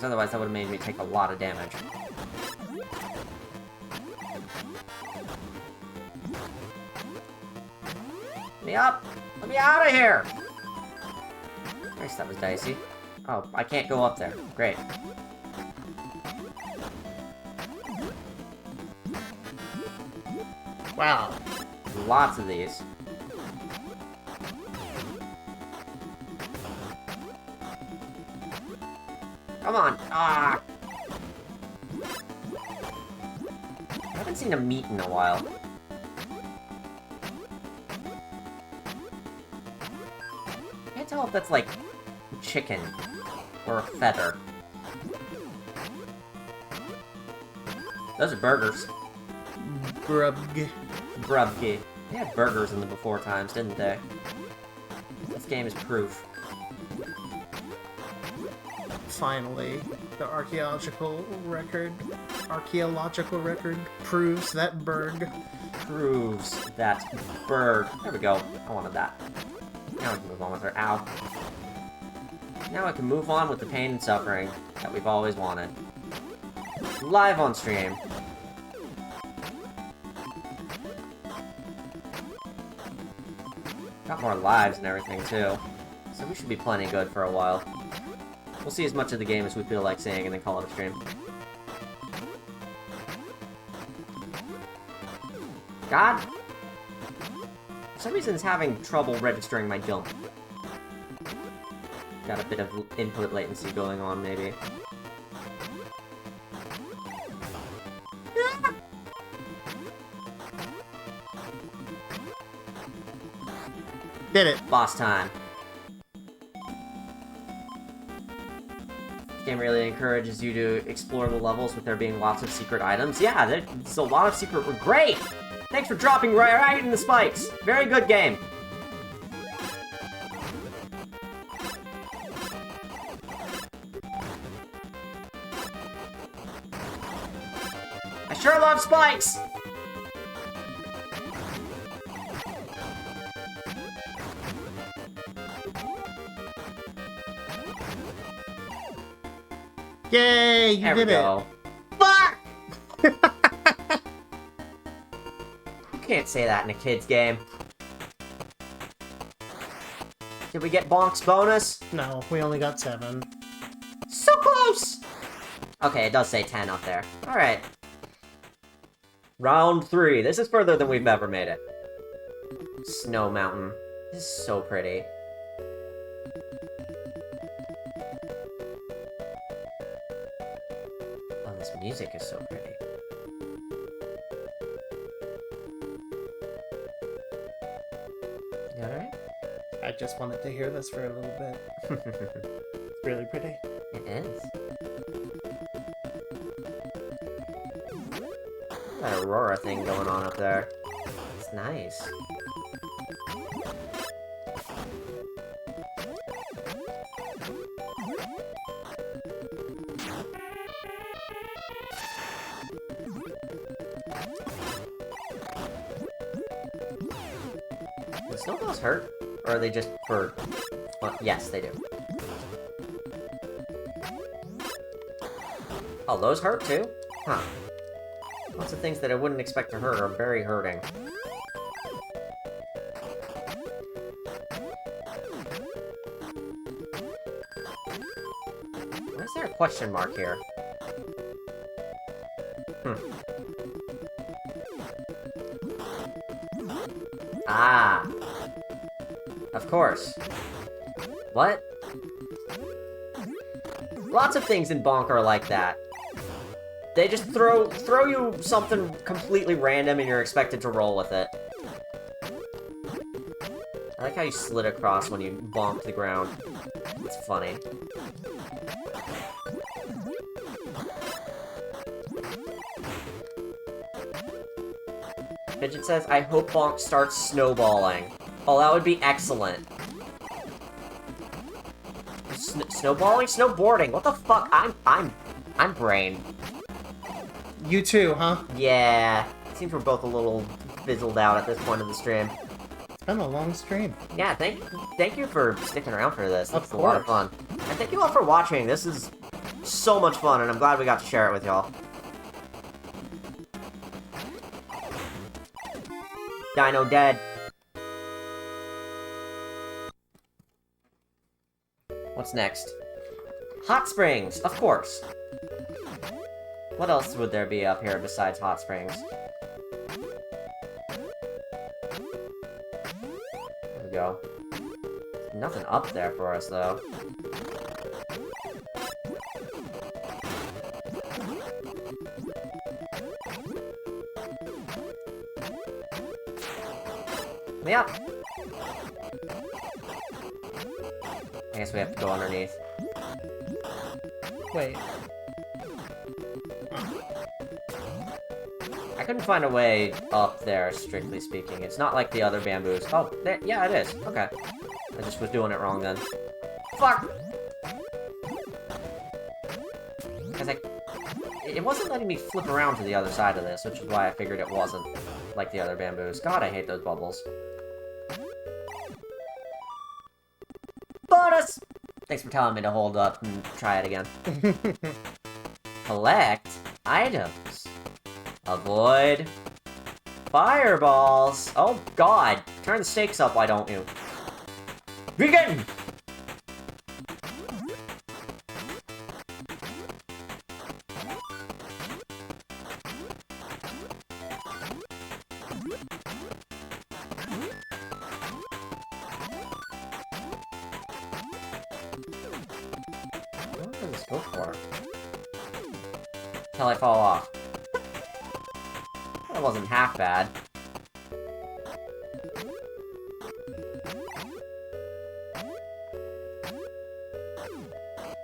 because otherwise that would have made me take a lot of damage. Let me up! Let me out of here! Nice, that was dicey. Oh, I can't go up there. Great. Wow. Lots of these. Come on! Ah! I haven't seen a meat in a while. Can't tell if that's like chicken or a feather. Those are burgers. Grubg. Grubgy. They had burgers in the before times, didn't they? This game is proof. Finally, the archaeological record proves that Berg. Proves that bird. There we go. I wanted that. Now I can move on with her. Ow. Now I can move on with the pain and suffering that we've always wanted. Live on stream. Got more lives and everything, too. So we should be plenty good for a while. We'll see as much of the game as we feel like seeing and then call it a stream. God! For some reason it's having trouble registering my jump. Got a bit of input latency going on, maybe. Did it. Boss time. This game really encourages you to explore the levels with there being lots of secret items. Yeah, there's a lot of secret... Great! Thanks for dropping right in the spikes. Very good game. I sure love spikes! Yay, you did it. Fuck! You can't say that in a kid's game. Did we get Bonk's bonus? No, we only got 7. So close! Okay, it does say 10 up there. Alright. Round 3. This is further than we've ever made it. Snow Mountain. This is so pretty. Oh, this music is so pretty. You alright? I just wanted to hear this for a little bit. It's really pretty. It is. That Aurora thing going on up there. It's nice. Do snowballs hurt? Or are they just for... Well, yes, they do. Oh, those hurt too? Huh. Lots of things that I wouldn't expect to hurt are very hurting. Why is there a question mark here? Ah! Of course. What? Lots of things in Bonk are like that. They just throw you something completely random and you're expected to roll with it. I like how you slid across when you bonked the ground. It's funny. Fidget says, I hope Bonk starts snowballing. Oh, that would be excellent. Snowballing? Snowboarding? What the fuck? I'm brain. You too, huh? Yeah. Seems we're both a little fizzled out at this point of the stream. It's been a long stream. Yeah, thank you for sticking around for this. Of It's a lot of course. fun. And thank you all for watching. This is so much fun, and I'm glad we got to share it with y'all. Dino dead. What's next? Hot Springs, of course. What else would there be up here besides Hot Springs? There we go. Nothing up there for us, though. Yep. I guess we have to go underneath. Wait. I couldn't find a way up there, strictly speaking. It's not like the other bamboos. Oh, there, yeah, it is. Okay. I just was doing it wrong then. Fuck! Because it wasn't letting me flip around to the other side of this, which is why I figured it wasn't like the other bamboos. God, I hate those bubbles. Bonus! Thanks for telling me to hold up and try it again. Collect items. Avoid fireballs. Oh god. Turn the stakes up, why don't you? Begin! What does this go for? Till I fall off. That wasn't half bad.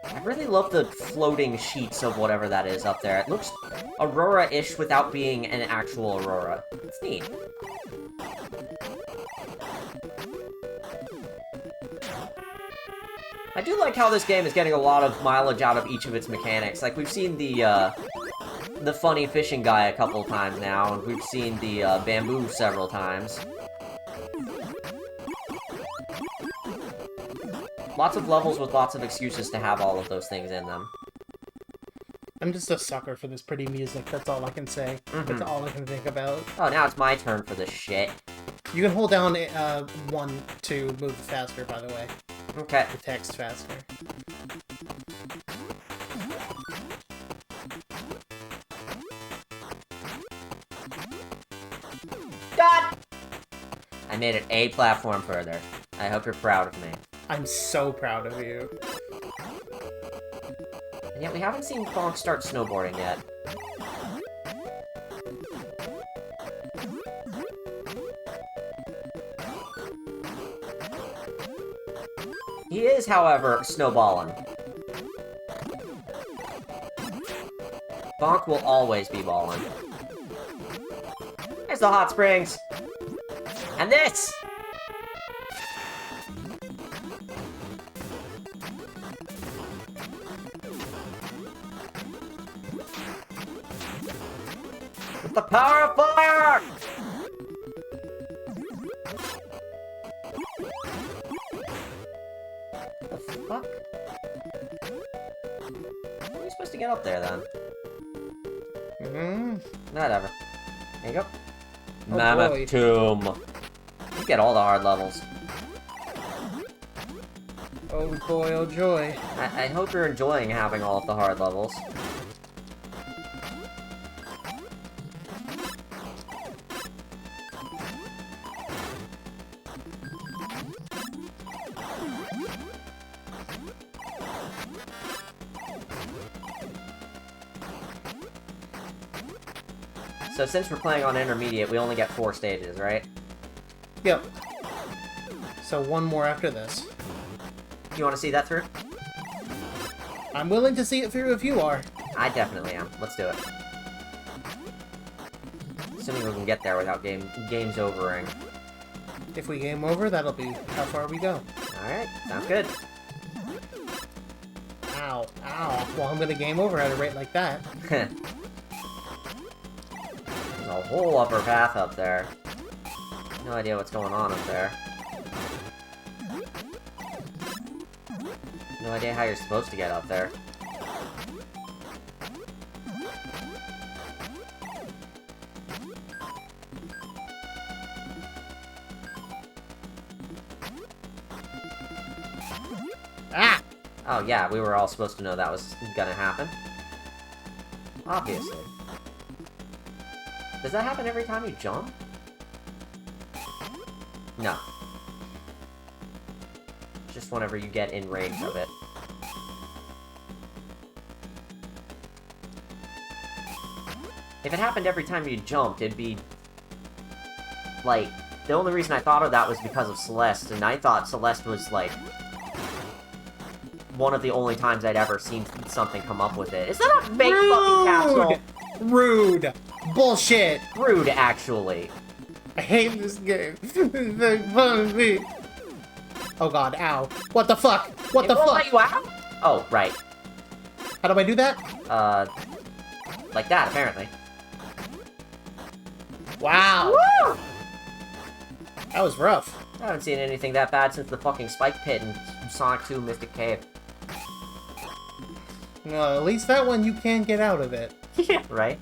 I really love the floating sheets of whatever that is up there. It looks Aurora-ish without being an actual Aurora. It's neat. I do like how this game is getting a lot of mileage out of each of its mechanics. Like, we've seen the funny fishing guy a couple times now, and we've seen the bamboo several times. Lots of levels with lots of excuses to have all of those things in them. I'm just a sucker for this pretty music, that's all I can say. That's all I can think about. Oh, now it's my turn for this shit. You can hold down 1 to move faster, by the way. Okay. The text faster. God! I made it a platform further. I hope you're proud of me. I'm so proud of you. And yet we haven't seen Bonk start snowboarding yet. He is, however, snowballing. Bonk will always be balling. There's the hot springs! And this! With the power of fire! What the fuck? How are we supposed to get up there, then? Whatever. There you go. Oh, Mammoth boy. Tomb. You get all the hard levels. Oh boy, oh joy. I hope you're enjoying having all of the hard levels. So since we're playing on intermediate, we only get 4 stages, right? Yep. So 1 more after this. You want to see that through? I'm willing to see it through if you are. I definitely am. Let's do it. Assuming we can get there without game's overing. If we game over, that'll be how far we go. Alright, sounds good. Ow, ow. Well, I'm gonna game over at a rate like that. There's a whole upper path up there. No idea what's going on up there. No idea how you're supposed to get up there. Ah! Oh yeah, we were all supposed to know that was gonna happen. Obviously. Does that happen every time you jump? No. Just whenever you get in range of it. If it happened every time you jumped, it'd be... like, the only reason I thought of that was because of Celeste, and I thought Celeste was, like... one of the only times I'd ever seen something come up with it. Is that a fake fucking capsule? Rude! Bullshit! Rude, actually. I hate this game. Oh god, ow. What the fuck? What the It won't fuck? let you out? Oh, right. How do I do that? Like that, apparently. Wow! Woo! That was rough. I haven't seen anything that bad since the fucking Spike Pit in Sonic 2 Mystic Cave. Well, at least that one you can get out of it. Yeah, right?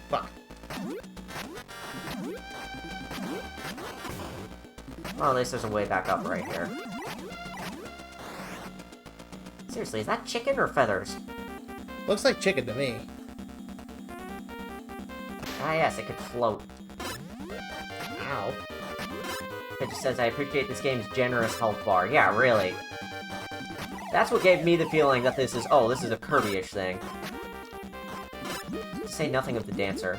Fuck. Well, at least there's a way back up right here. Seriously, is that chicken or feathers? Looks like chicken to me. Ah, yes, it could float. Ow. It just says, I appreciate this game's generous health bar. Yeah, really. That's what gave me the feeling that this is, oh, this is a Kirby-ish thing. To say nothing of the dancer.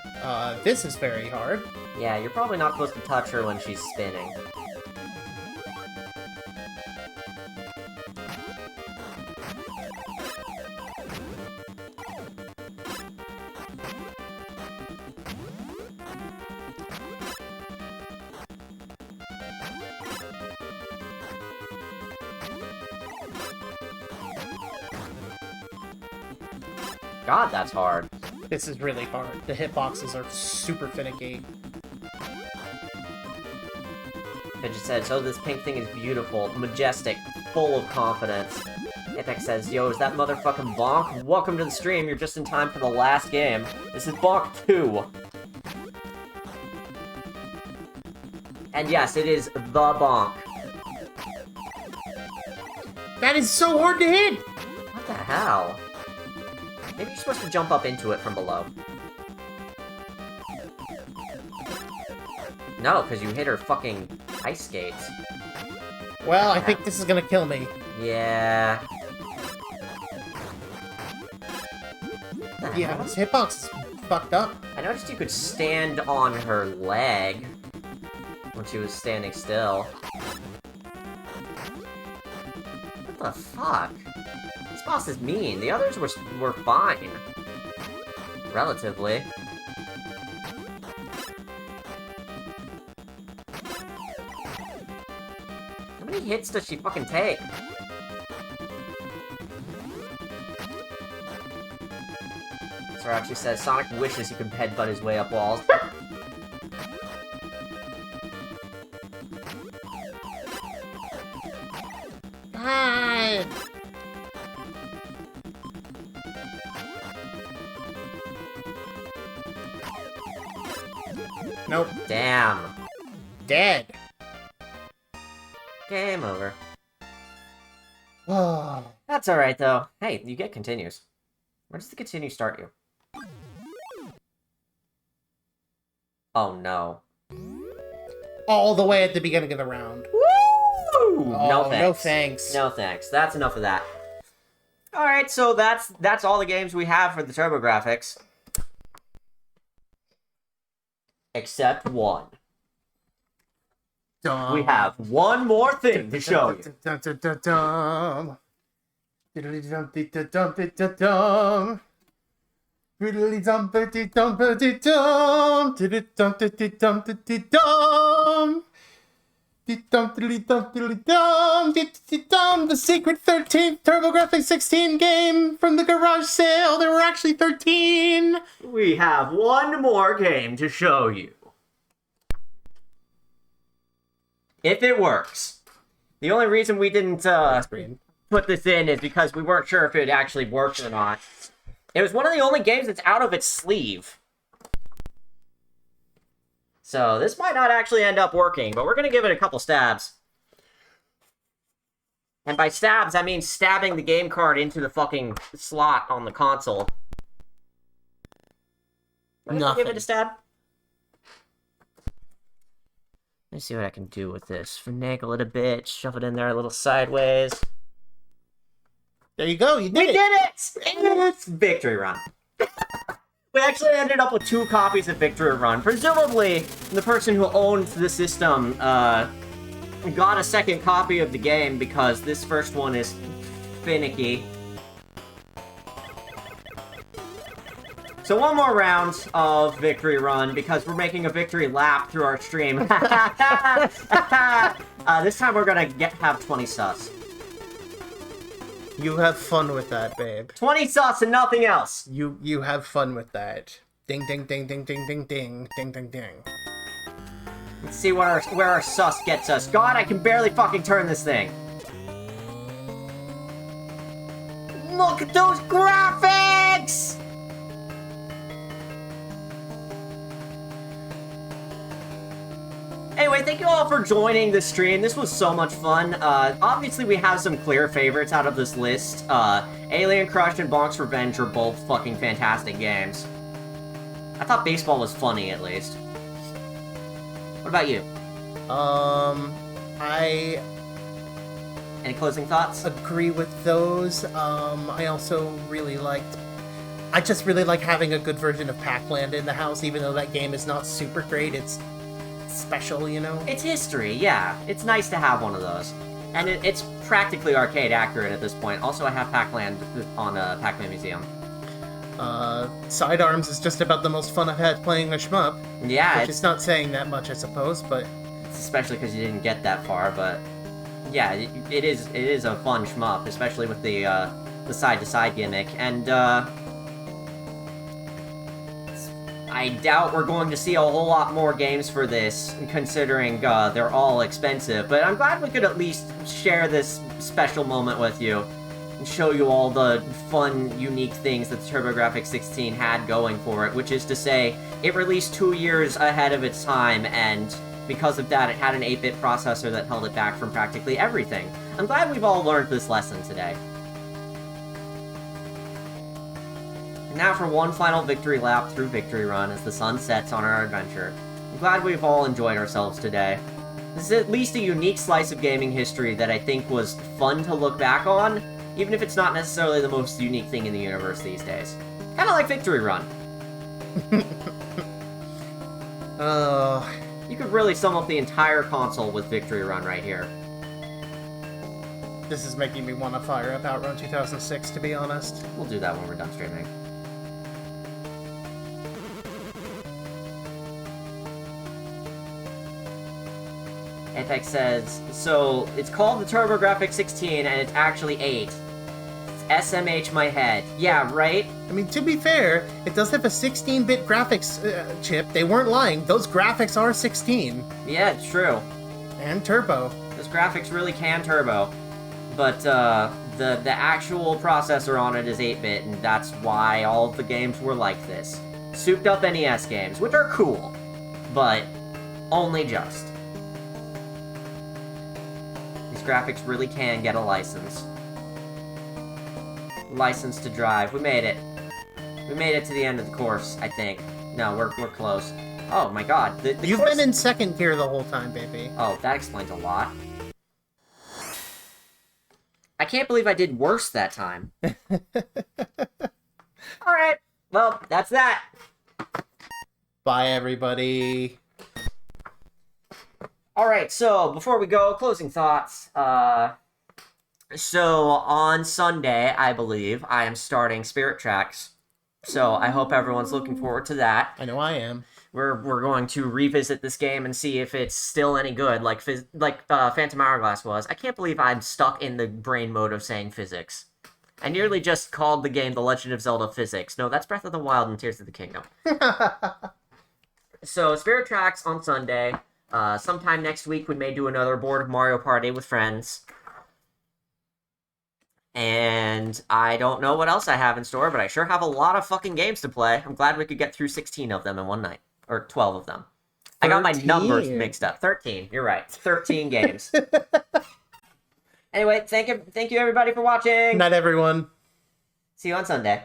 This is very hard. Yeah, you're probably not supposed to touch her when she's spinning. God, that's hard. This is really hard. The hitboxes are super finicky. It just says, oh, this pink thing is beautiful, majestic, full of confidence. Apex says, yo, is that motherfucking Bonk? Welcome to the stream, you're just in time for the last game. This is Bonk 2. And yes, it is the Bonk. That is so hard to hit! What the hell? Maybe you're supposed to jump up into it from below. No, because you hit her fucking ice skates. Well, I think this is gonna kill me. Yeah. Yeah, this hitbox is fucked up. I noticed you could stand on her leg when she was standing still. What the fuck? This boss is mean. The others were fine. Relatively. How many hits does she fucking take? Sir actually says Sonic wishes he could headbutt his way up walls. God. Nope. Damn. Dead. Game over. Oh. That's alright, though. Hey, you get continues. Where does the continue start you? Oh, no. All the way at the beginning of the round. Woo! Oh, No thanks. no thanks. No thanks. That's enough of that. Alright, so that's all the games we have for the TurboGrafx. Except one. Dumb. We have one more thing to show you. Dum. Diddly-dum-dee-da-dum-dee-da-dum. Riddly-dum-dee-dum-dee-dum. Diddly-dum-dee-dum-dee-dum. Dee-dum-diddly-dum-diddly-dum. Dee-dee-dum. The secret 13th TurboGrafx-16 game from the garage sale. There were actually 13. We have one more game to show you. If it works. The only reason we didn't put this in is because we weren't sure if it actually worked or not. It was one of the only games that's out of its sleeve. So this might not actually end up working, but we're gonna give it a couple stabs. And by stabs, I mean stabbing the game card into the fucking slot on the console. Nothing. Give it a stab. Let me see what I can do with this. Finagle it a bit, shove it in there a little sideways. There you go, you did We it! did it! It's Victory Run. We actually ended up with 2 copies of Victory Run. Presumably, the person who owned the system got a second copy of the game because this first one is finicky. So one more round of Victory Run because we're making a victory lap through our stream. This time we're gonna have 20 sus. You have fun with that, babe. 20 sus and nothing else. You have fun with that. Ding ding ding ding ding ding ding ding ding ding. Let's see where our sus gets us. God, I can barely fucking turn this thing. Look at those graphics! Anyway, thank you all for joining the stream. This was so much fun. Obviously, we have some clear favorites out of this list. Alien Crush and Bonk's Revenge are both fucking fantastic games. I thought baseball was funny, at least. What about you? I Any closing thoughts? agree with those. I also really liked... I just really like having a good version of Pac-Land in the house, even though that game is not super great. It's special, you know? It's history, yeah. It's nice to have one of those. And it's practically arcade accurate at this point. Also, I have Pac-Land on Pac-Man Museum. Sidearms is just about the most fun I've had playing a shmup. Yeah, Which is not saying that much, I suppose, but... especially because you didn't get that far, but... yeah, it is a fun shmup, especially with the side-to-side gimmick, and, I doubt we're going to see a whole lot more games for this, considering they're all expensive, but I'm glad we could at least share this special moment with you, and show you all the fun, unique things that the TurboGrafx-16 had going for it, which is to say, it released 2 years ahead of its time, and because of that, it had an 8-bit processor that held it back from practically everything. I'm glad we've all learned this lesson today. And now for one final victory lap through Victory Run as the sun sets on our adventure. I'm glad we've all enjoyed ourselves today. This is at least a unique slice of gaming history that I think was fun to look back on, even if it's not necessarily the most unique thing in the universe these days. Kinda like Victory Run. You could really sum up the entire console with Victory Run right here. This is making me want to fire up Outrun 2006, to be honest. We'll do that when we're done streaming. Apex says, so it's called the TurboGrafx-16 and it's actually 8. It's SMH my head. Yeah, right? I mean, to be fair, it does have a 16-bit graphics chip. They weren't lying. Those graphics are 16. Yeah, it's true. And turbo. Those graphics really can turbo. But the actual processor on it is 8-bit, and that's why all of the games were like this. Souped up NES games, which are cool, but only just. These graphics really can get a license. License to drive. We made it. We made it to the end of the course, I think. No, we're close. Oh my god. The You've course... been in second gear the whole time, baby. Oh, that explains a lot. I can't believe I did worse that time. Alright, well, that's that. Bye, everybody. Alright, so, before we go, closing thoughts. So, on Sunday, I believe, I am starting Spirit Tracks. So, I hope everyone's looking forward to that. I know I am. We're going to revisit this game and see if it's still any good, like Phantom Hourglass was. I can't believe I'm stuck in the brain mode of saying physics. I nearly just called the game The Legend of Zelda Physics. No, that's Breath of the Wild and Tears of the Kingdom. So, Spirit Tracks on Sunday. Sometime next week, we may do another board of Mario Party with friends. And I don't know what else I have in store, but I sure have a lot of fucking games to play. I'm glad we could get through 16 of them in one night. Or 12 of them. I got my numbers mixed up. 13. You're right. 13 games. Anyway, thank you everybody for watching. Good night, everyone. See you on Sunday.